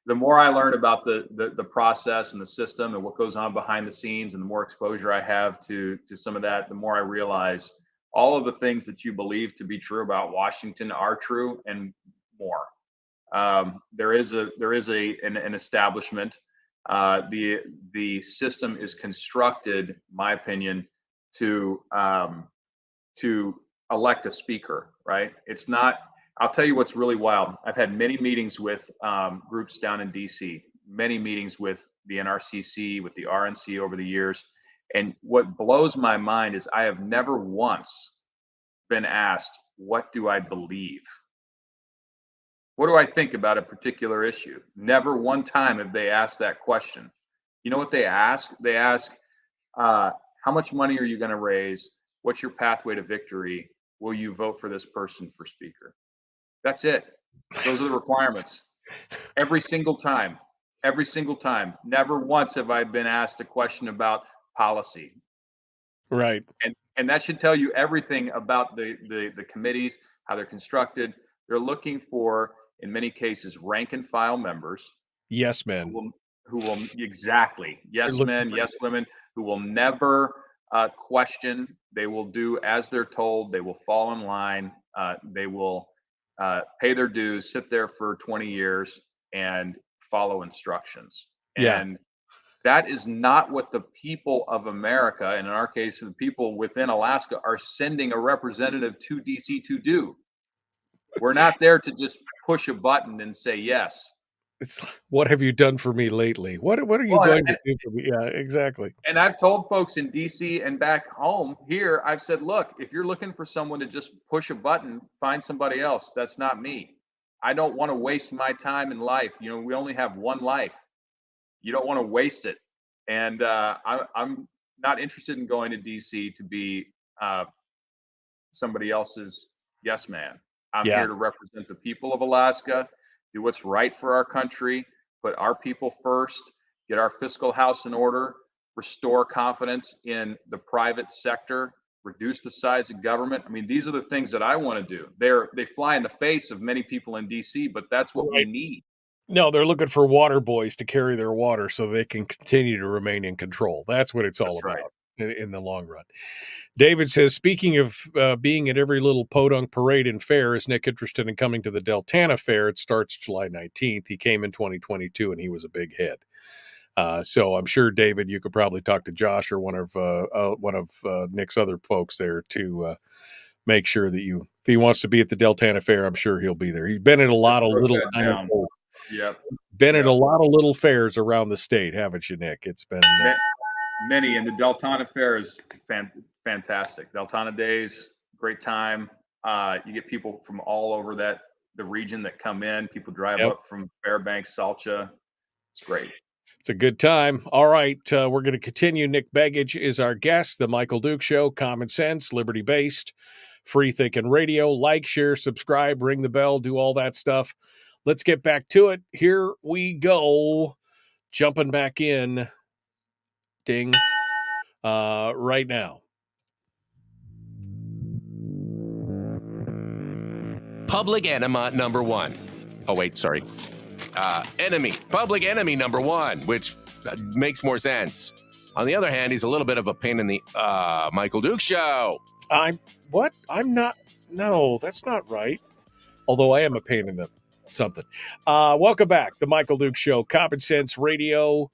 Speaker 3: The more I learn about the process and the system and what goes on behind the scenes, and the more exposure I have to some of that, the more I realize all of the things that you believe to be true about Washington are true and more. There is an establishment. The system is constructed, in my opinion, to elect a speaker, right? It's not. I'll tell you what's really wild. I've had many meetings with groups down in DC, many meetings with the NRCC, with the RNC over the years. And what blows my mind is I have never once been asked, what do I believe? What do I think about a particular issue? Never one time have they asked that question. You know what they ask? They ask, How much money are you going to raise? What's your pathway to victory? Will you vote for this person for speaker? That's it. Those are the requirements. Every single time. Every single time. Never once have I been asked a question about policy.
Speaker 7: Right.
Speaker 3: And that should tell you everything about the committees, how they're constructed. They're looking for, in many cases, rank and file members.
Speaker 7: Yes, men.
Speaker 3: Who will exactly, yes men, yes women, who will never question. They will do as they're told. They will fall in line. They will pay their dues, sit there for 20 years, and follow instructions.
Speaker 7: Yeah.
Speaker 3: And that is not what the people of America, and in our case, the people within Alaska, are sending a representative to DC to do. We're not there to just push a button and say yes.
Speaker 7: It's what have you done for me lately? What are you going to do for me? Yeah, exactly.
Speaker 3: And I've told folks in DC and back home here, I've said, look, if you're looking for someone to just push a button, find somebody else. That's not me. I don't want to waste my time in life. You know, we only have one life. You don't want to waste it. And I'm not interested in going to DC to be somebody else's yes man. I'm here to represent the people of Alaska, do what's right for our country, put our people first, get our fiscal house in order, restore confidence in the private sector, reduce the size of government. I mean, these are the things that I want to do. They fly in the face of many people in DC, but that's what we need.
Speaker 7: No, they're looking for water boys to carry their water so they can continue to remain in control. That's what it's all about in the long run. David says, speaking of being at every little podunk parade and fair, is Nick interested in coming to the Deltana Fair? It starts July 19th. He came in 2022 and he was a big hit. So I'm sure, David, you could probably talk to Josh or one of Nick's other folks there to make sure that if he wants to be at the Deltana Fair, I'm sure he'll be there. He's been at a lot of little tiny Been at a lot of little fairs around the state, haven't you, Nick? It's been
Speaker 3: many, and the Deltana Fair is fantastic. Deltana Days, great time. You get people from all over the region that come in. People drive up from Fairbanks, Salcha. It's great.
Speaker 7: It's a good time. All right, we're going to continue. Nick Begich is our guest. The Michael Duke Show, common sense, liberty-based, free-thinking radio. Like, share, subscribe, ring the bell, do all that stuff. Let's get back to it. Here we go. Jumping back in. Ding. Right now.
Speaker 1: Public enema number one. Oh, wait, sorry. Enemy. Public enemy number one, which makes more sense. On the other hand, he's a little bit of a pain in the Michael Duke Show.
Speaker 7: I'm not. No, that's not right. Although I am a pain in the something. Welcome back. The Michael Duke Show, Common Sense Radio.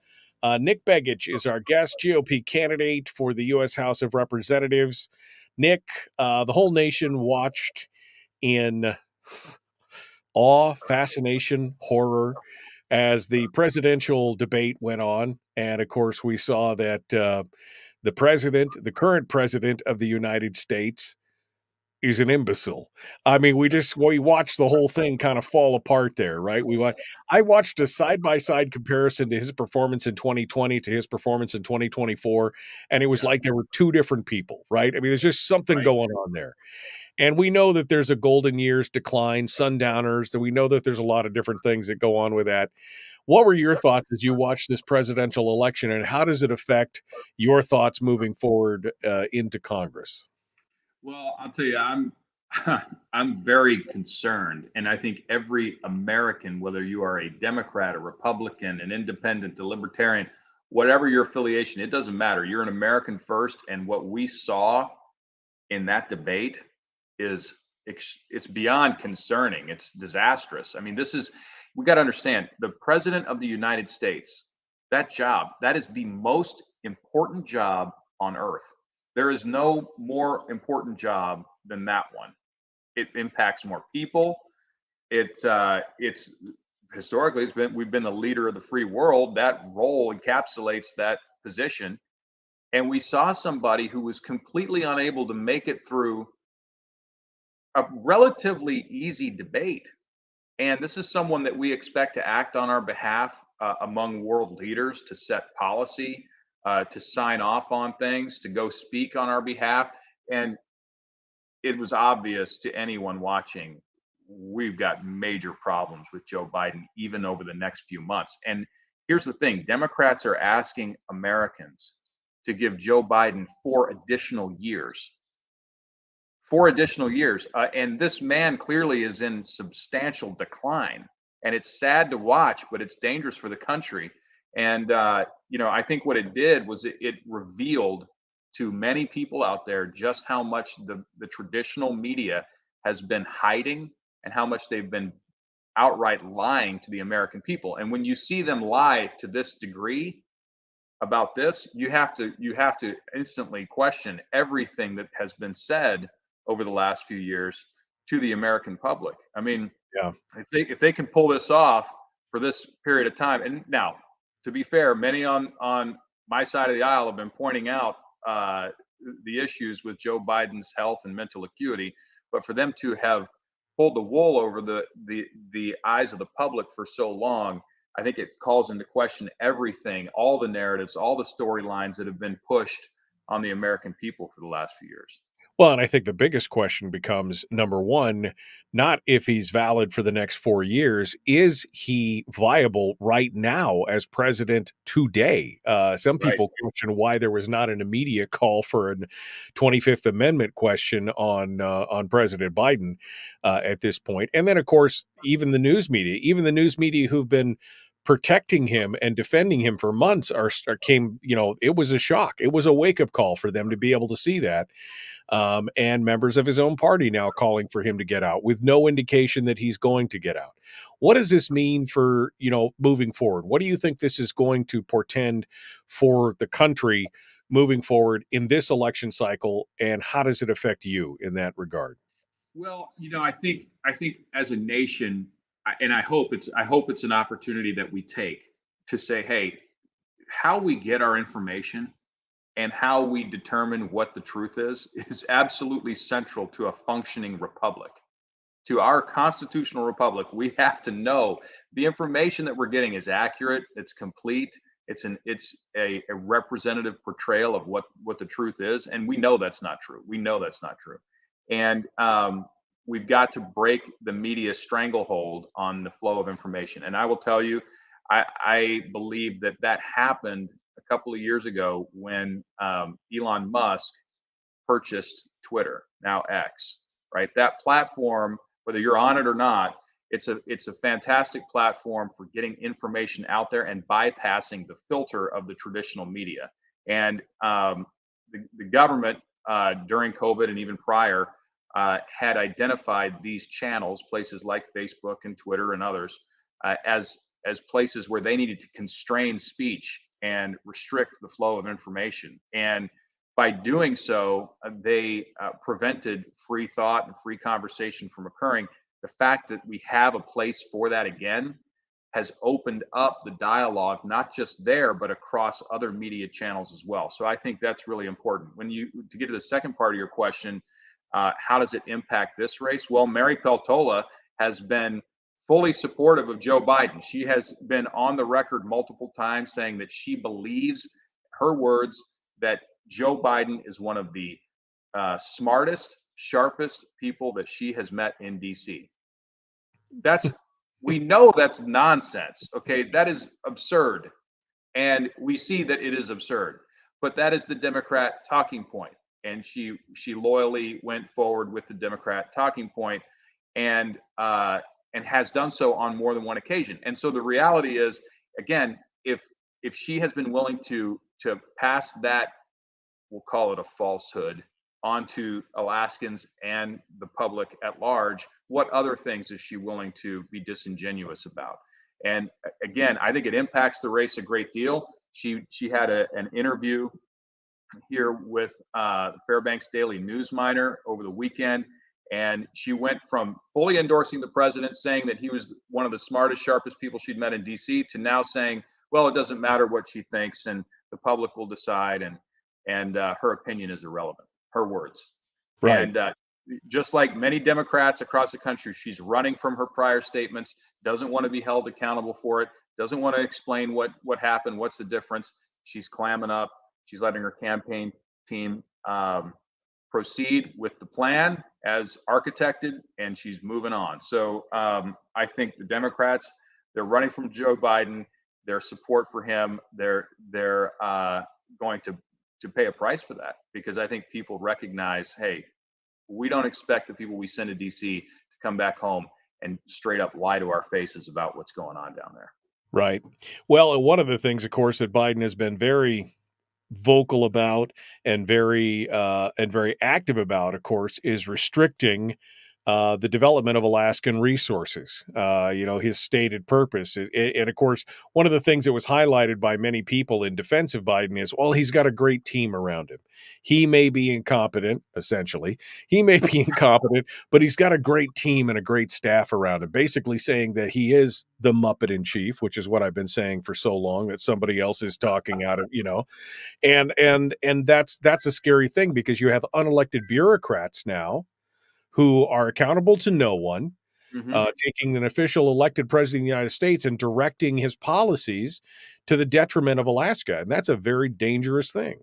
Speaker 7: Nick Begich is our guest, GOP candidate for the U.S. House of Representatives. Nick, the whole nation watched in awe, fascination, horror as the presidential debate went on. And of course, we saw that the current president of the United States, is an imbecile. I mean, we watched the whole thing kind of fall apart there, right? I watched a side-by-side comparison to his performance in 2020 to his performance in 2024, and it was like there were two different people, right? I mean, there's just something going on there. And we know that there's a golden years decline, sundowners, that we know that there's a lot of different things that go on with that. What were your thoughts as you watched this presidential election, and how does it affect your thoughts moving forward into Congress?
Speaker 3: Well, I'll tell you, I'm very concerned, and I think every American, whether you are a Democrat, a Republican, an independent, a libertarian, whatever your affiliation, it doesn't matter. You're an American first, and what we saw in that debate it's beyond concerning. It's disastrous. I mean, we got to understand, the president of the United States, that is the most important job on earth. There is no more important job than that one. It impacts more people. It's historically we've been the leader of the free world. That role encapsulates that position. And we saw somebody who was completely unable to make it through a relatively easy debate. And this is someone that we expect to act on our behalf among world leaders to set policy, to sign off on things, to go speak on our behalf. And it was obvious to anyone watching, we've got major problems with Joe Biden, even over the next few months. And here's the thing, Democrats are asking Americans to give Joe Biden 4 additional years. 4 additional years. And this man clearly is in substantial decline. And it's sad to watch, but it's dangerous for the country. And, I think what it did was it revealed to many people out there just how much the traditional media has been hiding and how much they've been outright lying to the American people. And when you see them lie to this degree about this, you have to instantly question everything that has been said over the last few years to the American public. I mean,
Speaker 7: Yeah.
Speaker 3: if they can pull this off for this period of time, and now, to be fair, many on my side of the aisle have been pointing out the issues with Joe Biden's health and mental acuity, but for them to have pulled the wool over the eyes of the public for so long, I think it calls into question everything, all the narratives, all the storylines that have been pushed on the American people for the last few years.
Speaker 7: Well, and I think the biggest question becomes, number one, not if he's valid for the next 4 years. Is he viable right now as president today? Some people question why there was not an immediate call for a 25th Amendment question on President Biden at this point. And then, of course, even the news media who've been protecting him and defending him for months came, it was a shock. It was a wake-up call for them to be able to see that. And members of his own party now calling for him to get out with no indication that he's going to get out. What does this mean for, moving forward? What do you think this is going to portend for the country moving forward in this election cycle? And how does it affect you in that regard?
Speaker 3: Well, I think as a nation, and I hope it's an opportunity that we take to say, hey, how we get our information and how we determine what the truth is absolutely central to a functioning republic. To our constitutional republic, we have to know the information that we're getting is accurate, it's complete, it's a representative portrayal of what the truth is, and we know that's not true. And we've got to break the media stranglehold on the flow of information. And I will tell you, I believe that happened a couple of years ago when Elon Musk purchased Twitter, now X, right? That platform, whether you're on it or not, it's a fantastic platform for getting information out there and bypassing the filter of the traditional media. And the government during COVID and even prior had identified these channels, places like Facebook and Twitter and others, as places where they needed to constrain speech and restrict the flow of information. And by doing so, they prevented free thought and free conversation from occurring. The fact that we have a place for that again has opened up the dialogue, not just there, but across other media channels as well. So I think that's really important. To get to the second part of your question, how does it impact this race? Well, Mary Peltola has been fully supportive of Joe Biden. She has been on the record multiple times saying that she believes, her words, that Joe Biden is one of the smartest, sharpest people that she has met in DC. We know that's nonsense. Okay, that is absurd. And we see that it is absurd, but that is the Democrat talking point. And she loyally went forward with the Democrat talking point and has done so on more than one occasion. And so the reality is, again, if she has been willing to pass that, we'll call it a falsehood, onto Alaskans and the public at large, what other things is she willing to be disingenuous about? And again, I think it impacts the race a great deal. She had an interview here with Fairbanks Daily News Miner over the weekend, and she went from fully endorsing the president, saying that he was one of the smartest, sharpest people she'd met in DC, to now saying, well, it doesn't matter what she thinks and the public will decide, and her opinion is irrelevant. Her words.
Speaker 7: Right.
Speaker 3: And just like many Democrats across the country, she's running from her prior statements, doesn't want to be held accountable for it, doesn't want to explain what happened, what's the difference. She's clamming up. She's letting her campaign team proceed with the plan as architected, and she's moving on. So I think the Democrats, they're running from Joe Biden. Their support for him, they're going to pay a price for that, because I think people recognize, hey, we don't expect the people we send to DC to come back home and straight up lie to our faces about what's going on down there.
Speaker 7: Right. Well, and one of the things, of course, that Biden has been very vocal about and very active about, of course, is restricting the development of Alaskan resources. His stated purpose, and of course, one of the things that was highlighted by many people in defense of Biden is, well, he's got a great team around him. He may be incompetent, essentially. He may be incompetent, but he's got a great team and a great staff around him. Basically, saying that he is the Muppet in chief, which is what I've been saying for so long, that somebody else is talking out of, and that's a scary thing, because you have unelected bureaucrats now who are accountable to no one, taking an official elected president of the United States and directing his policies to the detriment of Alaska. And that's a very dangerous thing.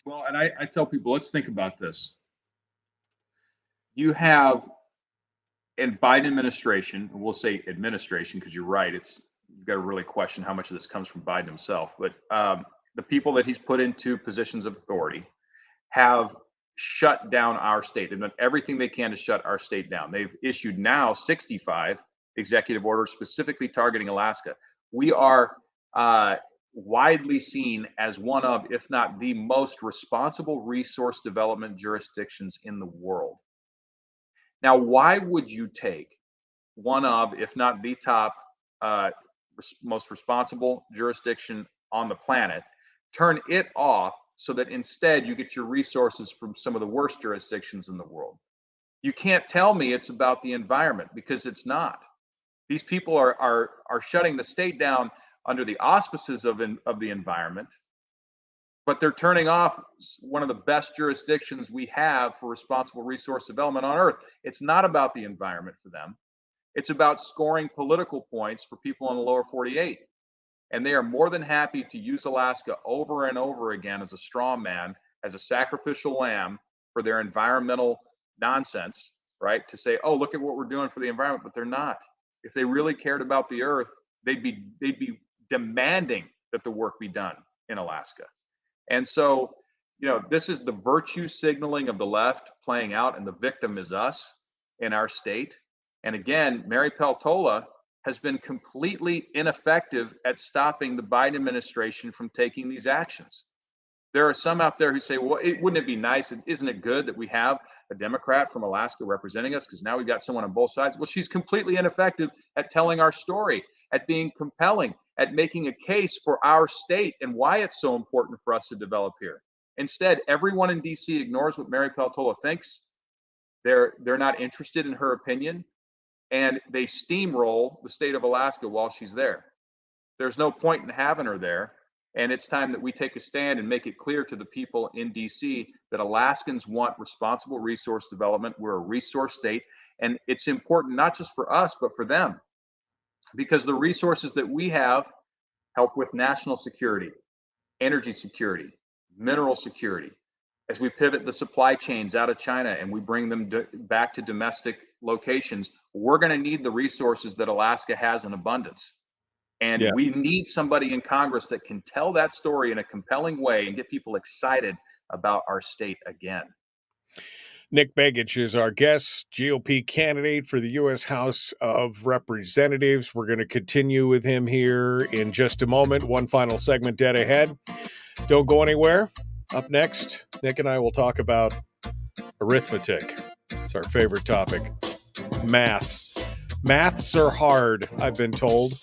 Speaker 3: Well, and I tell people, let's think about this. You have, in Biden administration, and we'll say administration, because you're right, you've got to really question how much of this comes from Biden himself. But the people that he's put into positions of authority have shut down our state. They've done everything they can to shut our state down. They've issued now 65 executive orders specifically targeting Alaska. We are widely seen as one of, if not the most responsible resource development jurisdictions in the world. Now, why would you take one of, if not the top, most responsible jurisdiction on the planet, turn it off so that instead you get your resources from some of the worst jurisdictions in the world? You can't tell me it's about the environment, because it's not. These people are shutting the state down under the auspices of the environment, but they're turning off one of the best jurisdictions we have for responsible resource development on Earth. It's not about the environment for them. It's about scoring political points for people in the lower 48. And they are more than happy to use Alaska over and over again as a straw man, as a sacrificial lamb for their environmental nonsense, right? To say, oh, look at what we're doing for the environment, but they're not. If they really cared about the Earth, they'd be demanding that the work be done in Alaska. And so, this is the virtue signaling of the left playing out, and the victim is us in our state. And again, Mary Peltola has been completely ineffective at stopping the Biden administration from taking these actions. There are some out there who say, well, wouldn't it be nice? Isn't it good that we have a Democrat from Alaska representing us, because now we've got someone on both sides? Well, she's completely ineffective at telling our story, at being compelling, at making a case for our state and why it's so important for us to develop here. Instead, everyone in DC ignores what Mary Peltola thinks. They're not interested in her opinion, and they steamroll the state of Alaska while she's there. There's no point in having her there. And it's time that we take a stand and make it clear to the people in DC that Alaskans want responsible resource development. We're a resource state, and it's important not just for us, but for them, because the resources that we have help with national security, energy security, mineral security. As we pivot the supply chains out of China and we bring them back to domestic locations, we're going to need the resources that Alaska has in abundance. And we need somebody in Congress that can tell that story in a compelling way and get people excited about our state again.
Speaker 7: Nick Begich is our guest, GOP candidate for the U.S. House of Representatives. We're going to continue with him here in just a moment. One final segment dead ahead. Don't go anywhere. Up next, Nick and I will talk about arithmetic. It's our favorite topic. Math. Maths are hard, I've been told.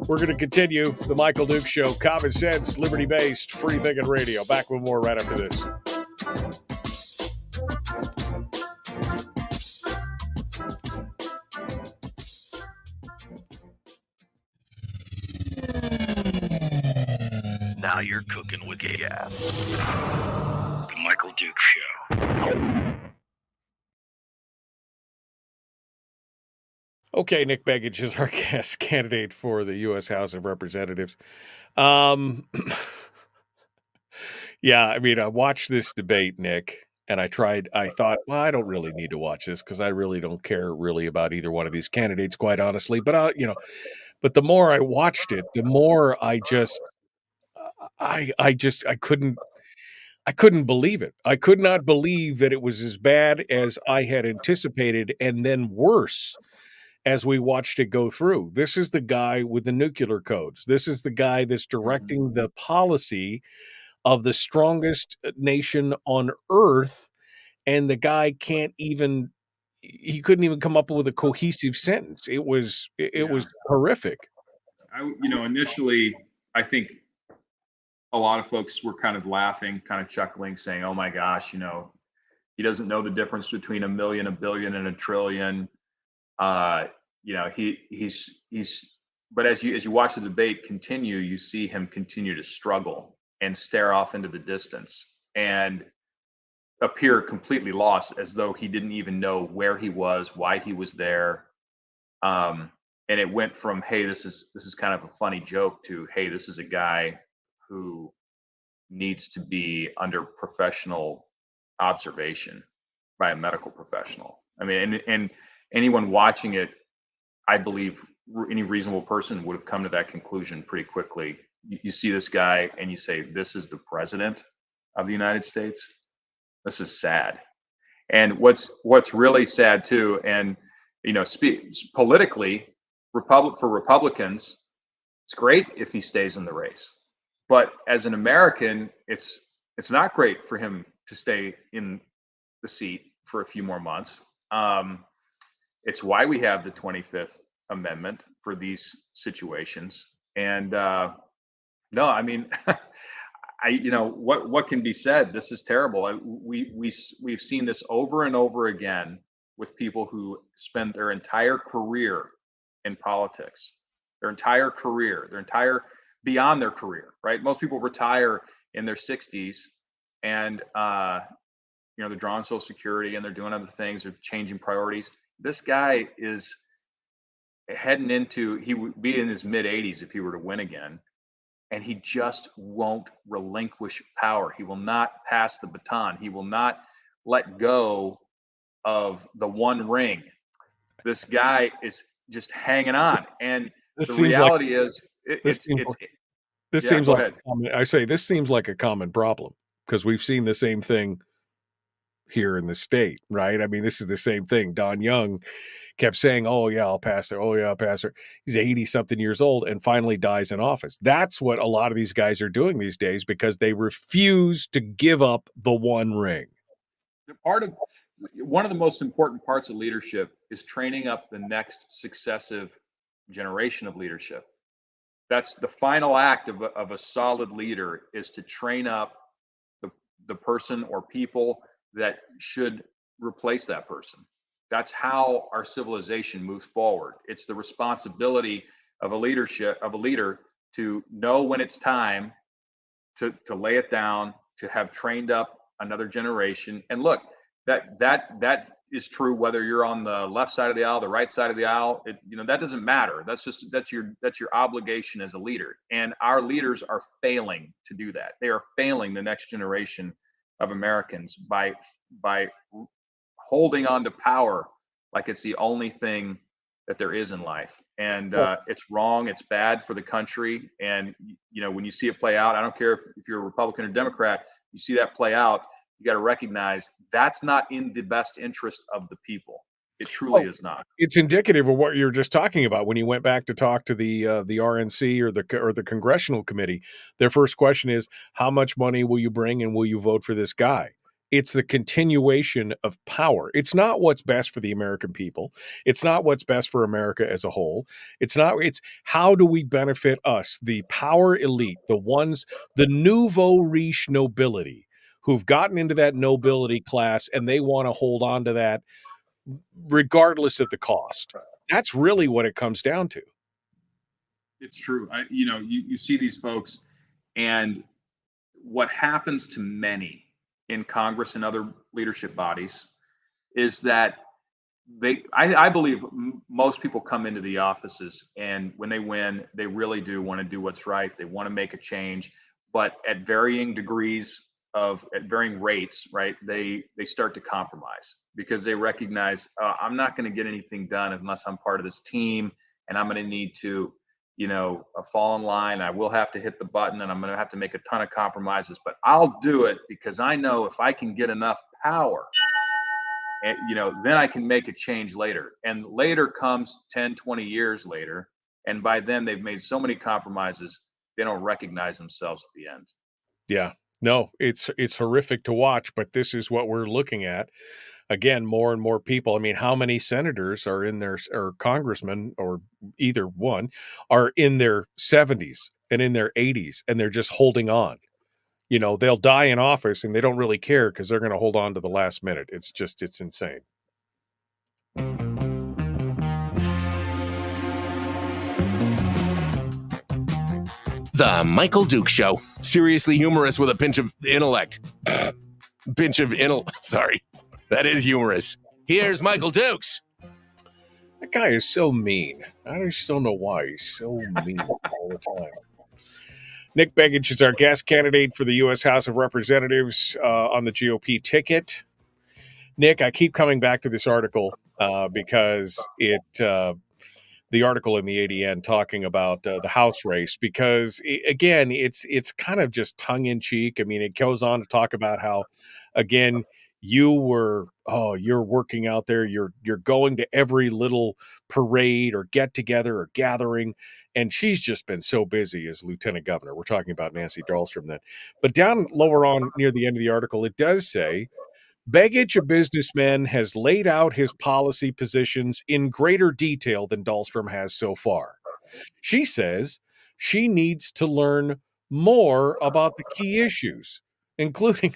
Speaker 7: We're going to continue the Michael Duke Show, common sense, liberty-based, free-thinking radio. Back with more right after this.
Speaker 9: Now you're cooking with gas. The Michael Duke Show.
Speaker 7: Okay, Nick Begich is our guest candidate for the U.S. House of Representatives. Yeah, I mean, I watched this debate, Nick, and I thought, well, I don't really need to watch this because I really don't care really about either one of these candidates, quite honestly. But but the more I watched it, the more I couldn't believe it. I could not believe that it was as bad as I had anticipated, and then worse as we watched it go through. This is the guy with the nuclear codes. This is the guy that's directing the policy of the strongest nation on earth, and the guy he couldn't even come up with a cohesive sentence. It was horrific.
Speaker 3: Initially, I think a lot of folks were kind of laughing, kind of chuckling, saying, "Oh my gosh, he doesn't know the difference between a million, a billion, and a trillion." He's. But as you watch the debate continue, you see him continue to struggle and stare off into the distance and appear completely lost, as though he didn't even know where he was, why he was there. And it went from, "Hey, this is kind of a funny joke," to, "Hey, this is a guy who needs to be under professional observation by a medical professional." I mean, and anyone watching it, I believe any reasonable person would have come to that conclusion pretty quickly. You see this guy and you say, "This is the president of the United States." This is sad. And what's really sad too, and politically, for Republicans, it's great if he stays in the race. But as an American, it's not great for him to stay in the seat for a few more months. It's why we have the 25th Amendment for these situations. And no, I mean, what can be said? This is terrible. We've seen this over and over again with people who spend their entire career in politics, beyond their career, right? Most people retire in their 60s, and they're drawing Social Security and they're doing other things, they're changing priorities. This guy is heading into, he would be in his mid 80s if he were to win again, and he just won't relinquish power. He will not pass the baton. He will not let go of the one ring. This guy is just hanging on, and the reality is, this
Speaker 7: seems like a common problem, because we've seen the same thing here in the state, right? I mean, this is the same thing. Don Young kept saying, "Oh yeah, I'll pass her. Oh yeah, I'll pass her." He's 80 something years old and finally dies in office. That's what a lot of these guys are doing these days, because they refuse to give up the one ring.
Speaker 3: One of the most important parts of leadership is training up the next successive generation of leadership. That's the final act of a solid leader, is to train up the person or people that should replace that person. That's how our civilization moves forward. It's the responsibility of a leader to know when it's time to lay it down, to have trained up another generation. And look, that is true whether you're on the left side of the aisle, the right side of the aisle. That doesn't matter. That's your obligation as a leader. And our leaders are failing to do that. They are failing the next generation of Americans by holding on to power like it's the only thing that there is in life. And it's wrong. It's bad for the country. And when you see it play out, I don't care if you're a Republican or Democrat, you see that play out, you got to recognize that's not in the best interest of the people. It truly is not.
Speaker 7: It's indicative of what you're just talking about. When you went back to talk to the RNC or the congressional committee, their first question is, "How much money will you bring, and will you vote for this guy?" It's the continuation of power. It's not what's best for the American people. It's not what's best for America as a whole. It's how do we benefit us, the power elite, the nouveau riche nobility, who've gotten into that nobility class, and they want to hold on to that regardless of the cost. That's really what it comes down to.
Speaker 3: It's true. You see these folks, and what happens to many in Congress and other leadership bodies is that I believe most people come into the offices, and when they win, they really do want to do what's right. They want to make a change, but at varying degrees at varying rates, right, they start to compromise because they recognize I'm not going to get anything done unless I'm part of this team, and I'm going to need to, fall in line. I will have to hit the button, and I'm going to have to make a ton of compromises, but I'll do it because I know if I can get enough power, and then I can make a change later. And later comes 10, 20 years later, and by then they've made so many compromises they don't recognize themselves at the end.
Speaker 7: Yeah. No, it's horrific to watch, but this is what we're looking at. Again, more and more people. I mean, how many senators are in their, or congressmen, or either one, are in their 70s and in their 80s, and they're just holding on. They'll die in office and they don't really care because they're going to hold on to the last minute. It's insane.
Speaker 1: The Michael Duke Show. Seriously humorous with a pinch of intellect. Sorry. That is humorous. Here's Michael Dukes.
Speaker 7: That guy is so mean. I just don't know why he's so mean all the time. Nick Begich is our guest candidate for the U.S. House of Representatives on the GOP ticket. Nick, I keep coming back to this article because the article in the ADN talking about the House race, because again, it's kind of just tongue in cheek. I mean, it goes on to talk about how, again, you're working out there. You're going to every little parade or get together or gathering. And she's just been so busy as lieutenant governor. We're talking about Nancy Dahlstrom then. But down lower on near the end of the article, it does say, Begich, a businessman, has laid out his policy positions in greater detail than Dahlstrom has so far. She says she needs to learn more about the key issues, including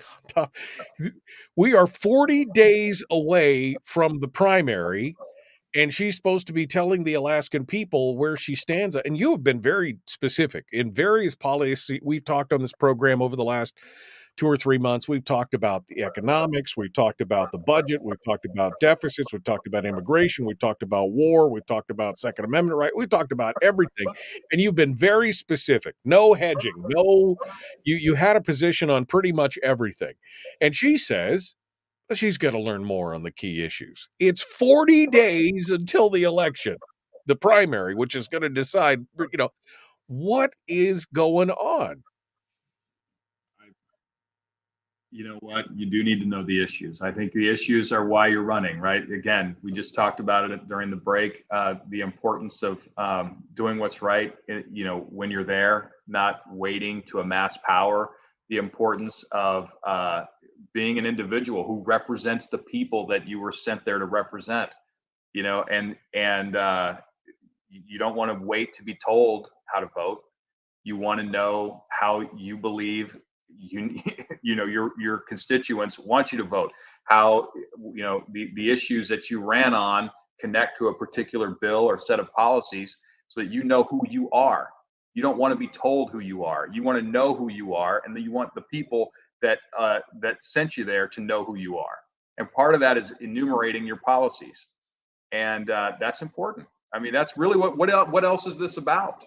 Speaker 7: we are 40 days away from the primary, and she's supposed to be telling the Alaskan people where she stands. And you have been very specific in various policy. We've talked on this program over the last 2 or 3 months. We've talked about the economics. We've talked about the budget. We've talked about deficits. We've talked about immigration. We've talked about war. We've talked about Second Amendment right. We've talked about everything. And you've been very specific. No hedging. No, you had a position on pretty much everything. And she says she's got to learn more on the key issues. It's 40 days until the election, the primary, which is going to decide, what is going on.
Speaker 3: You know what? You do need to know the issues. I think the issues are why you're running, right? Again, we just talked about it during the break, the importance of doing what's right, when you're there, not waiting to amass power, the importance of being an individual who represents the people that you were sent there to represent, and you don't want to wait to be told how to vote. You want to know how you believe your constituents want you to vote, how the issues that you ran on connect to a particular bill or set of policies, so that you know who you are. You don't want to be told who you are. You want to know who you are, and then you want the people that sent you there to know who you are. And part of that is enumerating your policies, and that's important. I mean, that's really what else is this about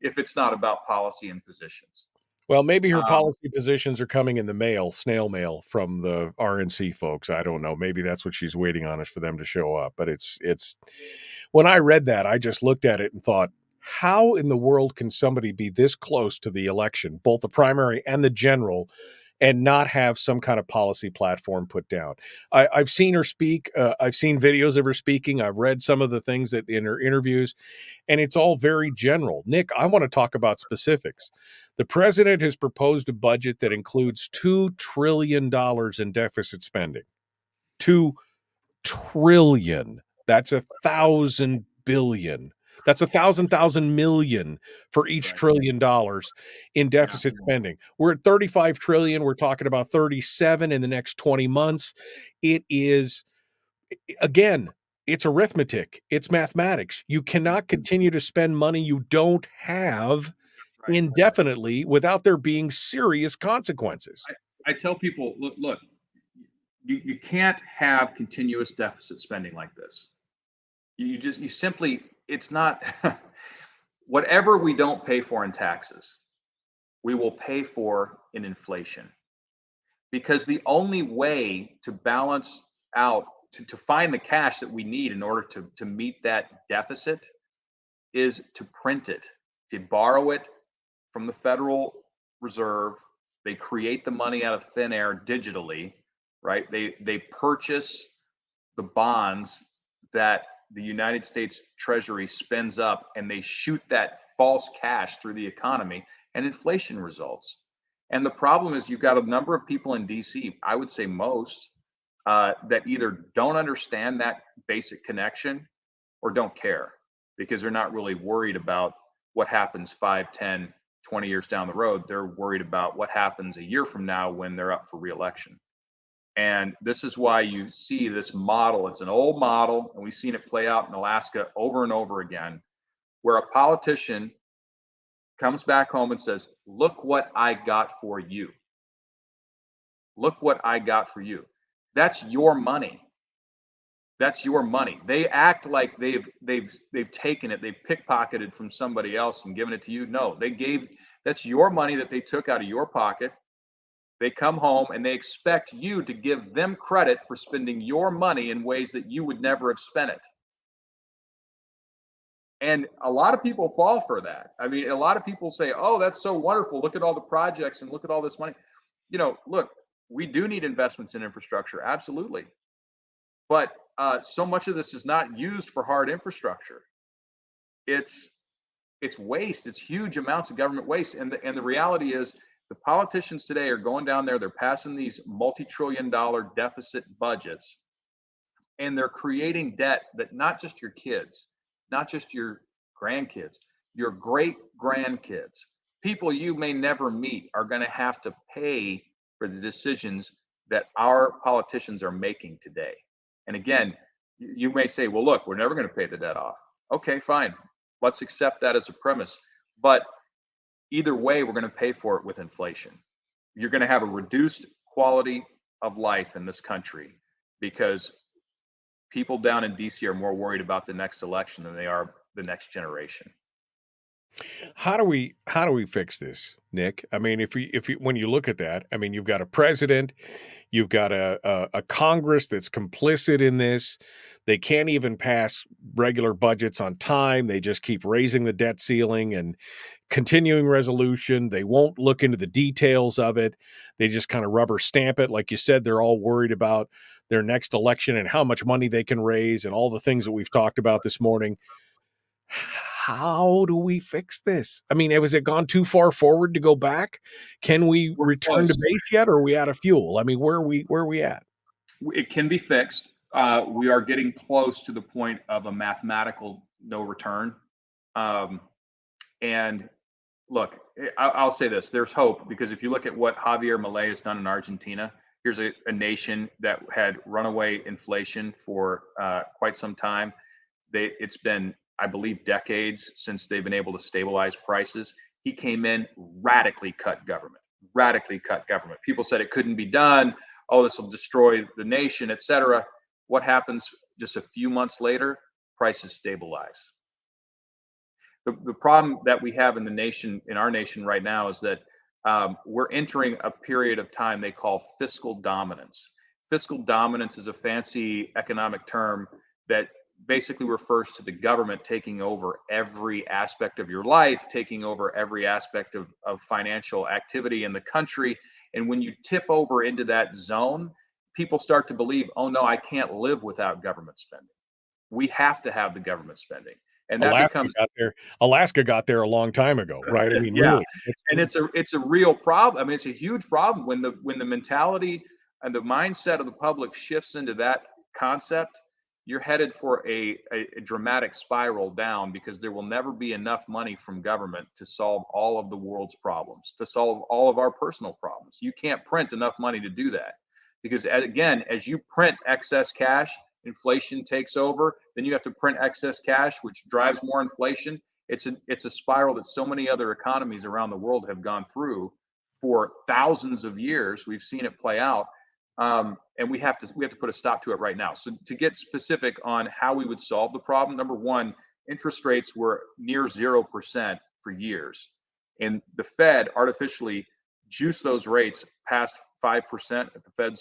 Speaker 3: if it's not about policy and positions?
Speaker 7: Well, maybe her policy positions are coming in the mail, snail mail from the RNC folks. I don't know. Maybe that's what she's waiting on, is for them to show up. But it's when I read that, I just looked at it and thought, how in the world can somebody be this close to the election, both the primary and the general, and not have some kind of policy platform put down? I've seen her speak. I've seen videos of her speaking. I've read some of the things that in her interviews, and it's all very general. Nick, I want to talk about specifics. The president has proposed a budget that includes $2 trillion in deficit spending. $2 trillion. That's 1,000 billion. That's 1,000 million for each trillion dollars in deficit spending. We're at 35 trillion. We're talking about 37 in the next 20 months. It is, again, it's arithmetic. It's mathematics. You cannot continue to spend money you don't have indefinitely without there being serious consequences.
Speaker 3: I tell people, look, you can't have continuous deficit spending like this. You simply, it's not, whatever we don't pay for in taxes, we will pay for in inflation. because the only way to balance out, to find the cash that we need in order to meet that deficit is to print it, to borrow it from the Federal Reserve. They create the money out of thin air digitally, right? They purchase the bonds that the United States Treasury spends up, and they shoot that false cash through the economy, and inflation results. And the problem is, you've got a number of people in DC, I would say most, that either don't understand that basic connection or don't care, because they're not really worried about what happens 5, 10, 20 years down the road. They're worried about what happens a year from now when they're up for re-election. And this is why you see this model. It's an old model, and we've seen it play out in Alaska over and over again, where a politician comes back home and says, look what I got for you. Look what I got for you. That's your money. That's your money. They act like they've taken it, they've pickpocketed from somebody else and given it to you. No, that's your money that they took out of your pocket. They come home and they expect you to give them credit for spending your money in ways that you would never have spent it. And a lot of people fall for that. I mean, a lot of people say, oh, that's so wonderful. Look at all the projects and look at all this money. Look, we do need investments in infrastructure. Absolutely. But so much of this is not used for hard infrastructure. It's waste. It's huge amounts of government waste. And the reality is, the politicians today are going down there, they're passing these multi-trillion-dollar deficit budgets, and they're creating debt that not just your kids, not just your grandkids, your great-grandkids, people you may never meet, are going to have to pay for the decisions that our politicians are making today. And again, you may say, well, look, we're never going to pay the debt off. Okay, fine. Let's accept that as a premise. But either way, we're going to pay for it with inflation. You're going to have a reduced quality of life in this country because people down in DC are more worried about the next election than they are the next generation.
Speaker 7: How do we fix this, Nick? I mean, when you look at that, I mean, you've got a president, you've got a Congress that's complicit in this. They can't even pass regular budgets on time. They just keep raising the debt ceiling and continuing resolution. They won't look into the details of it. They just kind of rubber stamp it. Like you said, they're all worried about their next election and how much money they can raise and all the things that we've talked about this morning. How do we fix this? I mean, has it gone too far forward to go back? Can we return to base yet, or are we out of fuel? I mean, where are we at?
Speaker 3: It can be fixed. We are getting close to the point of a mathematical no return. And look, I'll say this, there's hope, because if you look at what Javier Milei has done in Argentina, here's a nation that had runaway inflation for quite some time. It's been, I believe, decades since they've been able to stabilize prices. He came in, radically cut government. People said it couldn't be done. Oh, this will destroy the nation, etc. What happens just a few months later? Prices stabilize. The problem that we have in our nation right now is that we're entering a period of time they call fiscal dominance. Fiscal dominance is a fancy economic term that basically refers to the government taking over every aspect of your life, taking over every aspect of financial activity in the country. And when you tip over into that zone, people start to believe, oh no, I can't live without government spending. We have to have the government spending. And that
Speaker 7: Alaska got there a long time ago, right? I mean,
Speaker 3: yeah.
Speaker 7: Really.
Speaker 3: And it's a real problem. I mean, it's a huge problem when the mentality and the mindset of the public shifts into that concept. You're headed for a dramatic spiral down, because there will never be enough money from government to solve all of the world's problems, to solve all of our personal problems. You can't print enough money to do that, because again, as you print excess cash, inflation takes over. Then you have to print excess cash, which drives more inflation. It's a spiral that so many other economies around the world have gone through for thousands of years. We've seen it play out. And we have to put a stop to it right now. So to get specific on how we would solve the problem, number one, interest rates were near 0% for years, and the Fed artificially juiced those rates past at the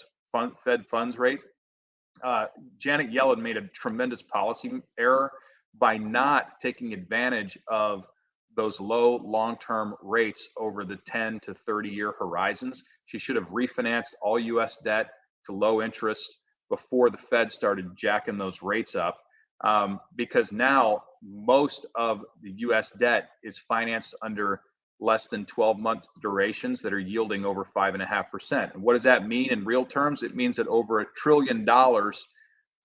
Speaker 3: Fed funds rate. Janet Yellen made a tremendous policy error by not taking advantage of those low long-term rates over the 10 to 30-year horizons. She should have refinanced all U.S. debt to low interest before the Fed started jacking those rates up, because now most of the U.S. debt is financed under less than 12-month durations that are yielding over 5.5%. And what does that mean in real terms? It means that over $1 trillion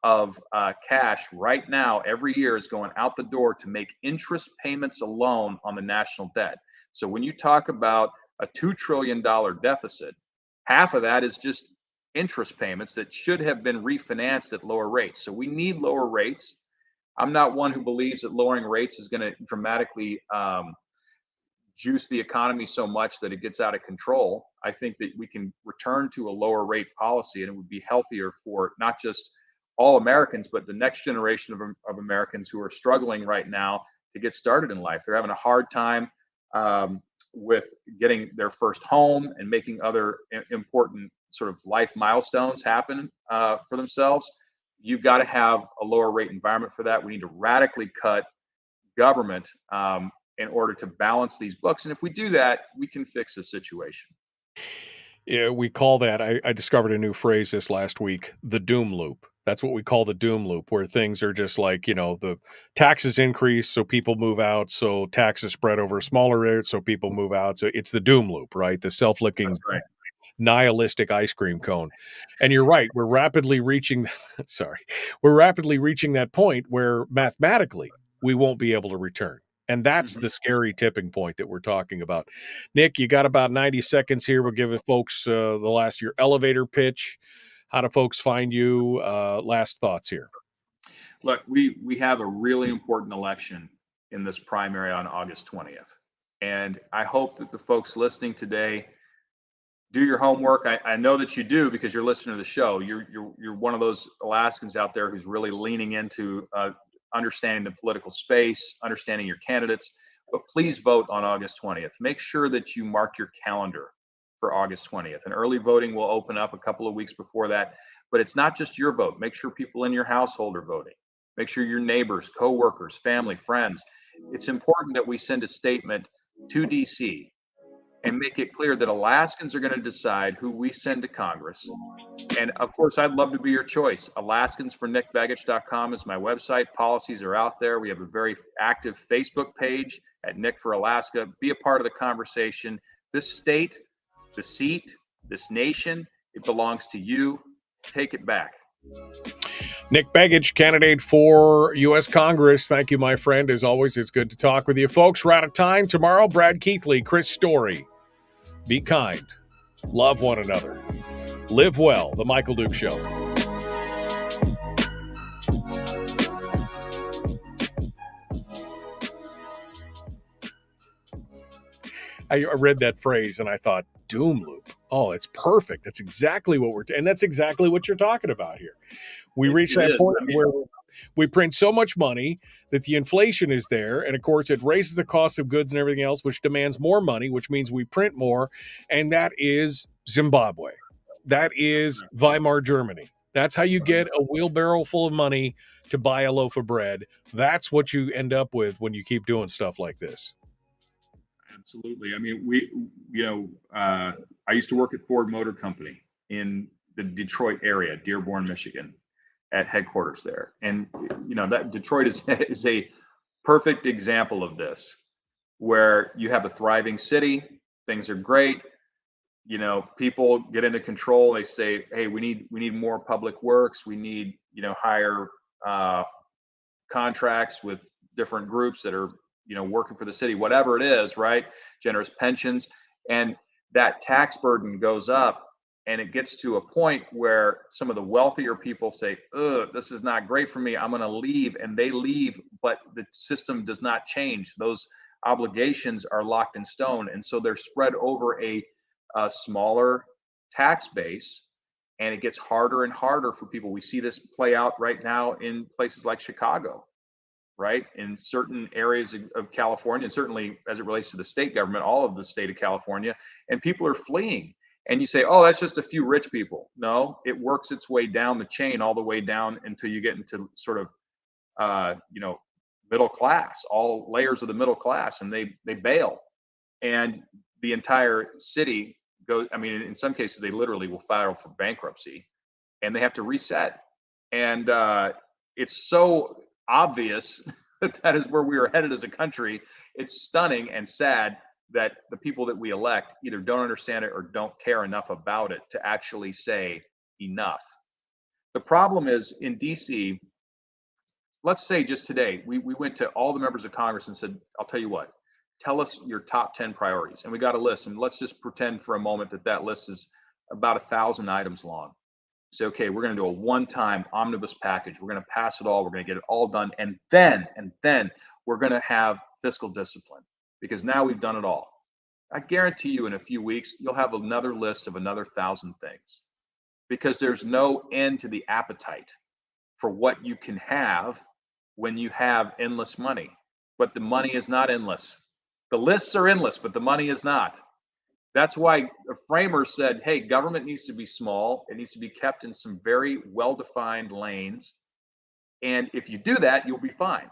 Speaker 3: of cash right now every year is going out the door to make interest payments alone on the national debt. So when you talk about a $2 trillion deficit, half of that is just interest payments that should have been refinanced at lower rates. So we need lower rates. I'm not one who believes that lowering rates is going to dramatically juice the economy so much that it gets out of control. I think that we can return to a lower rate policy, and it would be healthier for not just all Americans, but the next generation of Americans who are struggling right now to get started in life. They're having a hard time with getting their first home and making other important sort of life milestones happen for themselves. You've got to have a lower rate environment for that. We need to radically cut government in order to balance these books. And if we do that, we can fix the situation.
Speaker 7: Yeah, we call that, I discovered a new phrase this last week, the doom loop. That's what we call the doom loop, where things are just like, the taxes increase, so people move out. So taxes spread over a smaller area, so people move out. So it's the doom loop, right? The self-licking,
Speaker 3: right,
Speaker 7: nihilistic ice cream cone. And you're right. We're rapidly reaching that point where mathematically we won't be able to return. And that's the scary tipping point that we're talking about. Nick, you got about 90 seconds here. We'll give folks your elevator pitch. How do folks find you? Last thoughts here.
Speaker 3: Look, we have a really important election in this primary on August 20th. And I hope that the folks listening today do your homework. I know that you do, because you're listening to the show. You're one of those Alaskans out there who's really leaning into understanding the political space, understanding your candidates. But please vote on August 20th. Make sure that you mark your calendar for August 20th. And early voting will open up a couple of weeks before that. But it's not just your vote. Make sure people in your household are voting. Make sure your neighbors, coworkers, family, friends. It's important that we send a statement to DC and make it clear that Alaskans are going to decide who we send to Congress. And of course, I'd love to be your choice. AlaskansForNickBegich.com is my website. Policies are out there. We have a very active Facebook page at Nick for Alaska. Be a part of the conversation. This state, the seat, this nation, it belongs to you. Take it back.
Speaker 7: Nick Begich, candidate for U.S. Congress. Thank you, my friend. As always, it's good to talk with you. Folks, we're out of time. Tomorrow, Brad Keithley, Chris Story. Be kind. Love one another. Live well. The Michael Duke Show. I read that phrase and I thought, doom loop. Oh, it's perfect. That's exactly what and that's exactly what you're talking about here. We reach that point where we print so much money that the inflation is there. And of course, it raises the cost of goods and everything else, which demands more money, which means we print more. And that is Zimbabwe. That is Weimar Germany. That's how you get a wheelbarrow full of money to buy a loaf of bread. That's what you end up with when you keep doing stuff like this.
Speaker 3: Absolutely. I mean, I used to work at Ford Motor Company in the Detroit area, Dearborn, Michigan, at headquarters there. And, that Detroit is a perfect example of this, where you have a thriving city, things are great. People get into control. They say, hey, we need more public works. We need, higher contracts with different groups that are, working for the city, whatever it is, right? Generous pensions. And that tax burden goes up, and it gets to a point where some of the wealthier people say, this is not great for me. I'm going to leave. And they leave, but the system does not change. Those obligations are locked in stone. And so they're spread over a smaller tax base, and it gets harder and harder for people. We see this play out right now in places like Chicago, right? In certain areas of California, and certainly as it relates to the state government, all of the state of California, and people are fleeing. And you say, oh, that's just a few rich people. No, it works its way down the chain all the way down until you get into sort of, middle class, all layers of the middle class, and they bail. And the entire city goes, I mean, in some cases, they literally will file for bankruptcy and they have to reset. And it's so obvious that that is where we are headed as a country. It's stunning and sad that the people that we elect either don't understand it or don't care enough about it to actually say enough. The problem is in DC, let's say just today, we went to all the members of Congress and said, I'll tell you what, tell us your top 10 priorities. And we got a list. And let's just pretend for a moment that that list is about 1,000 items long. Say, okay, we're going to do a one-time omnibus package. We're going to pass it all. We're going to get it all done. And then we're going to have fiscal discipline because now we've done it all. I guarantee you in a few weeks, you'll have another list of another 1,000 things because there's no end to the appetite for what you can have when you have endless money. But the money is not endless. The lists are endless, but the money is not. That's why the framers said, hey, government needs to be small. It needs to be kept in some very well-defined lanes. And if you do that, you'll be fine.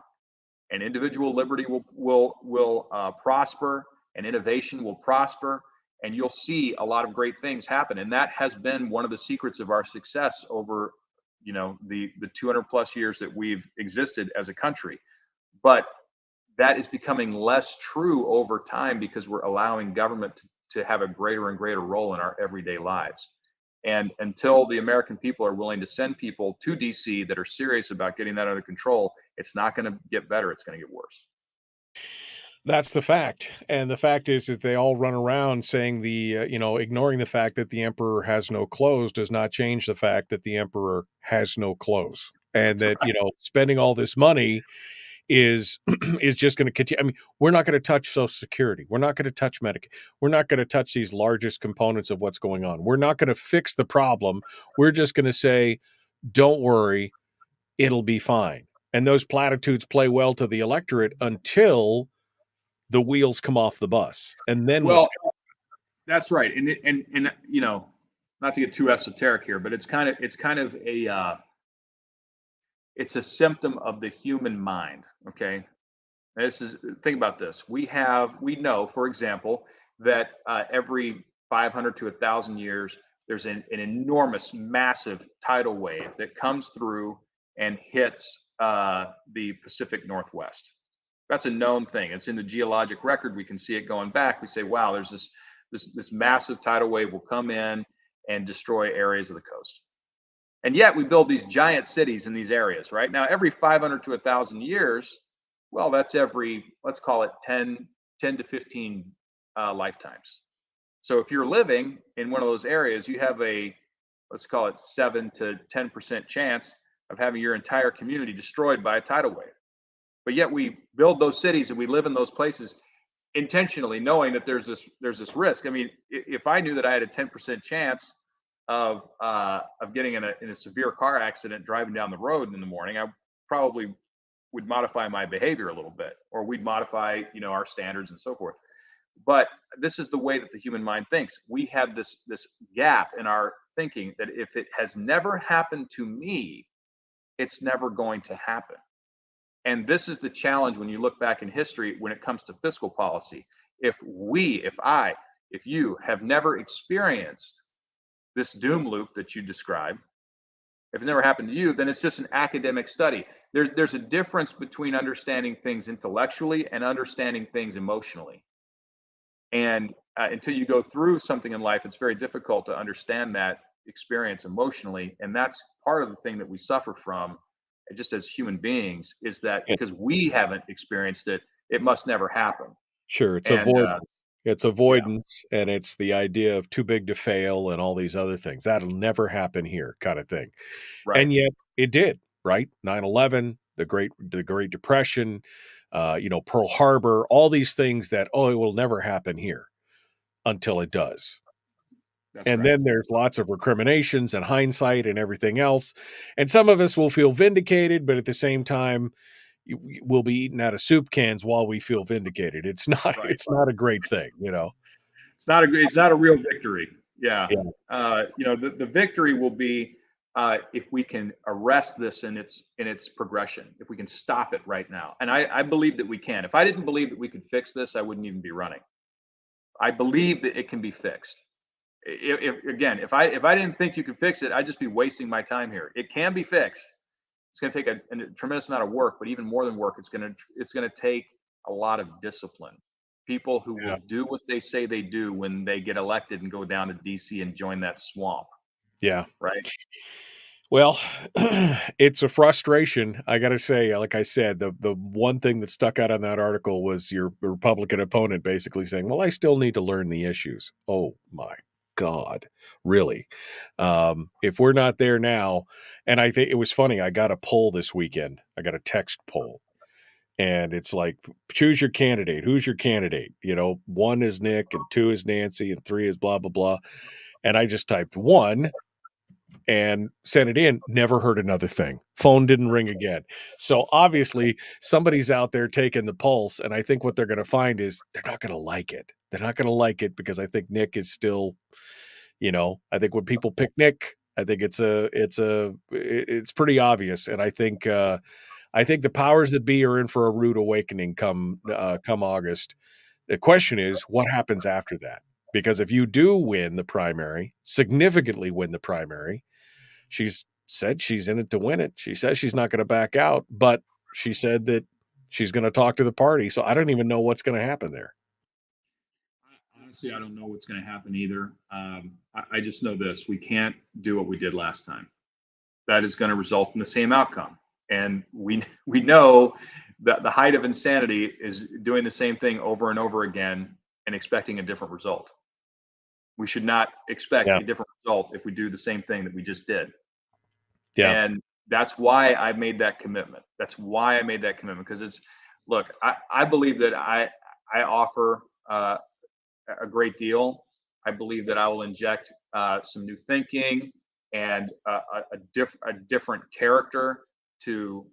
Speaker 3: And individual liberty will prosper, and innovation will prosper, and you'll see a lot of great things happen. And that has been one of the secrets of our success over, the 200 plus years that we've existed as a country. But that is becoming less true over time because we're allowing government to have a greater and greater role in our everyday lives. And until the American people are willing to send people to DC that are serious about getting that under control, it's not going to get better. It's going to get worse.
Speaker 7: That's the fact. And the fact is that they all run around saying ignoring the fact that the emperor has no clothes does not change the fact that the emperor has no clothes. And that, spending all this money is just going to continue. I mean, we're not going to touch Social Security. We're not going to touch Medicaid. We're not going to touch these largest components of what's going on. We're not going to fix the problem. We're just going to say, don't worry, it'll be fine. And those platitudes play well to the electorate until the wheels come off the bus. And then
Speaker 3: that's right. And not to get too esoteric here, but it's kind of it's a symptom of the human mind. Okay. Think about this. We know, for example, that every 500 to 1,000 years, there's an enormous, massive tidal wave that comes through and hits the Pacific Northwest. That's a known thing. It's in the geologic record. We can see it going back. We say, wow, there's this massive tidal wave will come in and destroy areas of the coast. And yet we build these giant cities in these areas, right? Now, every 500 to 1,000 years, well, that's every, let's call it 10 to 15 lifetimes. So if you're living in one of those areas, you have let's call it 7 to 10% chance of having your entire community destroyed by a tidal wave. But yet we build those cities and we live in those places intentionally, knowing that there's this risk. I mean, if I knew that I had a 10% chance of getting in a severe car accident driving down the road in the morning, I probably would modify my behavior a little bit, or we'd modify, our standards and so forth. But this is the way that the human mind thinks. We have this gap in our thinking that if it has never happened to me, it's never going to happen. And this is the challenge when you look back in history when it comes to fiscal policy. If you have never experienced this doom loop that you describe, if it's never happened to you, then it's just an academic study. There's a difference between understanding things intellectually and understanding things emotionally. And until you go through something in life, it's very difficult to understand that experience emotionally. And that's part of the thing that we suffer from just as human beings, is that because we haven't experienced it, it must never happen.
Speaker 7: Sure. It's avoidance. It's avoidance, and it's the idea of too big to fail and all these other things. That'll never happen here kind of thing. Right. And yet it did, right? 9/11, the Great Depression, Pearl Harbor, all these things that, it will never happen here until it does. And then there's lots of recriminations and hindsight and everything else. And some of us will feel vindicated, but at the same time, we'll be eating out of soup cans while we feel vindicated. It's not. It's not a great thing,
Speaker 3: It's not a real victory. Yeah. The victory will be if we can arrest this in its progression, if we can stop it right now. And I believe that we can. If I didn't believe that we could fix this, I wouldn't even be running. I believe that it can be fixed. If I didn't think you could fix it, I'd just be wasting my time here. It can be fixed. It's going to take a tremendous amount of work, but even more than work, it's going to take a lot of discipline. People who will do what they say they do when they get elected and go down to DC and join that swamp.
Speaker 7: Yeah.
Speaker 3: Right.
Speaker 7: Well, it's a frustration. I got to say, like I said, the one thing that stuck out on that article was your Republican opponent basically saying, well, I still need to learn the issues. Oh, my God, really? If we're not there now, and I think it was funny, I got a poll this weekend. I got a text poll. And it's like, choose your candidate. Who's your candidate? 1 is Nick and 2 is Nancy and 3 is blah, blah, blah. And I just typed 1 and sent it in, never heard another thing. Phone didn't ring again. So obviously somebody's out there taking the pulse. And I think what they're going to find is they're not going to like it. They're not going to like it because I think Nick is still, I think when people pick Nick, I think it's pretty obvious. And I think the powers that be are in for a rude awakening come August. The question is, what happens after that? Because if you do win the primary, significantly win the primary, she's said she's in it to win it. She says she's not going to back out, but she said that she's going to talk to the party. So I don't even know what's going to happen there.
Speaker 3: Honestly, I don't know what's going to happen either. I just know this. We can't do what we did last time. That is going to result in the same outcome. And we know that the height of insanity is doing the same thing over and over again and expecting a different result. We should not expect a different result if we do the same thing that we just did. Yeah. And that's why I made that commitment. Because I believe that I offer a great deal. I believe that I will inject some new thinking and a different character to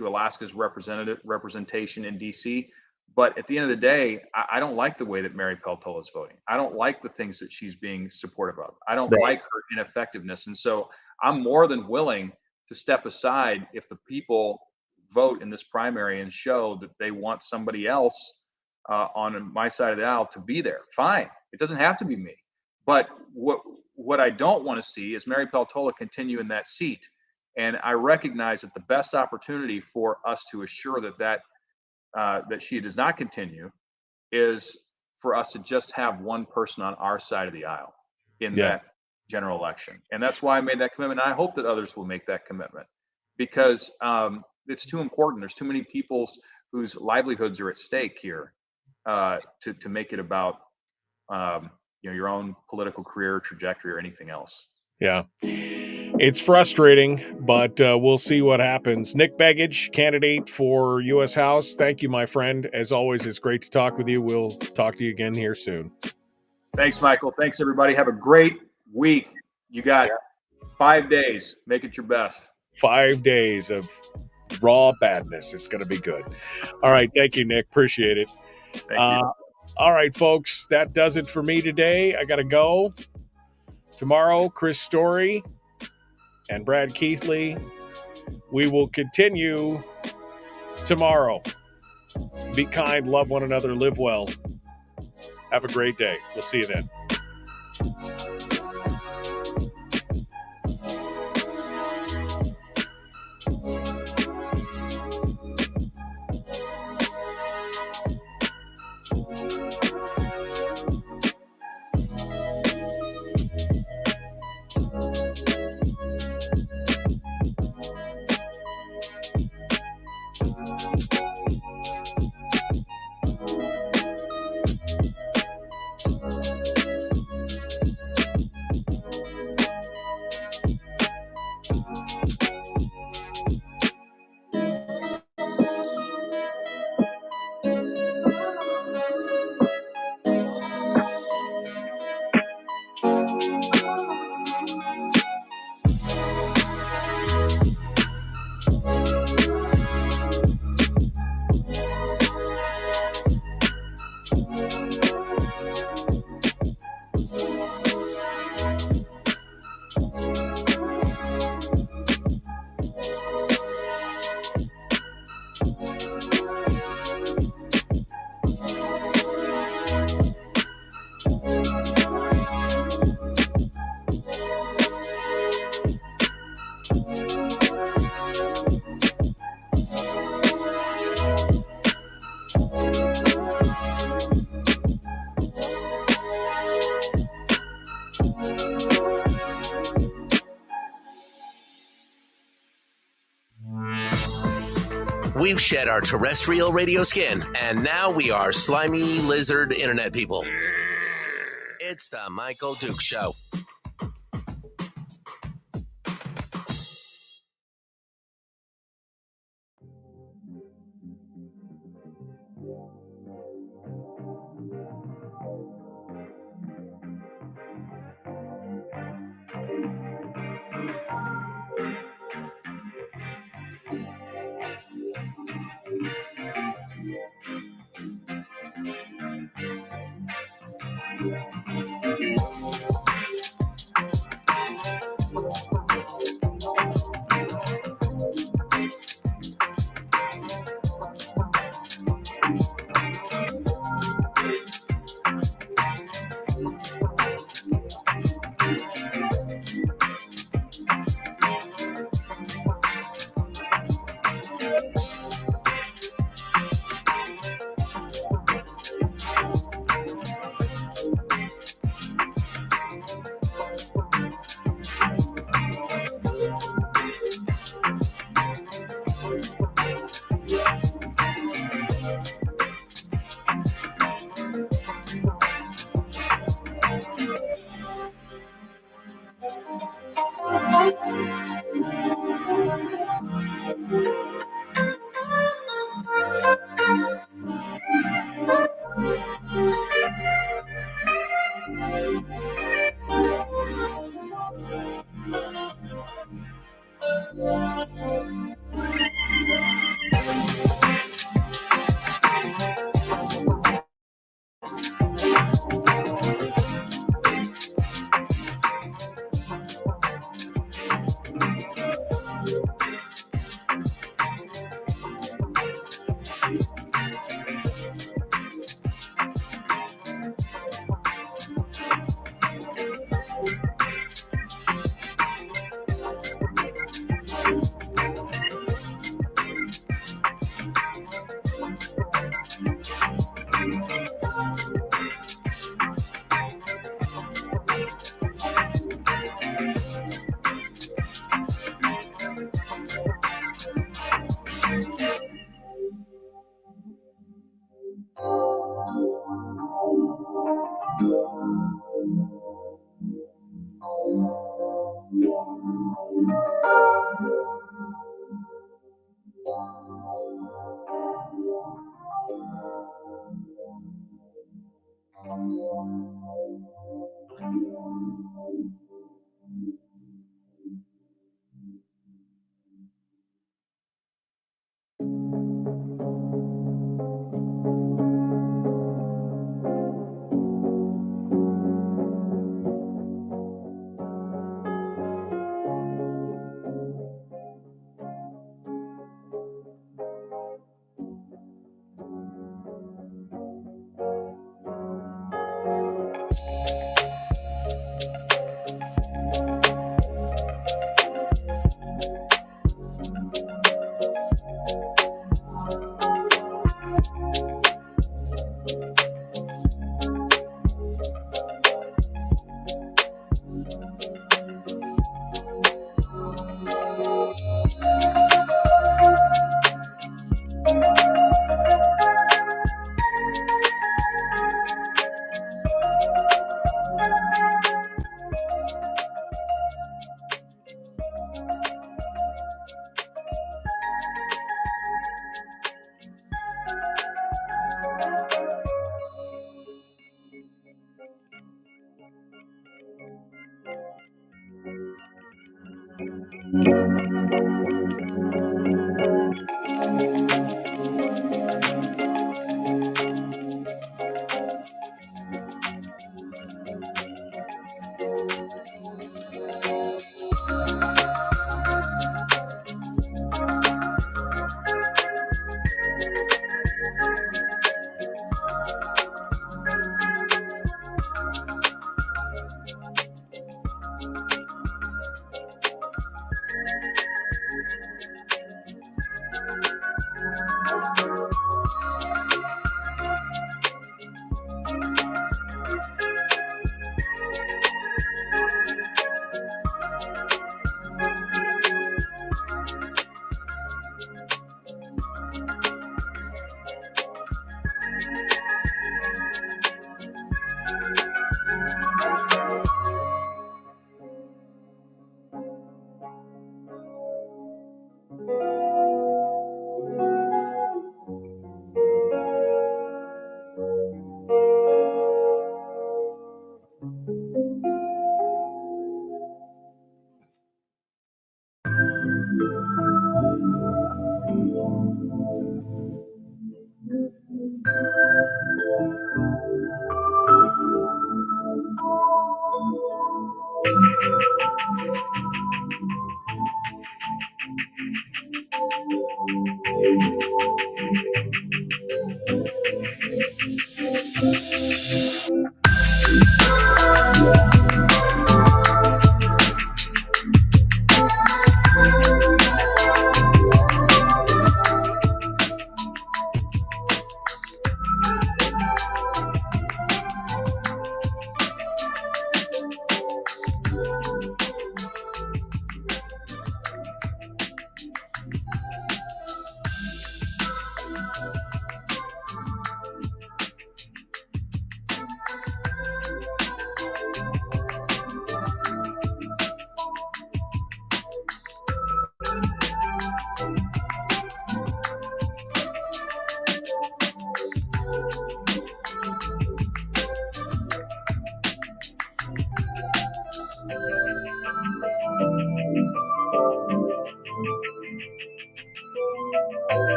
Speaker 3: Alaska's representation in DC. But at the end of the day, I don't like the way that Mary Peltola is voting. I don't like the things that she's being supportive of. I don't like her ineffectiveness. And so I'm more than willing to step aside if the people vote in this primary and show that they want somebody else on my side of the aisle to be there. Fine. It doesn't have to be me. But what I don't want to see is Mary Peltola continue in that seat. And I recognize that the best opportunity for us to assure that she does not continue is for us to just have one person on our side of the aisle in that general election. And that's why I made that commitment. And I hope that others will make that commitment because it's too important. There's too many people whose livelihoods are at stake here to make it about your own political career trajectory or anything else.
Speaker 7: Yeah. It's frustrating, but we'll see what happens. Nick Begich, candidate for U.S. House. Thank you, my friend. As always, it's great to talk with you. We'll talk to you again here soon.
Speaker 3: Thanks, Michael. Thanks, everybody. Have a great week. You got 5 days. Make it your best.
Speaker 7: 5 days of raw badness. It's going to be good. All right. Thank you, Nick. Appreciate it.
Speaker 3: Thank you.
Speaker 7: All right, folks. That does it for me today. I got to go. Tomorrow, Chris Story and Brad Keithley. We will continue tomorrow. Be kind, love one another, live well. Have a great day. We'll see you then.
Speaker 1: We've shed our terrestrial radio skin, and now we are slimy lizard internet people. It's the Michael Duke Show.